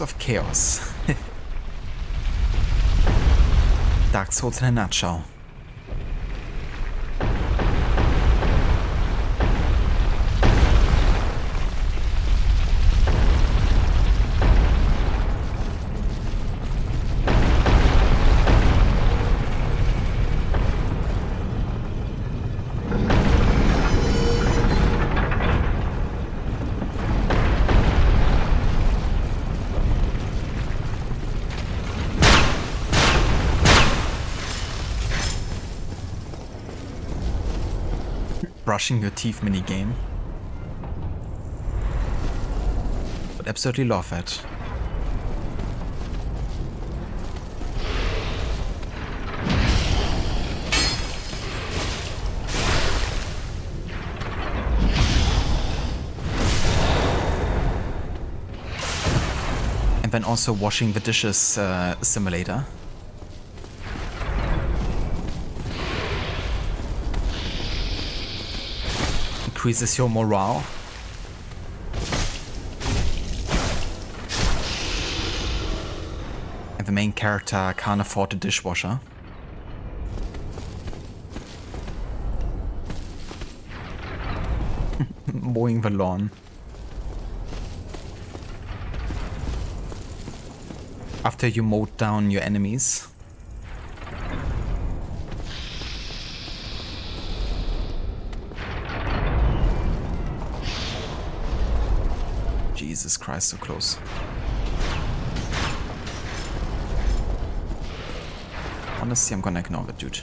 Of chaos. Dark Souls in a nutshell. Brushing your teeth minigame. But absolutely love it. And then also washing the dishes simulator. increases your morale. And the main character can't afford a dishwasher. Mowing the lawn. After you mowed down your enemies. Jesus Christ, so close. Honestly, I'm gonna ignore the dude.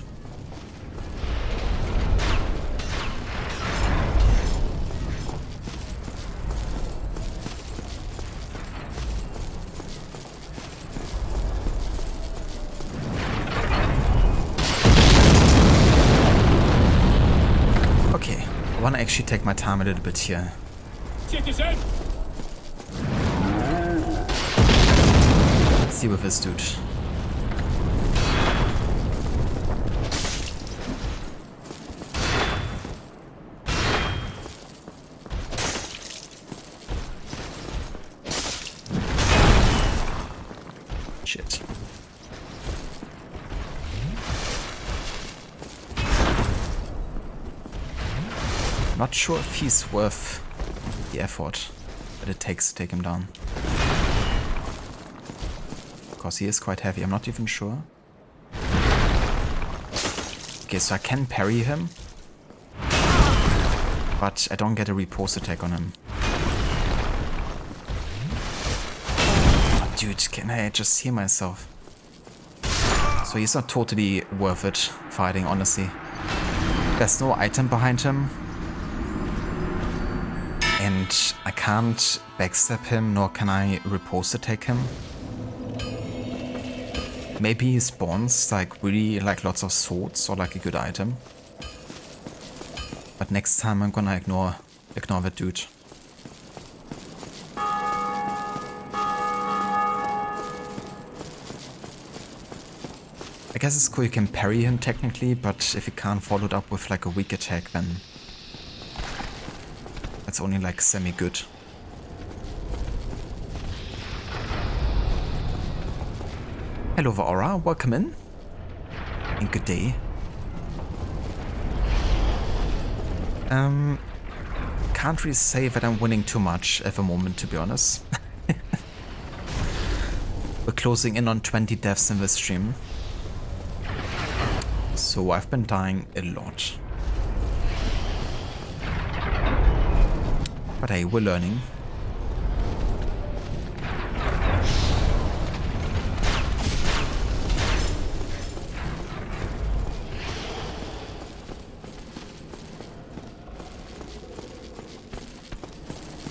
Okay, I wanna actually take my time a little bit here. Citizen! Let's see with this dude. Shit. Not sure if he's worth the effort that it takes to take him down. Because he is quite heavy, I'm not even sure. Okay, so I can parry him. But I don't get a repulse attack on him. Dude, can I just heal myself? So he's not totally worth it fighting, honestly. There's no item behind him. And I can't backstab him, nor can I repulse attack him. Maybe he spawns like really like lots of swords or like a good item. But next time I'm gonna ignore the dude. I guess it's cool you can parry him technically, but if you can't follow it up with like a weak attack, then that's only like semi-good. Hello Aura, welcome in. And good day. Can't really say that I'm winning too much at the moment, to be honest. We're closing in on 20 deaths in this stream. So I've been dying a lot. But hey, we're learning.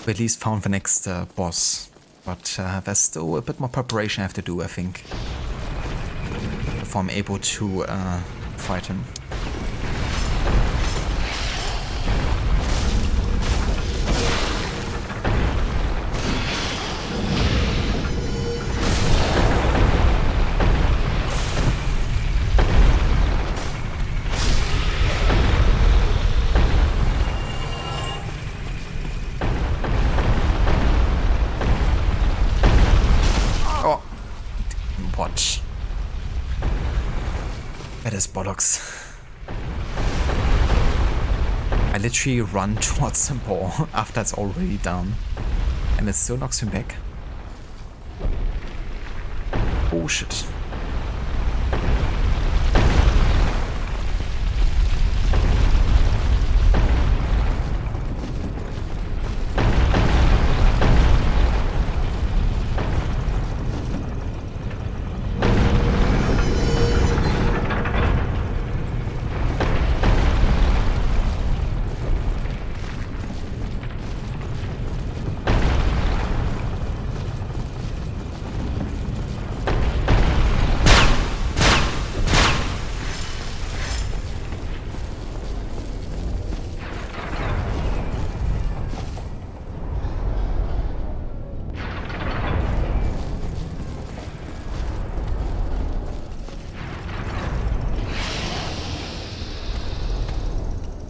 We at least found the next boss. But there's still a bit more preparation I have to do, I think. Before I'm able to fight him. Oh, what? That is bollocks. I literally run towards the ball after it's already down. And it still knocks me back. Oh shit.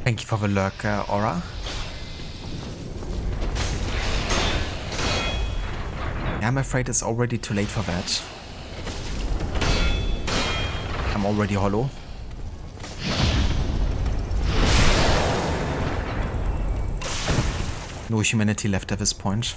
Thank you for the lurk, Aura. Yeah, I'm afraid it's already too late for that. I'm already hollow. No humanity left at this point.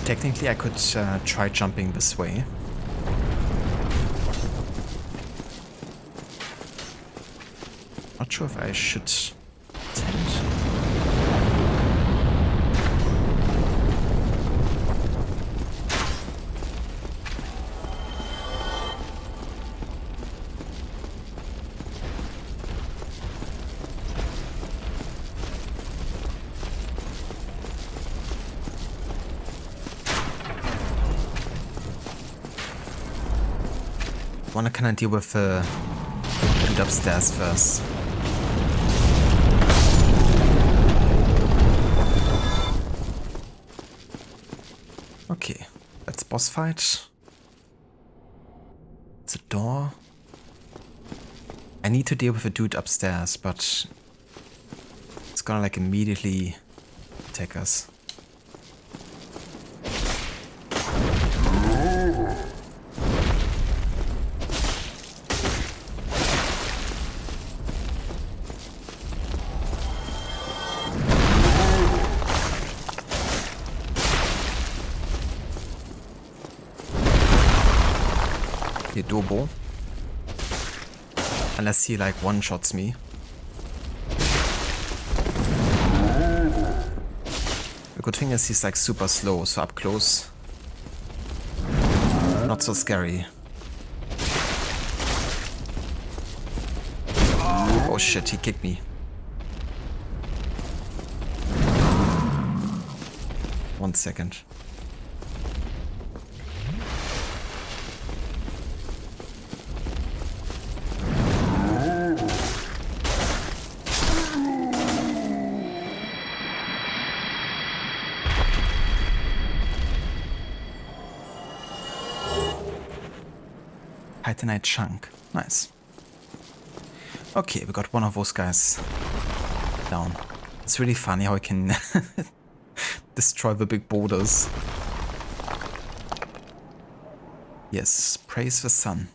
Technically, I could try jumping this way. Not sure if I should attempt. Wanna kinda deal with the dude upstairs first. Okay, let's boss fight. It's a door. I need to deal with the dude upstairs, but it's gonna like immediately attack us. Dobo. Unless he like one-shots me. The good thing is he's like super slow, so up close. Not so scary. Oh shit, he kicked me. 1 second. Titanite chunk. Nice. Okay, we got one of those guys down. It's really funny how I can destroy the big boulders. Yes, praise the sun.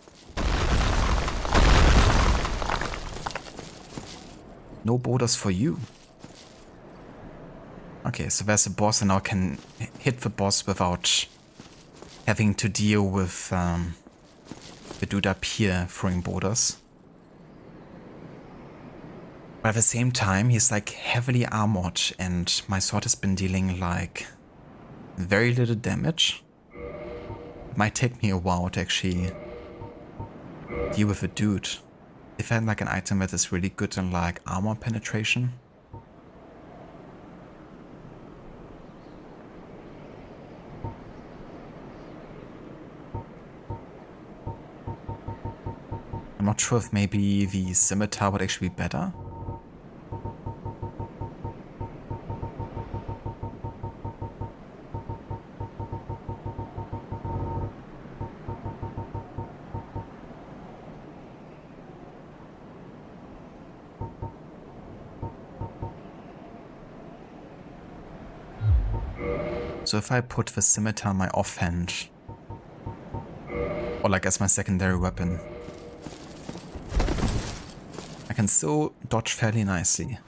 No boulders for you. Okay, so there's a boss and now I can hit the boss without having to deal with the dude up here throwing boulders. But at the same time, he's like heavily armored and my sword has been dealing like very little damage. It might take me a while to actually deal with a dude. If I had like an item that is really good in like armor penetration. I'm not sure if maybe the scimitar would actually be better. So if I put the scimitar on my offhand, or like as my secondary weapon, I can still dodge fairly nicely.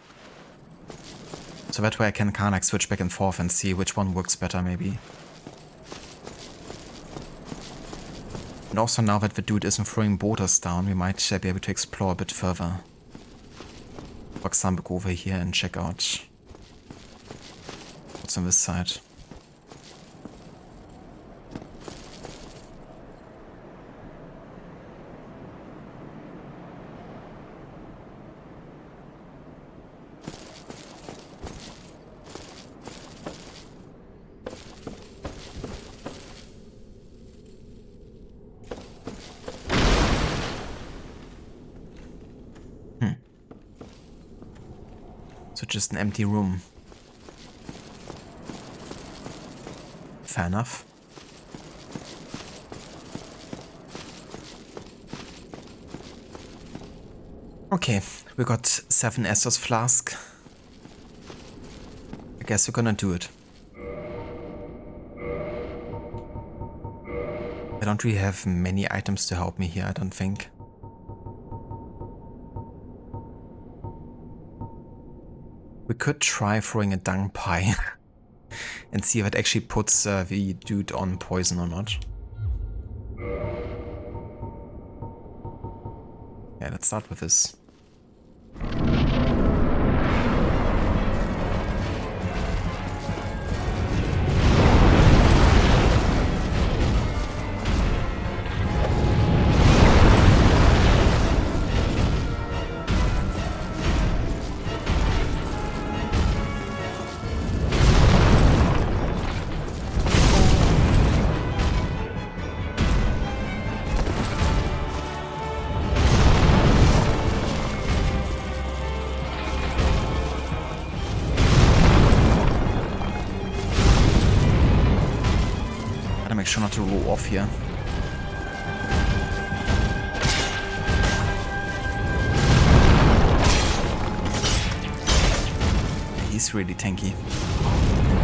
So that way I can kind of like switch back and forth and see which one works better maybe. And also now that the dude isn't throwing boulders down, we might be able to explore a bit further. For example, go over here and check out what's on this side. So just an empty room. Fair enough. Okay, we got 7 Estus flask. I guess we're gonna do it. I don't really have many items to help me here, I don't think. We could try throwing a dung pie and see if it actually puts the dude on poison or not. Yeah, let's start with this. Make sure not to roll off here. He's really tanky.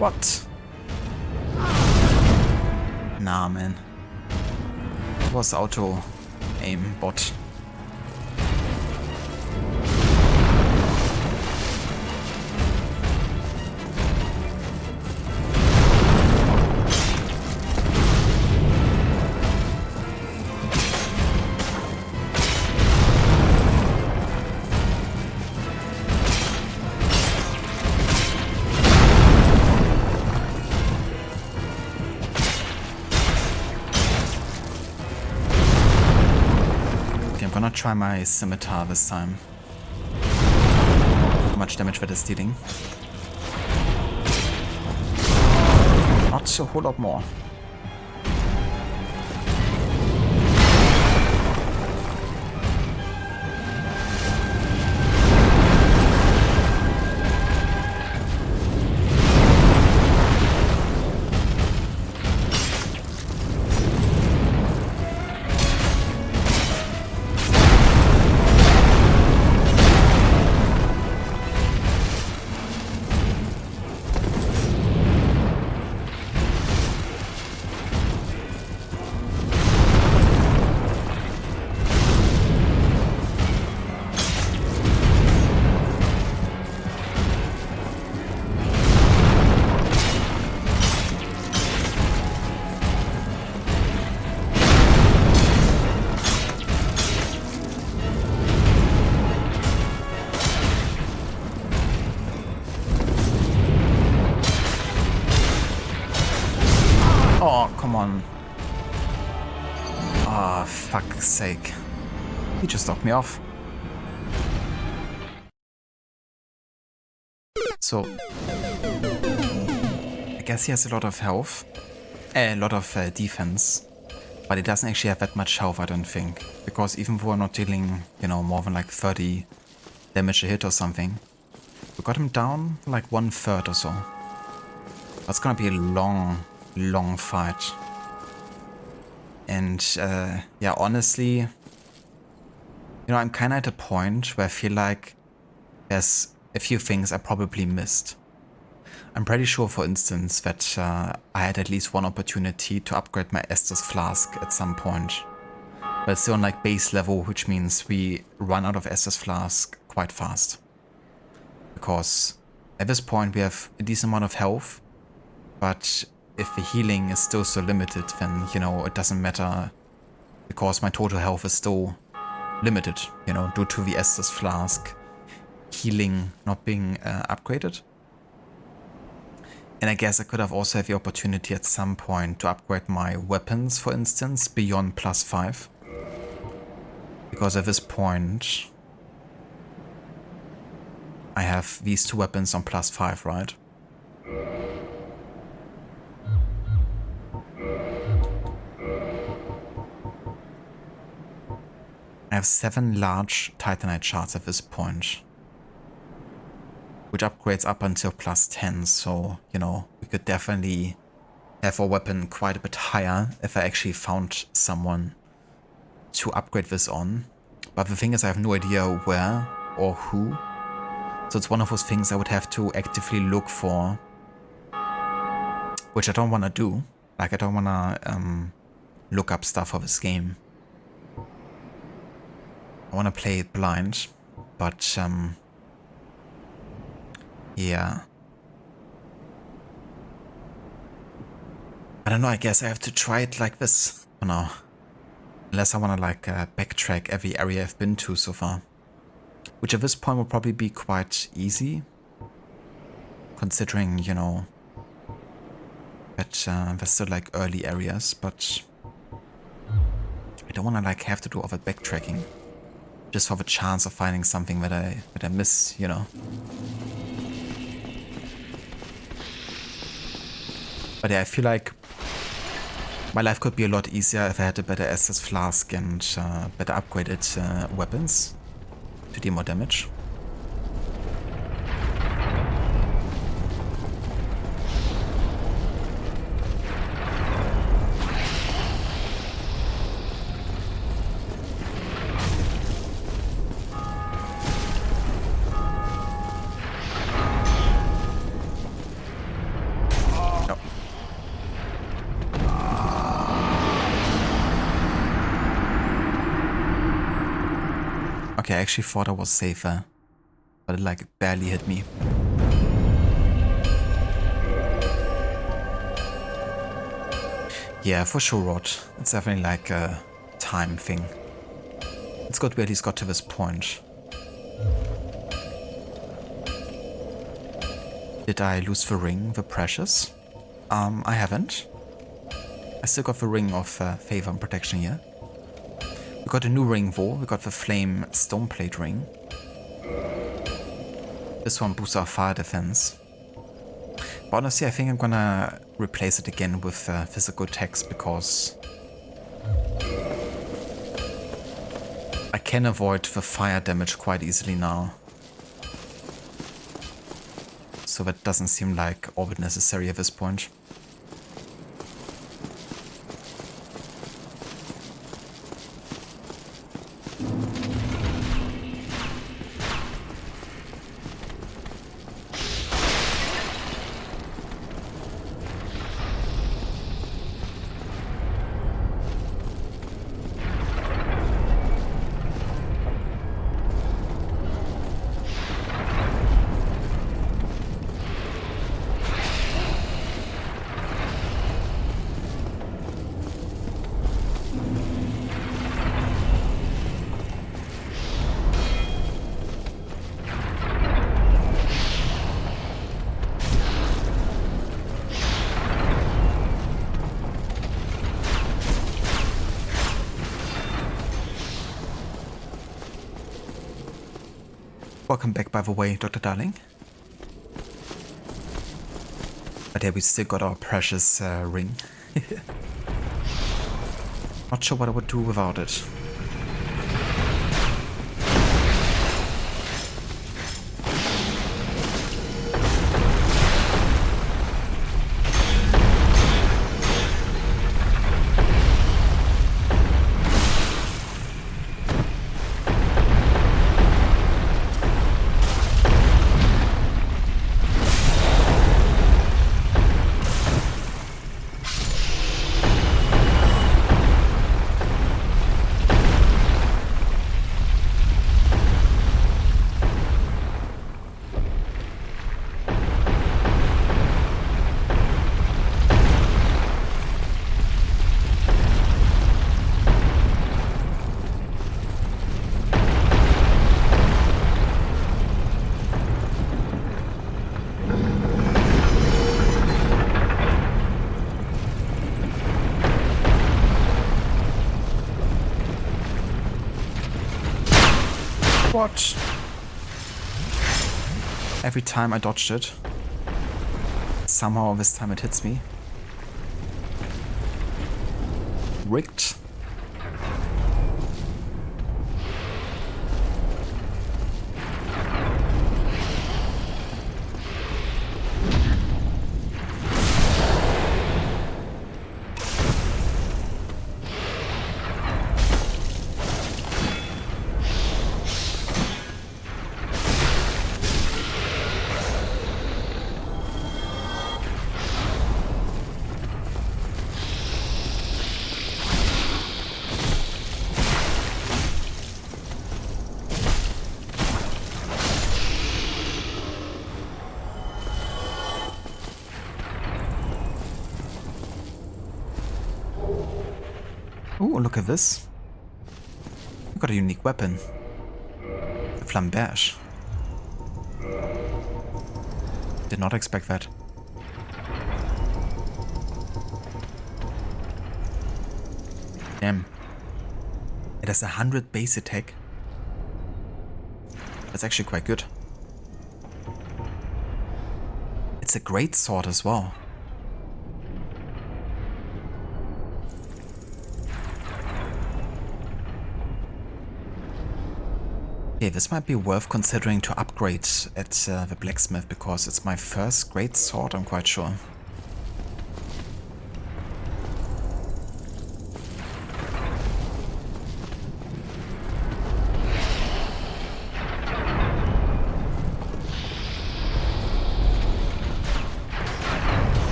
What? Nah, man. It was auto aim bot. I'm gonna try my scimitar this time. How much damage that is dealing? Not a whole lot more. Oh, come on. Ah, oh, fuck's sake. He just knocked me off. So, I guess he has a lot of health. A lot of defense. But he doesn't actually have that much health, I don't think. Because even though I'm not dealing, you know, more than like 30 damage a hit or something, we got him down like 1/3 or so. That's gonna be a long fight. And yeah, honestly, you know, I'm kind of at a point where I feel like there's a few things I probably missed. I'm pretty sure, for instance, that I had at least one opportunity to upgrade my Estus flask at some point. But it's still on like base level, which means we run out of Estus flask quite fast. Because at this point we have a decent amount of health, but if the healing is still so limited, then, you know, it doesn't matter, because my total health is still limited, you know, due to the Estus flask healing not being upgraded. And I guess I could have also had the opportunity at some point to upgrade my weapons, for instance, beyond +5. Because at this point, I have these 2 weapons on +5, right? I have 7 large Titanite shards at this point, which upgrades up until +10, so, you know, we could definitely have our weapon quite a bit higher if I actually found someone to upgrade this on. But the thing is, I have no idea where or who, so it's one of those things I would have to actively look for, which I don't want to do. Like, I don't want to look up stuff for this game. I want to play it blind, but yeah. I don't know, I guess I have to try it like this for now. Unless I want to like backtrack every area I've been to so far. Which at this point will probably be quite easy. Considering, you know, that there's still like early areas, but I don't want to like have to do all the backtracking. Just for the chance of finding something that I miss, you know. But yeah, I feel like my life could be a lot easier if I had a better Estus flask and better upgraded weapons to deal more damage. Okay, I actually thought I was safer, but it like barely hit me. Yeah, for sure, Rod. It's definitely like a time thing. It's good we at least got to this point. Did I lose the ring, the precious? I haven't. I still got the ring of favor and protection here. We got a new ring though, we got the flame stoneplate ring. This one boosts our fire defense. But honestly, I think I'm gonna replace it again with physical text because I can avoid the fire damage quite easily now. So that doesn't seem like all but necessary at this point. Welcome back, by the way, Dr. Darling. But yeah, we still got our precious ring. Not sure what I would do without it. What? Every time I dodged it, somehow this time it hits me. Rigged. Ooh, look at this. We got a unique weapon. The flamberge. Did not expect that. Damn. It has 100 base attack. That's actually quite good. It's a great sword as well. Okay, this might be worth considering to upgrade at the blacksmith, because it's my first great sword, I'm quite sure.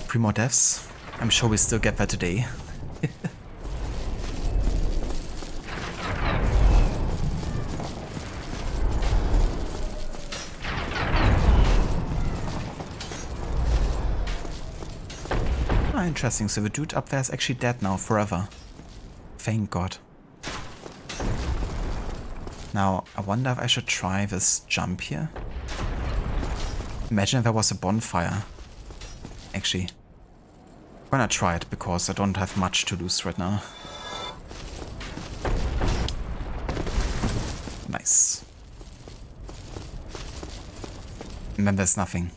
Three more deaths. I'm sure we still get that today. Ah, interesting. So the dude up there is actually dead now forever. Thank God. Now, I wonder if I should try this jump here. Imagine if there was a bonfire. Actually, I'm gonna try it because I don't have much to lose right now. Nice. And then there's nothing.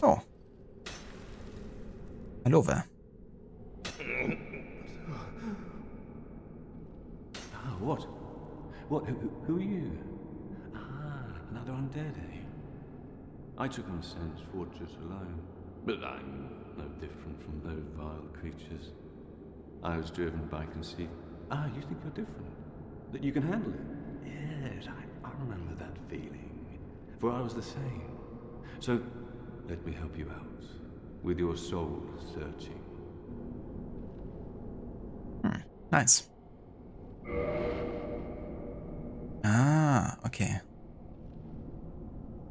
Oh. Hello there. Ah, what? What? Who are you? Ah, another undead, eh? I took on Sen's fortress alone, but I'm no different from those vile creatures. I was driven by conceit. Ah, you think you're different? That you can handle it? Yes, I remember that feeling. For I was the same. So, let me help you out, with your soul searching. Nice. Ah, okay.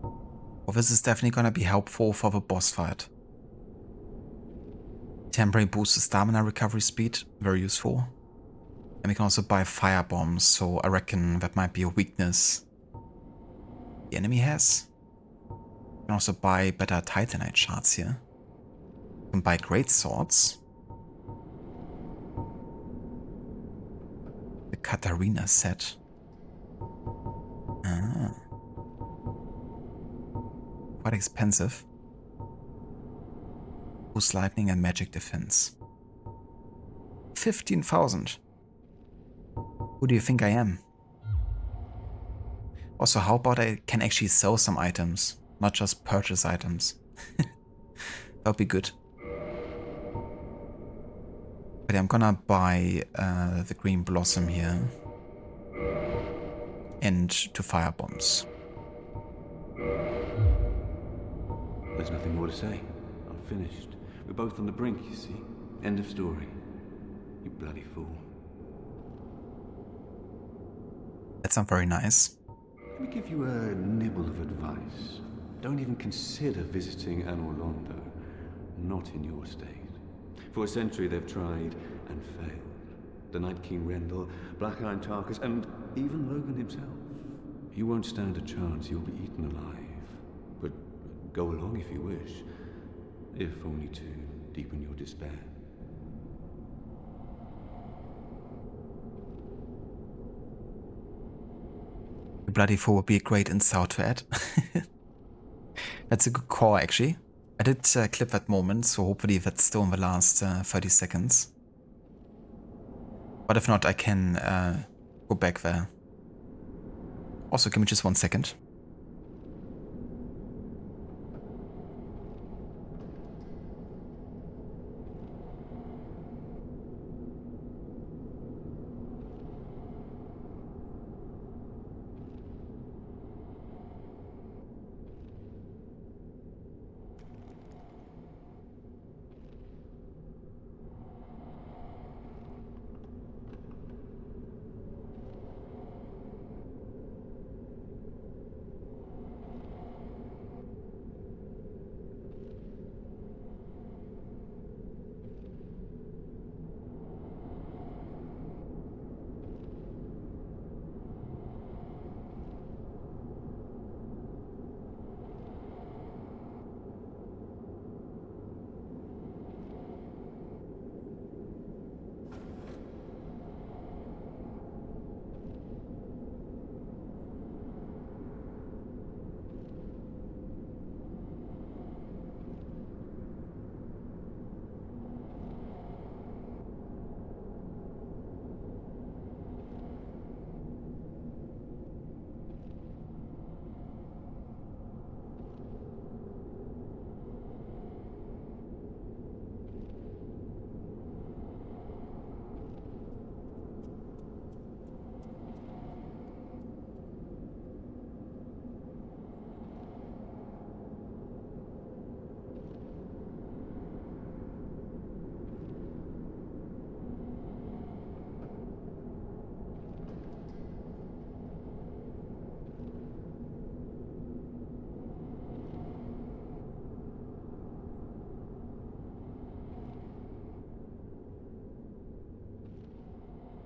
Well, this is definitely gonna be helpful for the boss fight. Temporary boosts the stamina recovery speed, very useful. And we can also buy fire bombs, so I reckon that might be a weakness the enemy has. We can also buy better Titanite shards here. We can buy great swords. The Katarina set. Ah. Quite expensive. Boost lightning and magic defense. 15,000. Who do you think I am? Also, how about I can actually sell some items, not just purchase items? That would be good. But yeah, I'm gonna buy the green blossom here. And 2 fire bombs. There's nothing more to say. I'm finished. We're both on the brink, you see. End of story. You bloody fool. That's not very nice. Let me give you a nibble of advice. Don't even consider visiting Anor Londo. Not in your state. For a century they've tried and failed. The Night King Rendell, Black Iron Tarkus, and even Logan himself. You won't stand a chance, you'll be eaten alive. But go along if you wish. if only to deepen your despair. A bloody fool would be a great insult to add. That's a good call, actually. I did clip that moment, so hopefully that's still in the last 30 seconds. But if not, I can go back there. Also, give me just 1 second.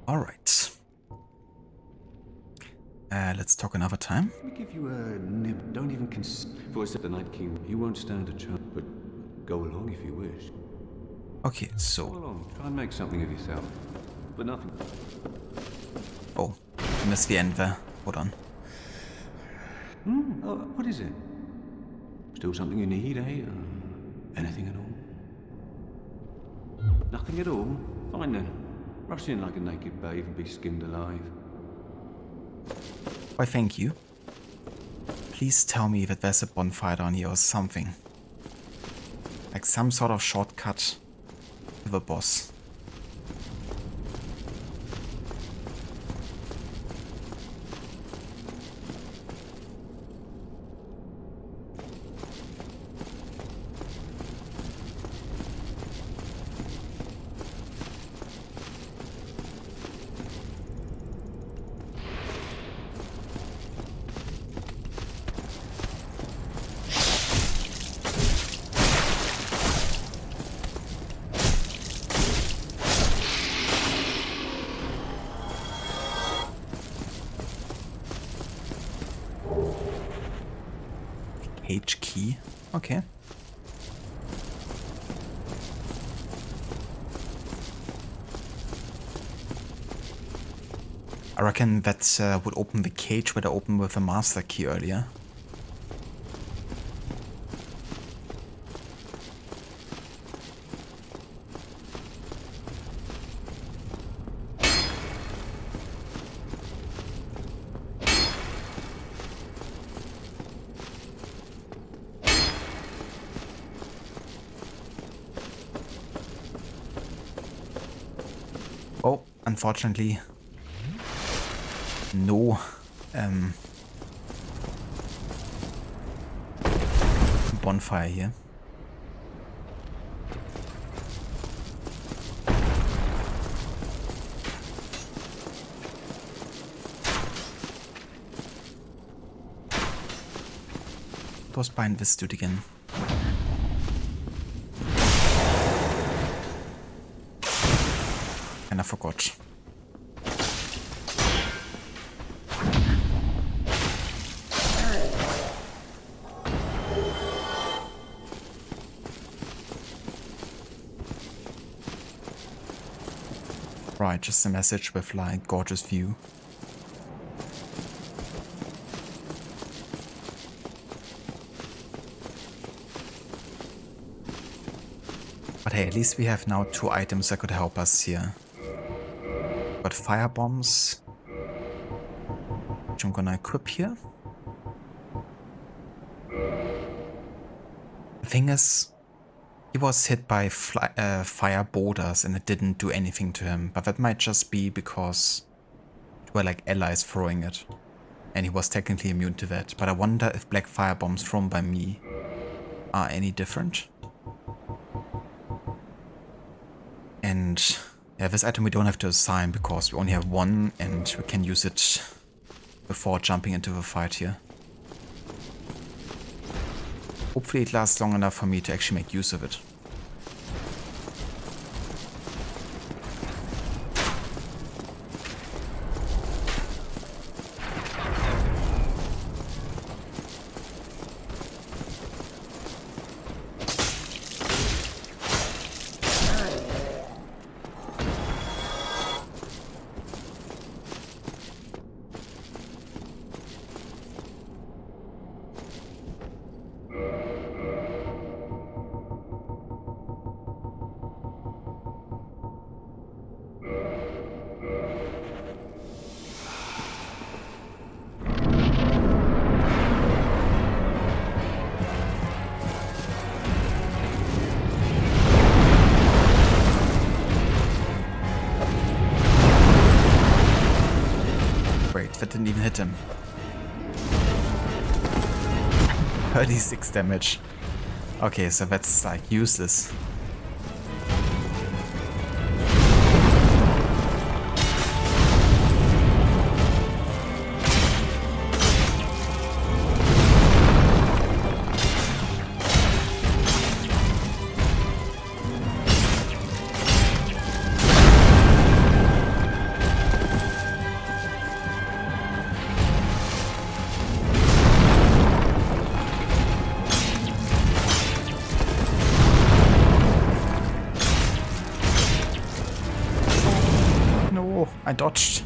All right. Let's talk another time. Let me give you a nib. Don't even voice of the Night King. You won't stand a chance, but go along if you wish. Okay, Go so... along. Try and make something of yourself. But nothing. Oh, I missed the end there. Hold on. Oh, what is it? Still something you need, eh? Anything at all? Nothing at all? Fine then. Rush in like a naked babe and be skinned alive. Why, thank you. Please tell me that there's a bonfire down here or something. Like some sort of shortcut to the boss. H key. Okay. I reckon that would open the cage where I opened with the master key earlier. Oh, unfortunately, no bonfire here. What was behind this dude again? And I forgot. Right, just a message with like gorgeous view. But hey, at least we have now 2 items that could help us here. Got fire bombs, which I'm gonna equip here. The thing is, he was hit by fire boulders and it didn't do anything to him, but that might just be because it were like allies throwing it. And he was technically immune to that, but I wonder if black fire bombs thrown by me are any different. And yeah, this item we don't have to assign because we only have 1 and we can use it before jumping into the fight here. Hopefully it lasts long enough for me to actually make use of it. That didn't even hit him. 36 damage. Okay, so that's like useless. I dodged.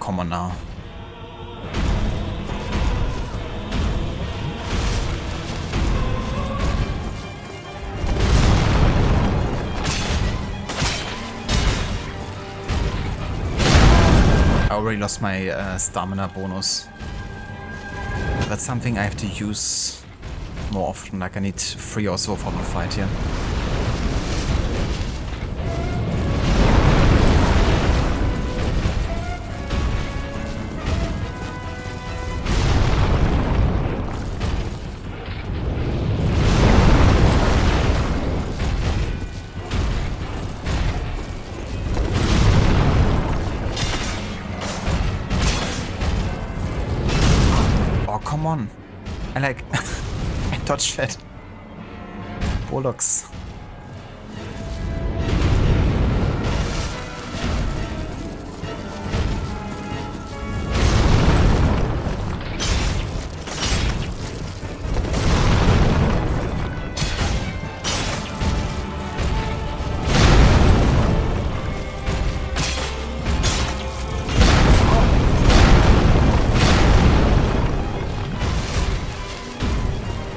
Come on now. I already lost my stamina bonus. That's something I have to use more often, like I need 3 or so for the fight here. Come on. I like... I dodged that. Bollocks.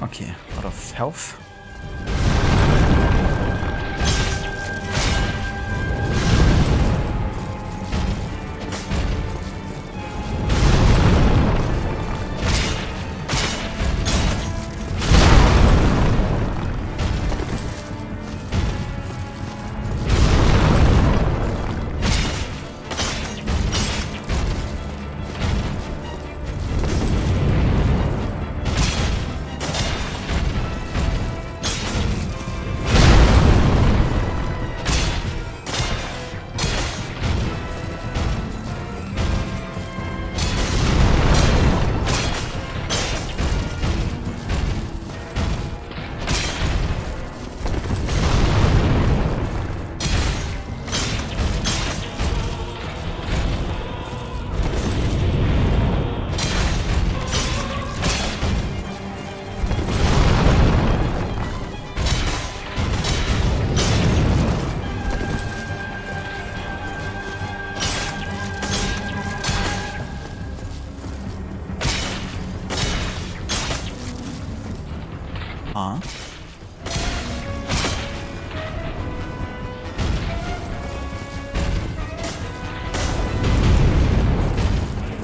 Okay, out of health. are.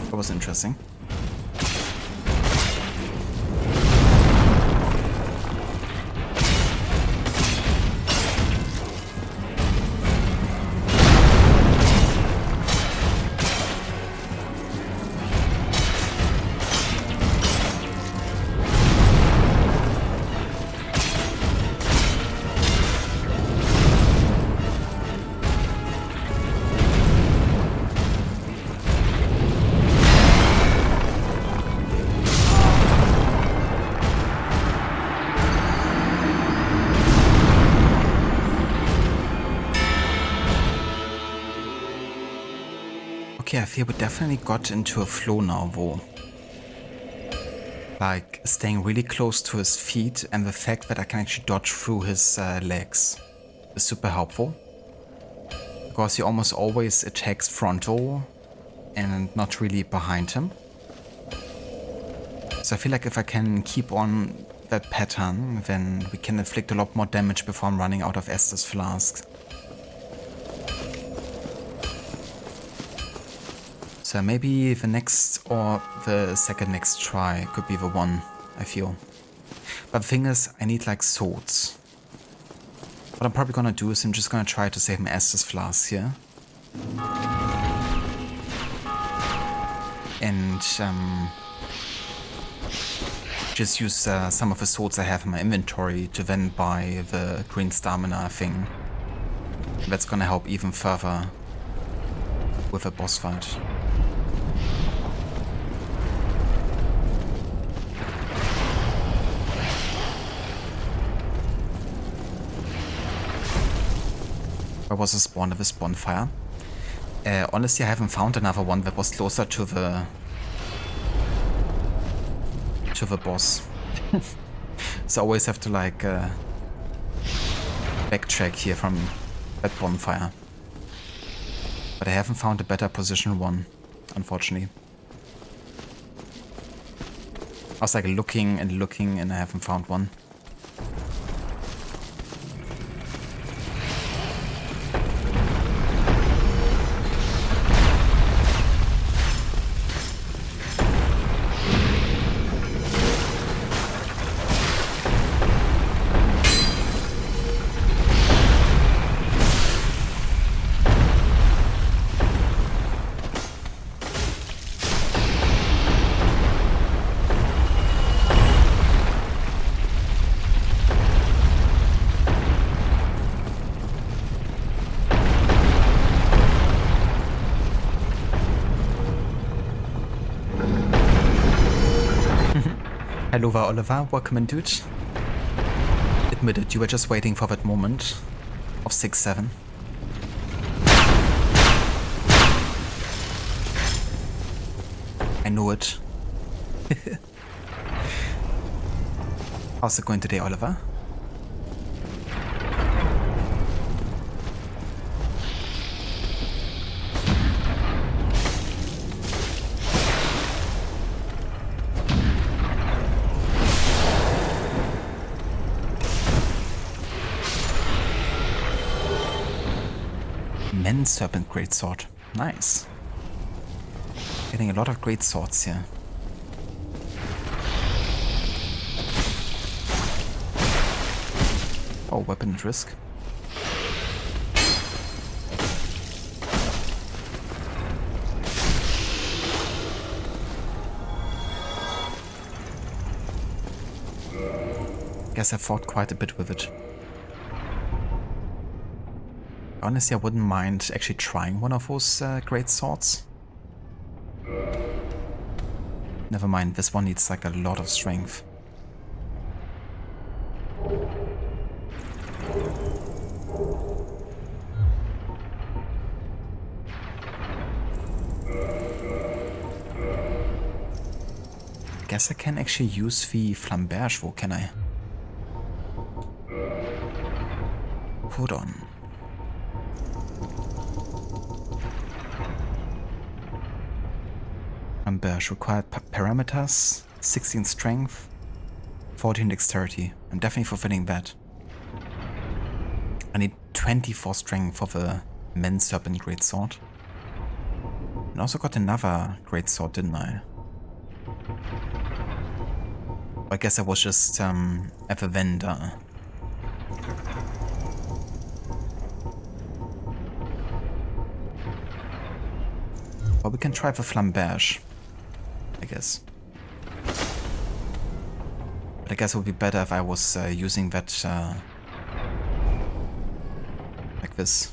That was interesting. Okay, I feel we definitely got into a flow now, though. Like, staying really close to his feet and the fact that I can actually dodge through his legs is super helpful. Because he almost always attacks frontal and not really behind him. So I feel like if I can keep on that pattern, then we can inflict a lot more damage before I'm running out of Estus flasks. So maybe the next or the second next try could be the one, I feel. But the thing is, I need like swords. What I'm probably gonna do is I'm just gonna try to save my Estus flask here. And just use some of the swords I have in my inventory to then buy the green stamina thing. That's gonna help even further with a boss fight. Where was the spawn of this bonfire? Honestly, I haven't found another one that was closer to the boss. So I always have to like backtrack here from that bonfire. But I haven't found a better position one, unfortunately. I was like looking and looking and I haven't found one. Hello there, Oliver. Welcome in, dude. Admitted, you were just waiting for that moment of 6-7. I know it. How's it going today, Oliver? Men's Serpent Greatsword. Nice. Getting a lot of great swords here. Oh, weapon at risk. Guess I fought quite a bit with it. Honestly, I wouldn't mind actually trying one of those great swords. Never mind, this one needs like a lot of strength. Guess I can actually use the flamberge, though, can I? Hold on. Flamberge required parameters, 16 strength, 14 dexterity. I'm definitely fulfilling that. I need 24 strength for the Men's Serpent Greatsword. And also got another Greatsword, didn't I? I guess I was just at the vendor. Or we can try the Flamberge, I guess. But I guess it would be better if I was using that like this.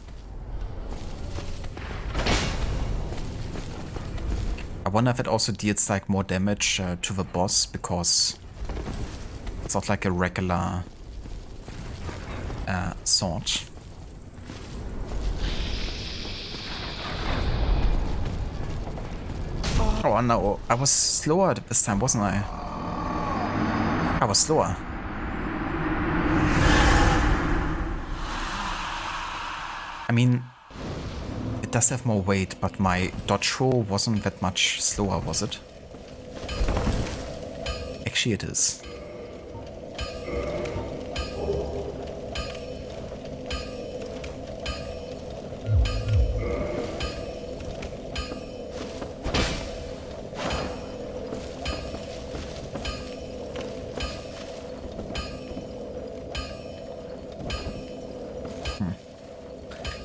I wonder if it also deals like more damage to the boss, because it's not like a regular sword. Oh no, I was slower this time, wasn't I? I was slower. I mean, it does have more weight, but my dodge roll wasn't that much slower, was it? Actually, it is.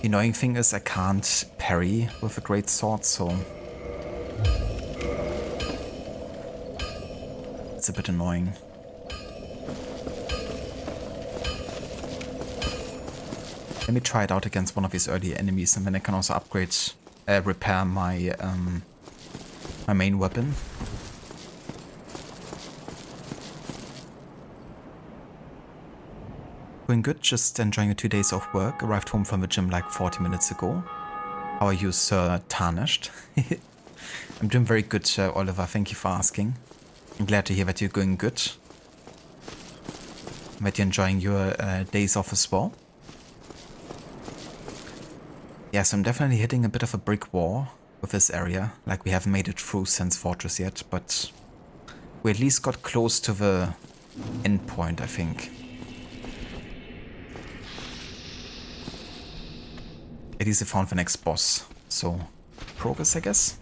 The annoying thing is I can't parry with a great sword, so it's a bit annoying. Let me try it out against one of these early enemies, and then I can also upgrade, repair my my main weapon. Doing good, just enjoying a 2 days off work. Arrived home from the gym like 40 minutes ago. How are you, Sir Tarnished? I'm doing very good, Oliver. Thank you for asking. I'm glad to hear that you're going good. That you're enjoying your days off as well. Yeah, so I'm definitely hitting a bit of a brick wall with this area. Like, we haven't made it through Sense Fortress yet, but we at least got close to the end point, I think. At least I found the next boss, so progress, I guess.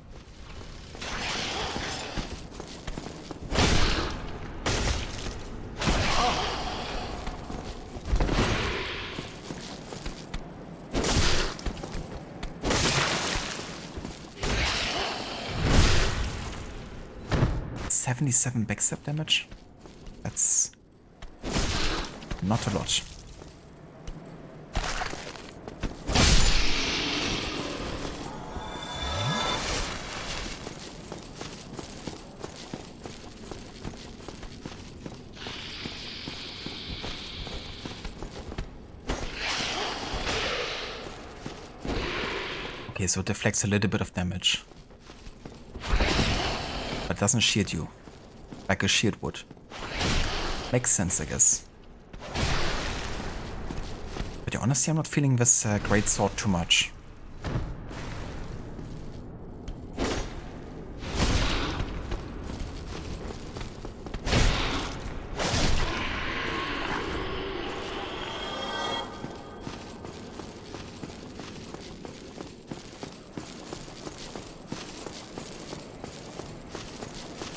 $77 backstab damage? That's not a lot. Okay, so it deflects a little bit of damage. But doesn't shield you. Like a shield would. Makes sense, I guess. But honestly, I'm not feeling this great sword too much.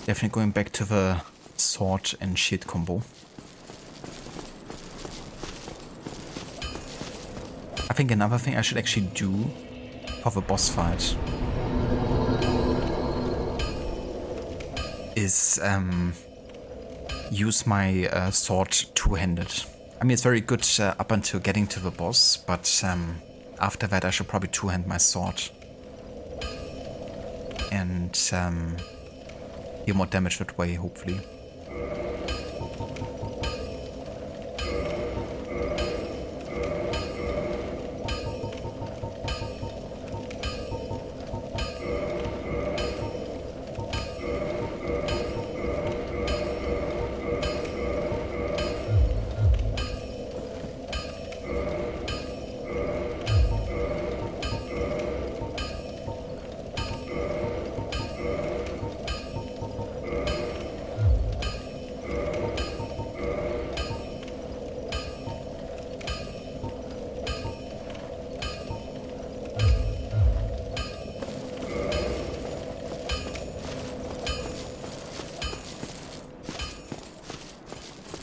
Definitely going back to the sword and shield combo. I think another thing I should actually do for the boss fight is use my sword two-handed. I mean, it's very good up until getting to the boss, but after that I should probably two-hand my sword. And deal more damage that way, hopefully.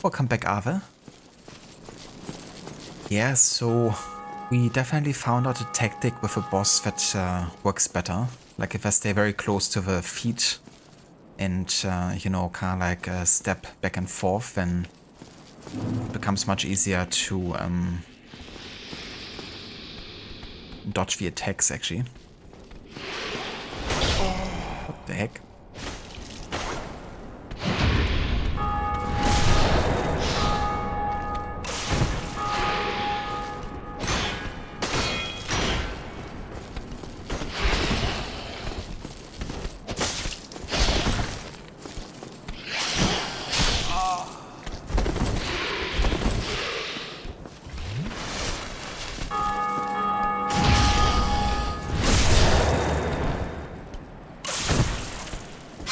Welcome back, Ave. Yeah, so we definitely found out a tactic with a boss that works better. Like if I stay very close to the feet and, you know, kind of like step back and forth, then it becomes much easier to dodge the attacks, actually. What the heck?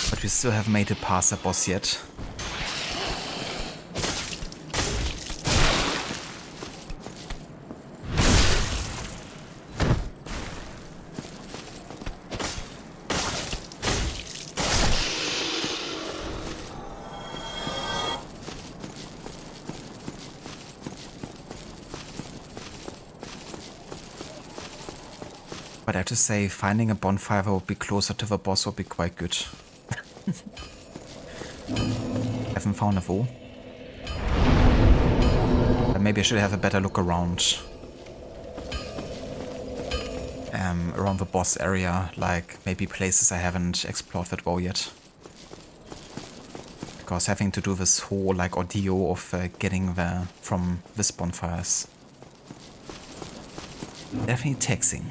But we still haven't made it past the boss yet. But I have to say, finding a bonfire that would be closer to the boss would be quite good. Haven't found a fool. But maybe I should have a better look around. Around the boss area, like maybe places I haven't explored that well yet. Because having to do this whole like ordeal of getting there from this bonfire is definitely taxing.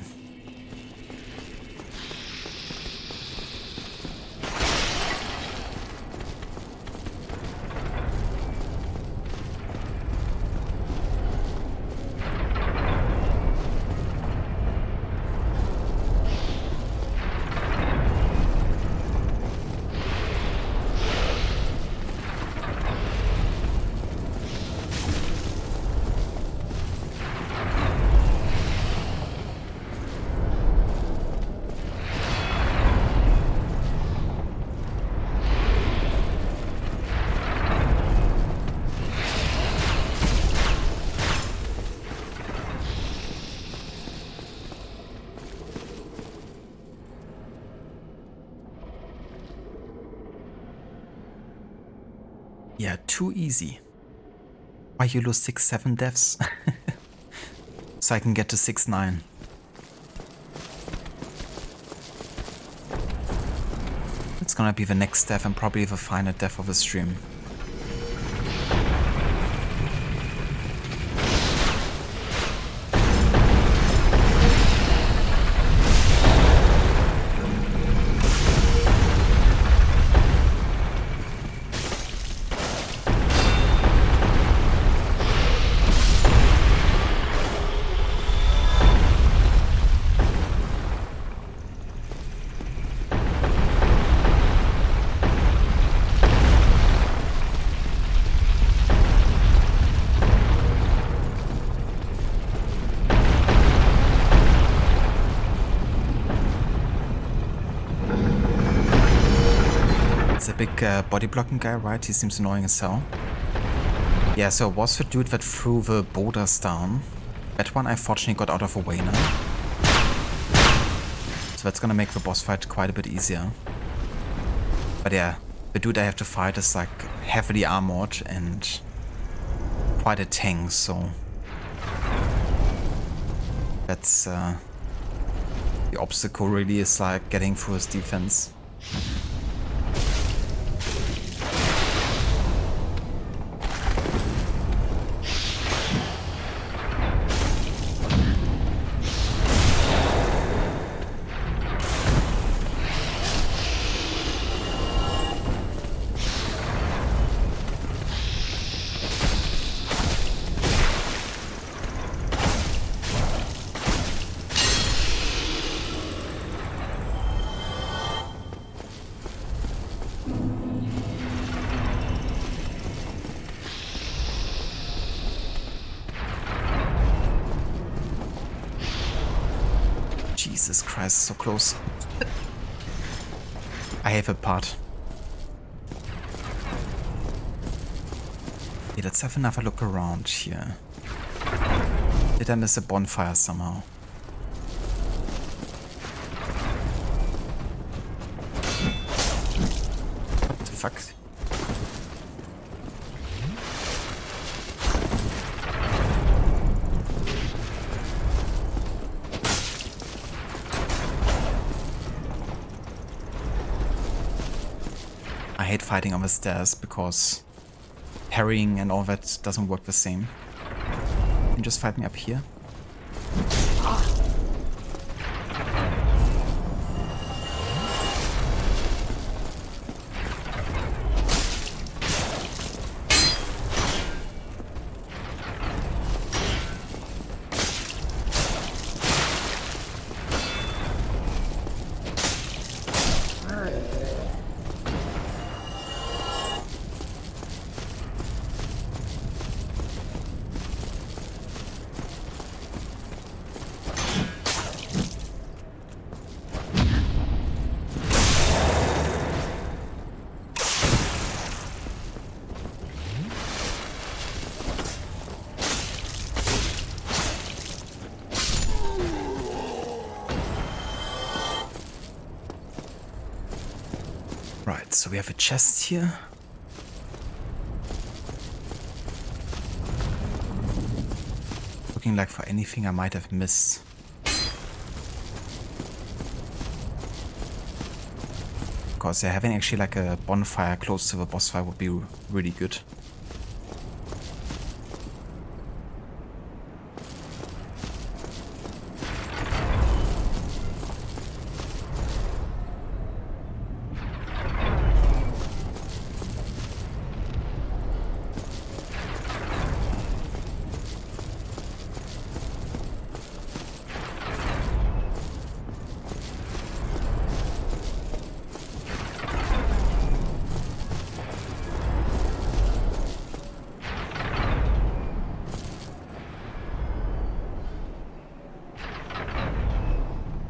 Yeah, too easy. Why you lose 6-7 deaths? So I can get to 6-9. It's gonna be the next death and probably the final death of the stream. It's a big body blocking guy, right? He seems annoying as hell. Yeah, so it was the dude that threw the boulders down. That one I fortunately got out of the way now. So that's gonna make the boss fight quite a bit easier. But yeah, the dude I have to fight is like heavily armored and quite a tank, so that's the obstacle really is like getting through his defense. Jesus Christ, so close. I have a part. Okay, let's have another look around here. Did I miss a bonfire somehow? What the fuck? I hate fighting on the stairs because parrying and all that doesn't work the same. You can just fight me up here. Right, so we have a chest here. Looking like for anything I might have missed. Because having actually like a bonfire close to the boss fight would be really good.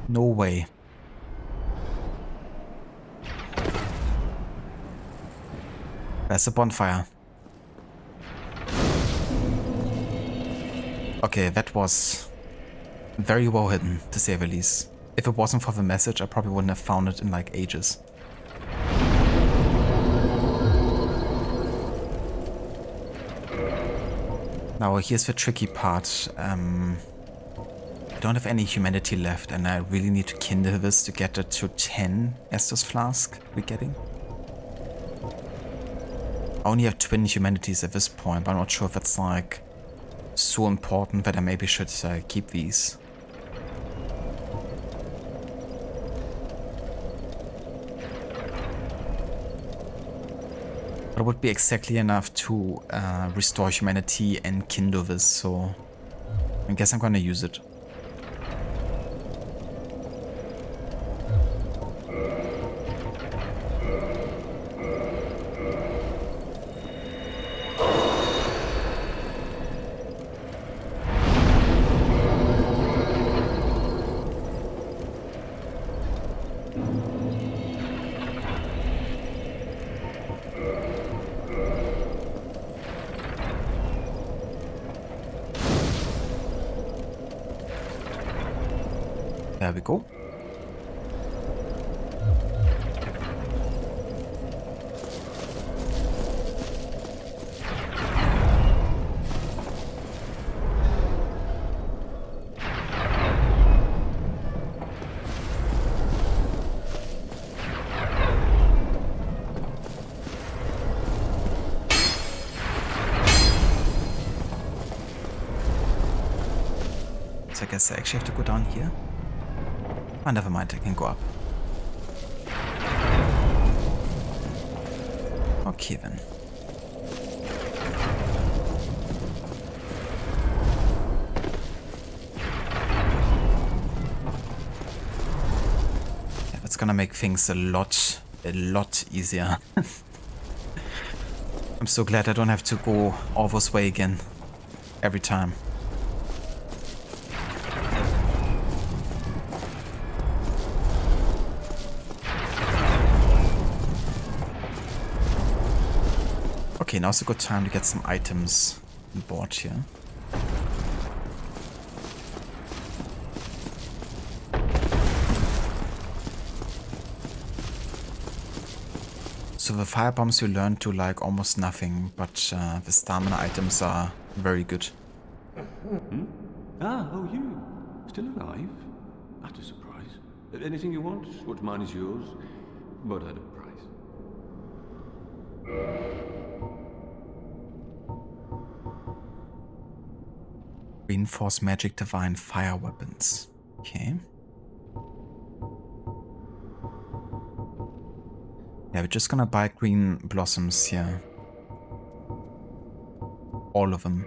No way. There's a bonfire. Okay, that was very well hidden, to say the least. If it wasn't for the message, I probably wouldn't have found it in like ages. Now here's the tricky part. I don't have any humanity left, and I really need to kindle this to get it to 10 Estus flask we're getting. I only have twin humanities at this point, but I'm not sure if it's like so important that I maybe should keep these. But it would be exactly enough to restore humanity and kindle this, so I guess I'm gonna use it. There we go. So I guess I actually have to go down here. Oh, never mind, I can go up. Okay then. Yeah, that's gonna make things a lot easier. I'm so glad I don't have to go all this way again every time. Okay, now's a good time to get some items on board here. So the fire bombs you learn to like almost nothing, but the stamina items are very good. Ah, oh, you. Still alive? That's a surprise. Anything you want? What's mine is yours, but at a price. Reinforced magic divine fire weapons. Okay. Yeah, we're just gonna buy green blossoms here. All of them.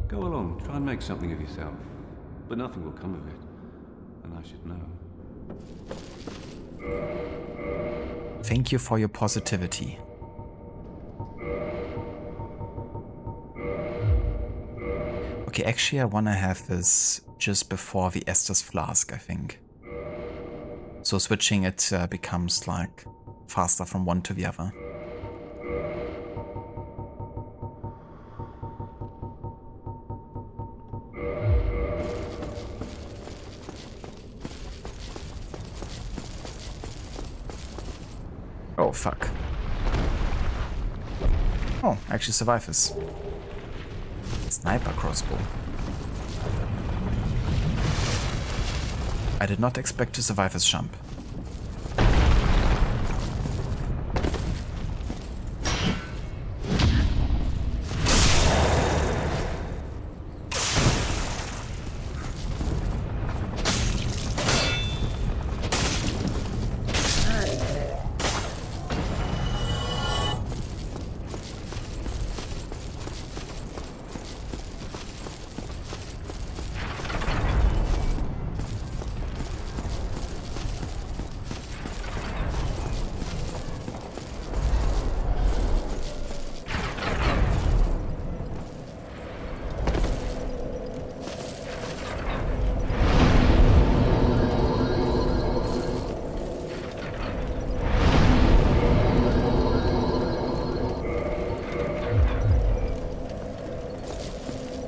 Go along, try and make something of yourself. But nothing will come of it. And I should know. Thank you for your positivity. Okay, actually I wanna have this just before the Estus flask, I think. So switching it becomes like faster from one to the other. Oh, fuck. Oh, actually survive this. Sniper crossbow. I did not expect to survive this jump.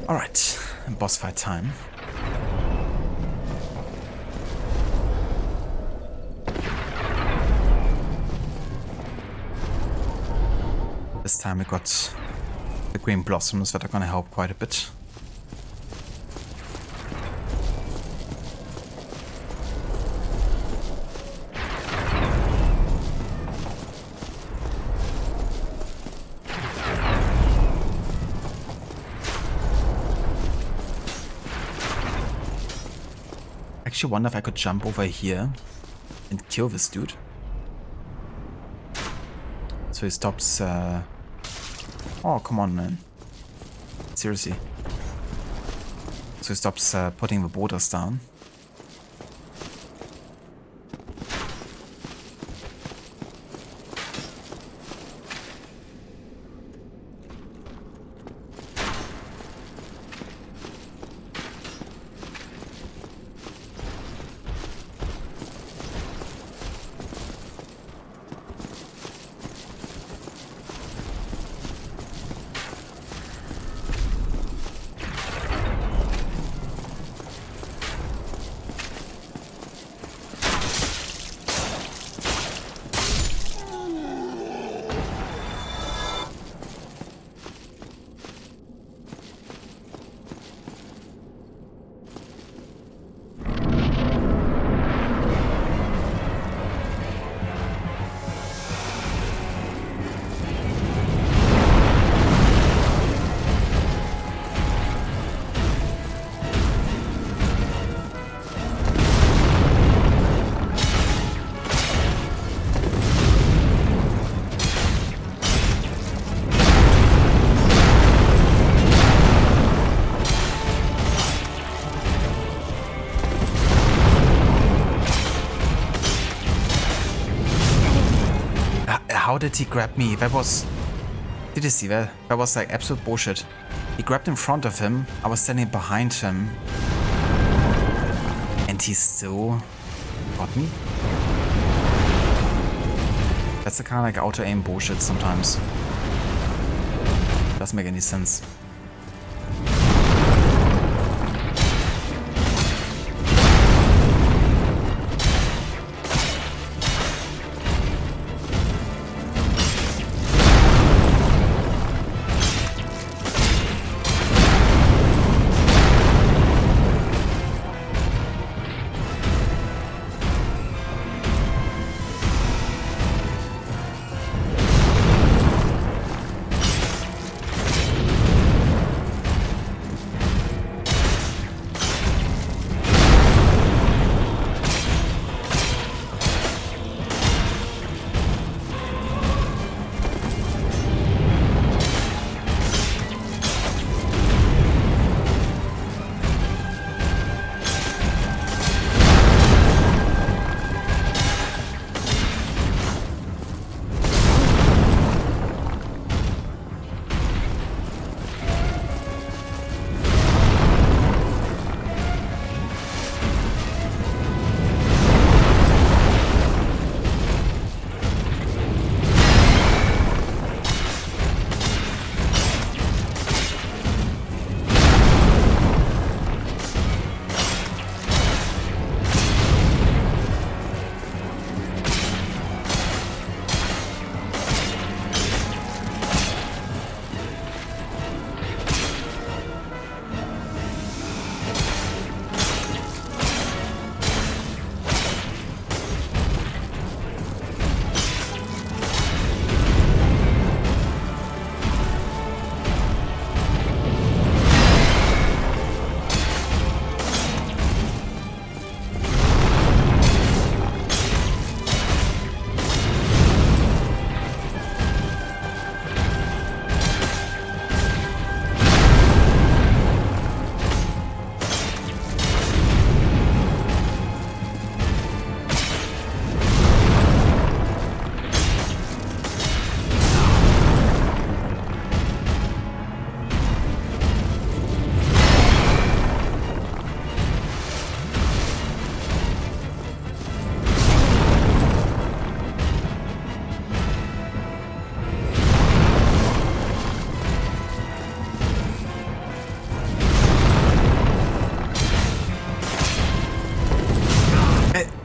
Alright, boss fight time. This time we got the green blossoms that are gonna help quite a bit. I actually wonder if I could jump over here and kill this dude. So he stops... Oh, come on, man. Seriously. So he stops putting the borders down. How did he grab me? That was... Did you see that? That was like absolute bullshit. He grabbed in front of him, I was standing behind him. And he still got me? That's the kind of like auto-aim bullshit sometimes. Doesn't make any sense.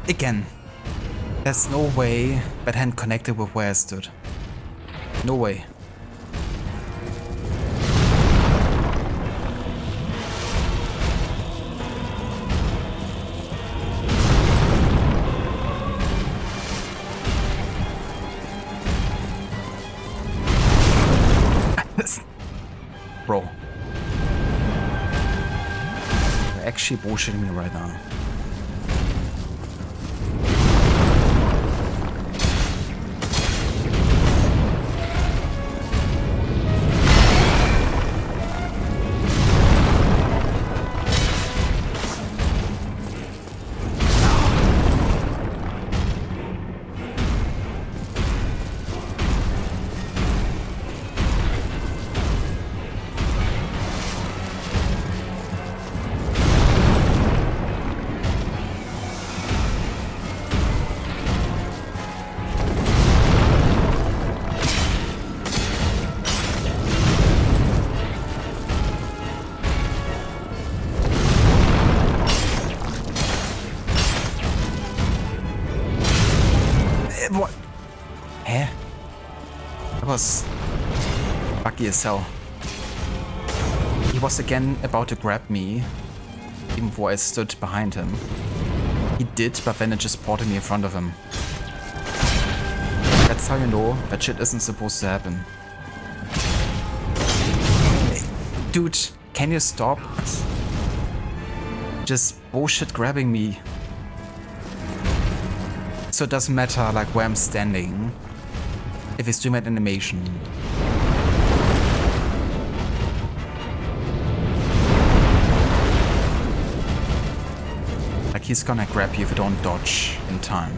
Again, there's no way that hand connected with where I stood. No way. Bro. You're actually bullshitting me right now. What? Hä? That was buggy as hell. He was again about to grab me, even before I stood behind him. He did, but then it just ported me in front of him. That's how you know that shit isn't supposed to happen. Hey, dude, can you stop just bullshit grabbing me? So it doesn't matter like where I'm standing if it's doing that animation. Like he's gonna grab you if you don't dodge in time.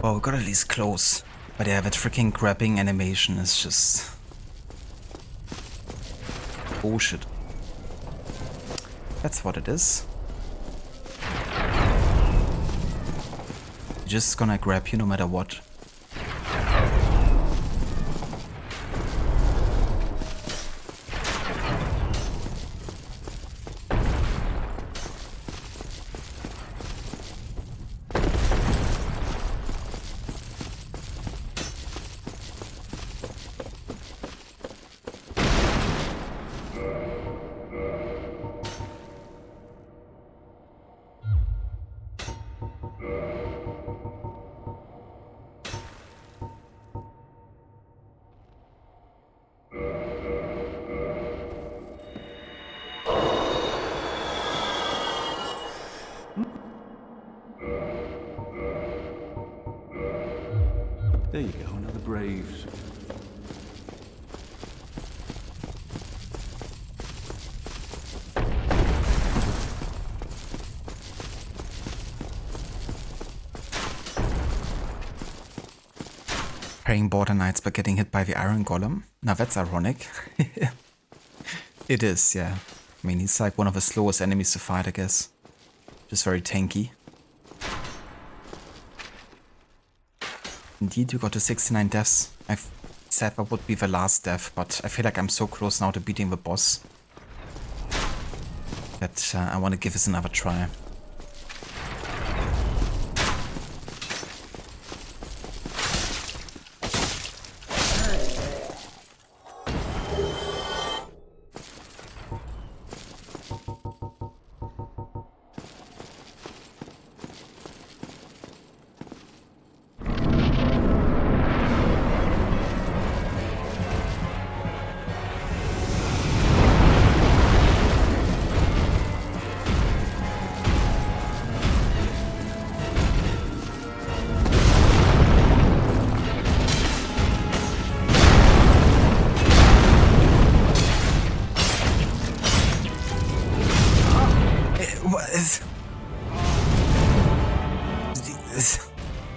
Oh, we got at least close. But yeah, that freaking grabbing animation is just... bullshit. That's what it is. Just gonna grab you no matter what. There you go, another Braves. Praying Border Knights but getting hit by the Iron Golem. Now that's ironic. It is, yeah. I mean, he's like one of the slowest enemies to fight, I guess. Just very tanky. Indeed, we got to 69 deaths. I've said that would be the last death, but I feel like I'm so close now to beating the boss that I want to give this another try.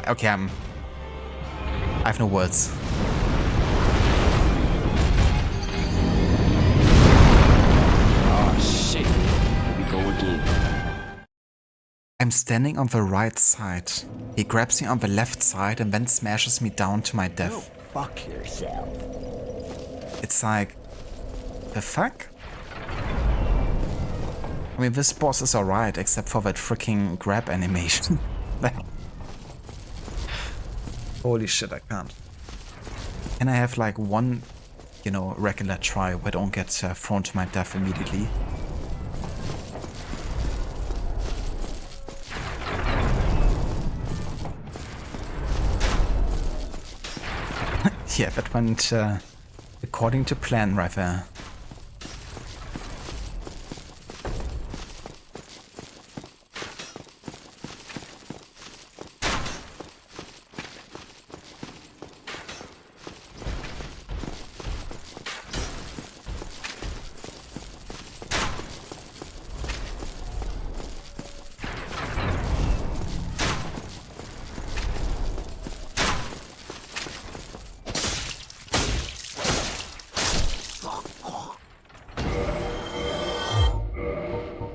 Okay, I have no words. Oh shit, here we go again. I'm standing on the right side. He grabs me on the left side and then smashes me down to my death. Fuck yourself. It's like... the fuck? I mean, this boss is alright, except for that freaking grab animation. Holy shit, I can't. Can I have like one, you know, regular try where I don't get thrown to my death immediately? Yeah, that went according to plan right there.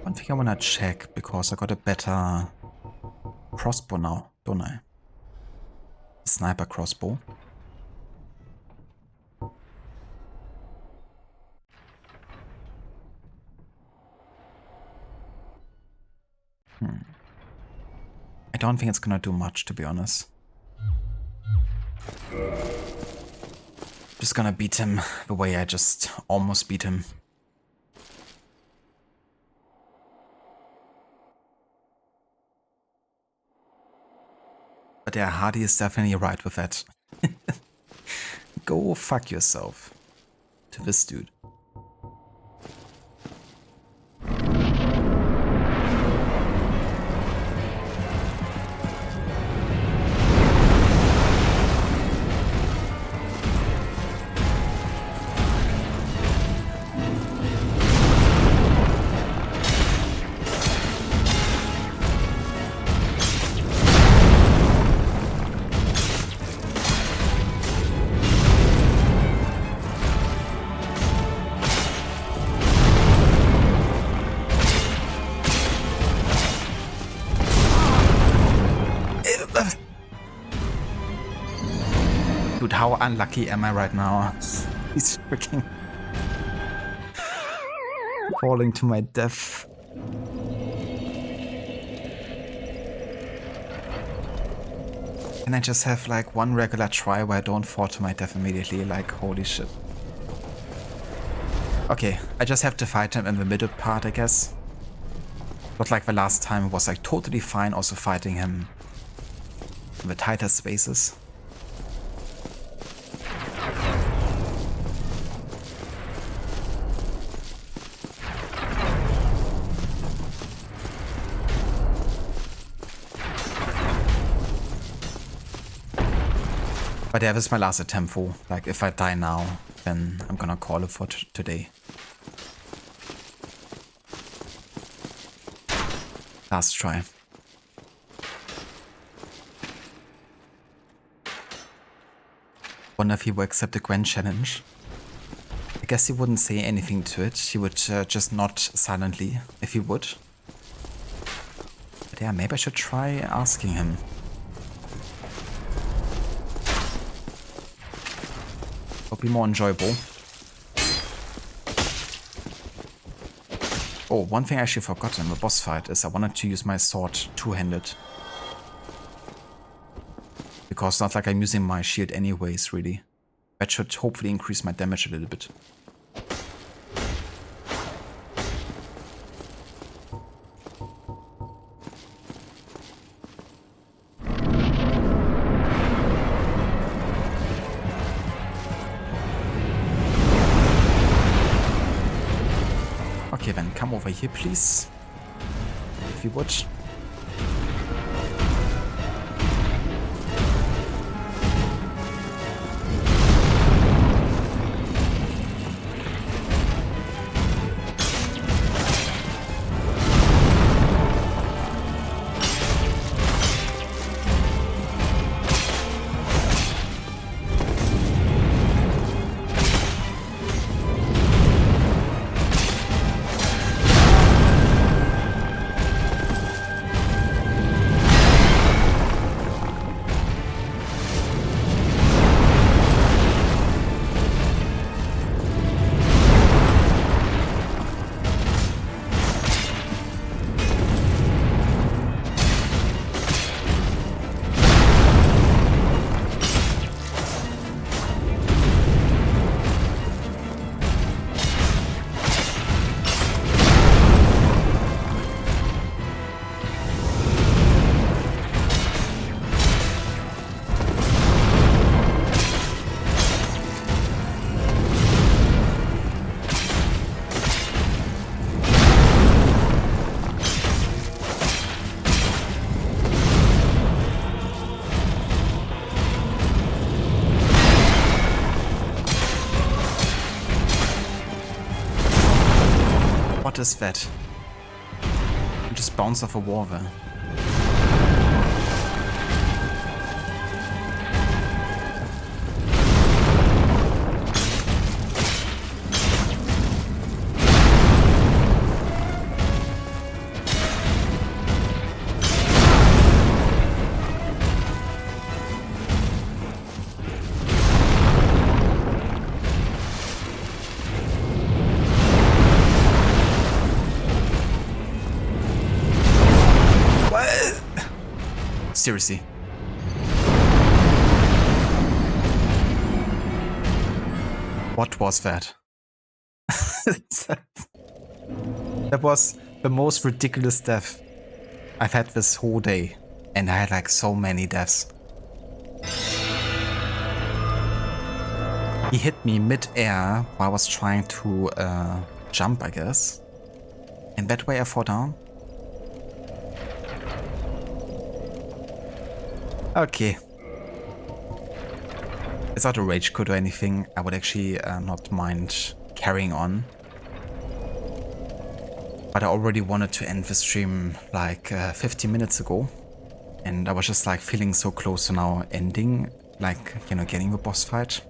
One thing I wanna check, because I got a better crossbow now, don't I? Sniper crossbow. I don't think it's gonna do much, to be honest. Just gonna beat him the way I just almost beat him. But yeah, Hardy is definitely right with that. Go fuck yourself. To this dude. Dude, how unlucky am I right now? He's freaking falling to my death. Can I just have like one regular try where I don't fall to my death immediately? Like, holy shit. Okay, I just have to fight him in the middle part, I guess. Not like the last time, it was like totally fine also fighting him in the tighter spaces. But yeah, this is my last attempt for, like, if I die now, then I'm gonna call it for today. Last try. Wonder if he will accept the grand challenge. I guess he wouldn't say anything to it. He would just nod silently if he would. But yeah, maybe I should try asking him. It'll be more enjoyable. Oh, one thing I actually forgot in the boss fight is I wanted to use my sword two-handed. Because not like I'm using my shield anyways, really. That should hopefully increase my damage a little bit. Okay, then come over here, please. If you would. What is that? You just bounce off a wall there. Seriously. What was that? That was the most ridiculous death I've had this whole day. And I had like so many deaths. He hit me mid-air while I was trying to jump, I guess. And that way I fall down. Okay. It's not a rage quit or anything. I would actually not mind carrying on. But I already wanted to end the stream like 15 minutes ago. And I was just like feeling so close to now ending, like, you know, getting the boss fight.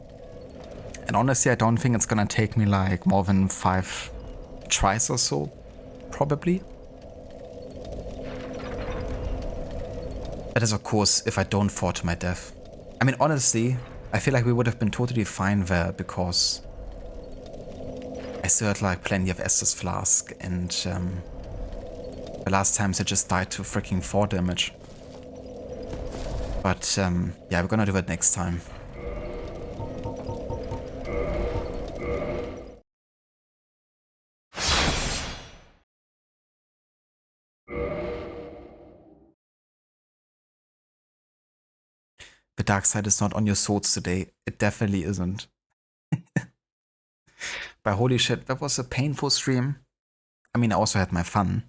And honestly, I don't think it's gonna take me like more than 5 tries or so, probably. That is, of course, if I don't fall to my death. I mean, honestly, I feel like we would have been totally fine there because I still had like plenty of Estus Flask, and the last times I just died to freaking 4 damage. But yeah, we're gonna do it next time. The dark side is not on your swords today. It definitely isn't. But holy shit, that was a painful stream. I mean, I also had my fun.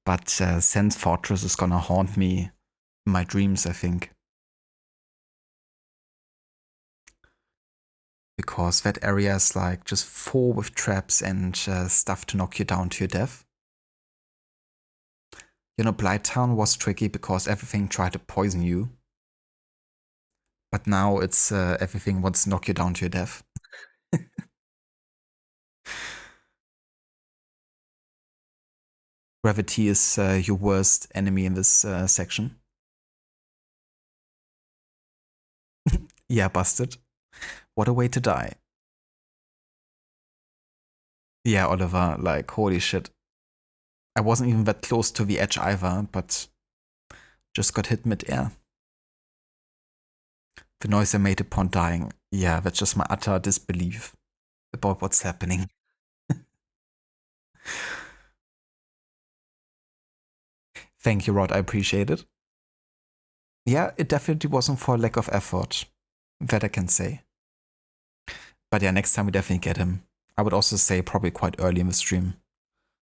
But Sense Fortress is gonna haunt me in my dreams, I think. Because that area is like just full with traps and stuff to knock you down to your death. You know, Blighttown was tricky because everything tried to poison you. But now it's everything wants to knock you down to your death. Gravity is your worst enemy in this section. Yeah, busted. What a way to die. Yeah, Oliver, like, holy shit. I wasn't even that close to the edge either, but just got hit mid-air. The noise I made upon dying, yeah, that's just my utter disbelief about what's happening. Thank you, Rod, I appreciate it. Yeah, it definitely wasn't for lack of effort, that I can say. But yeah, next time we definitely get him. I would also say probably quite early in the stream,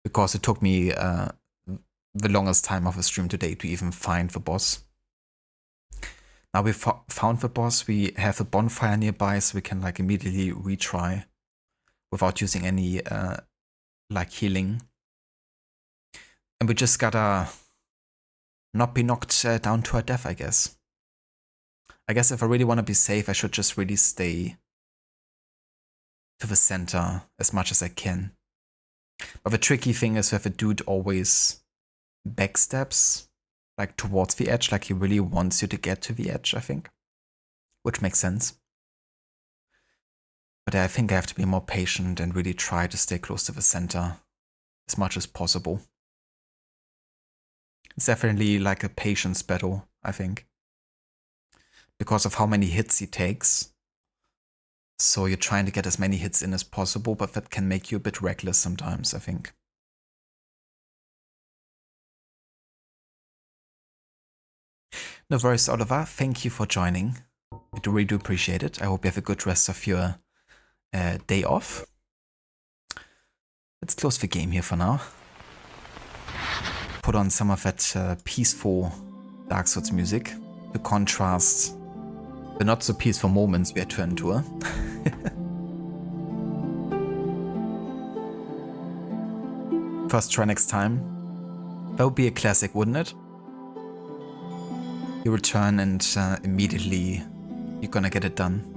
because it took me the longest time of the stream today to even find the boss. Now we found the boss, we have a bonfire nearby, so we can like immediately retry without using any like healing. And we just gotta not be knocked down to our death, I guess. I guess if I really want to be safe, I should just really stay to the center as much as I can. But the tricky thing is that the dude always backstabs like towards the edge, like he really wants you to get to the edge, I think. Which makes sense. But I think I have to be more patient and really try to stay close to the center as much as possible. It's definitely like a patience battle, I think. Because of how many hits he takes. So you're trying to get as many hits in as possible, but that can make you a bit reckless sometimes, I think. No worries, Oliver. Thank you for joining. I really do appreciate it. I hope you have a good rest of your day off. Let's close the game here for now. Put on some of that peaceful Dark Souls music to contrast the not so peaceful moments we had to endure. First try next time. That would be a classic, wouldn't it? You return and immediately you're gonna get it done.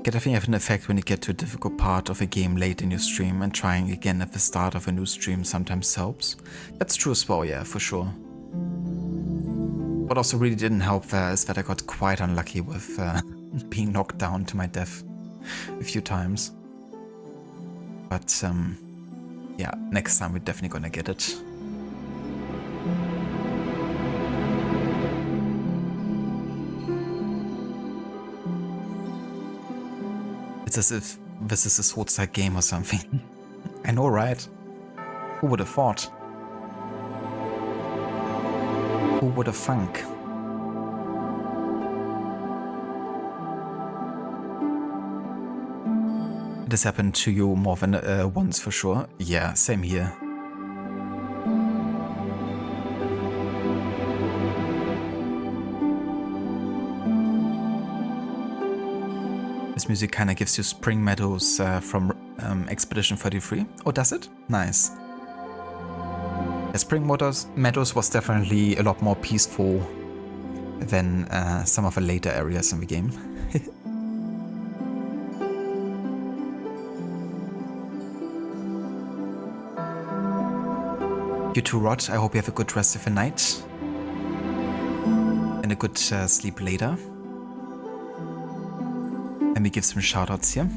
Get definitely have an effect when you get to a difficult part of a game late in your stream, and trying again at the start of a new stream sometimes helps. That's true as well, yeah, for sure. What also really didn't help there is that I got quite unlucky with being knocked down to my death a few times. But yeah, next time we're definitely gonna get it. It's as if this is a sword-style game or something. I know, right? Who would have thought? Who would have thunk? It has happened to you more than once for sure. Yeah, same here. This music kind of gives you spring meadows from Expedition 33. Oh, does it? Nice. Yeah, Spring Meadows was definitely a lot more peaceful than some of the later areas in the game. You too, Rod. I hope you have a good rest of the night. and a good sleep later. Let me give some shoutouts here.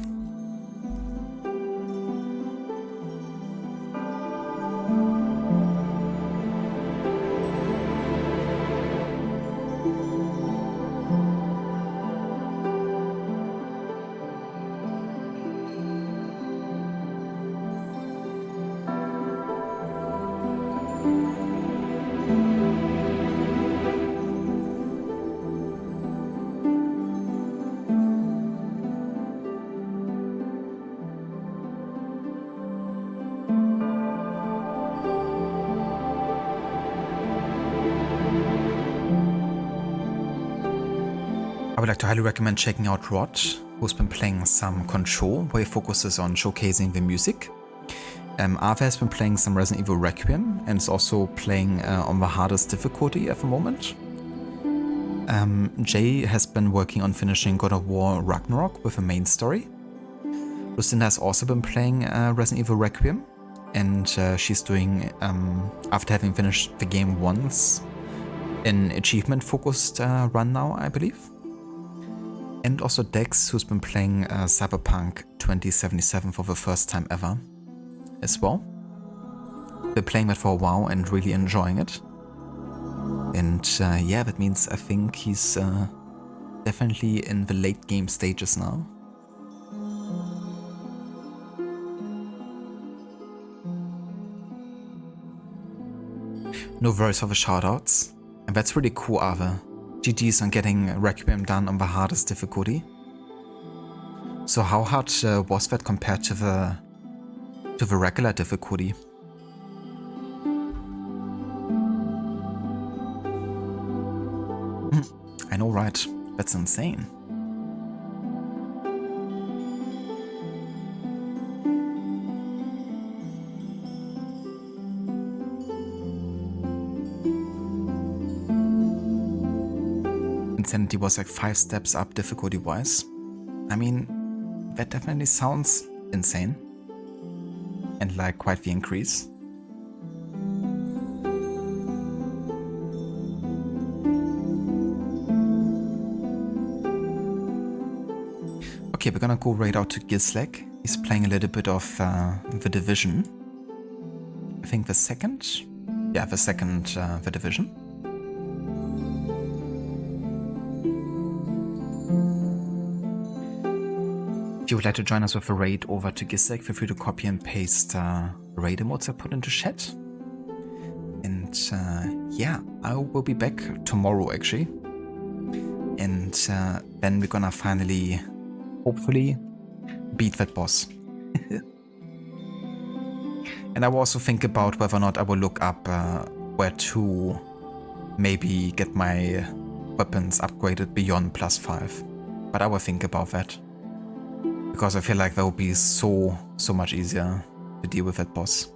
I would like to highly recommend checking out Rod, who's been playing some Control, where he focuses on showcasing the music. Arthur has been playing some Resident Evil Requiem and is also playing on the hardest difficulty at the moment. Jay has been working on finishing God of War Ragnarok with a main story. Lucinda has also been playing Resident Evil Requiem, and she's doing, after having finished the game once, an achievement-focused run now, I believe. And also Dex, who's been playing Cyberpunk 2077 for the first time ever as well. Been playing that for a while and really enjoying it. And yeah, that means I think he's definitely in the late game stages now. No worries for the shoutouts. And that's really cool, Ava. GG's on getting Requiem done on the hardest difficulty. So how hard was that compared to the regular difficulty? I know, right? That's insane. Insanity was like 5 steps up difficulty-wise. I mean, that definitely sounds insane. And like quite the increase. Okay, we're gonna go right out to Gizlek. He's playing a little bit of The Division. I think the second? Yeah, the second The Division. If you would like to join us with a raid over to Gizlek, feel free to copy and paste raid emotes I put into chat. And yeah, I will be back tomorrow actually. And then we're gonna finally, hopefully, beat that boss. And I will also think about whether or not I will look up where to maybe get my weapons upgraded beyond +5. But I will think about that. Because I feel like that would be so much easier to deal with that boss.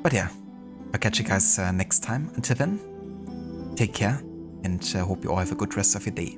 But yeah, I'll catch you guys next time. Until then, take care and hope you all have a good rest of your day.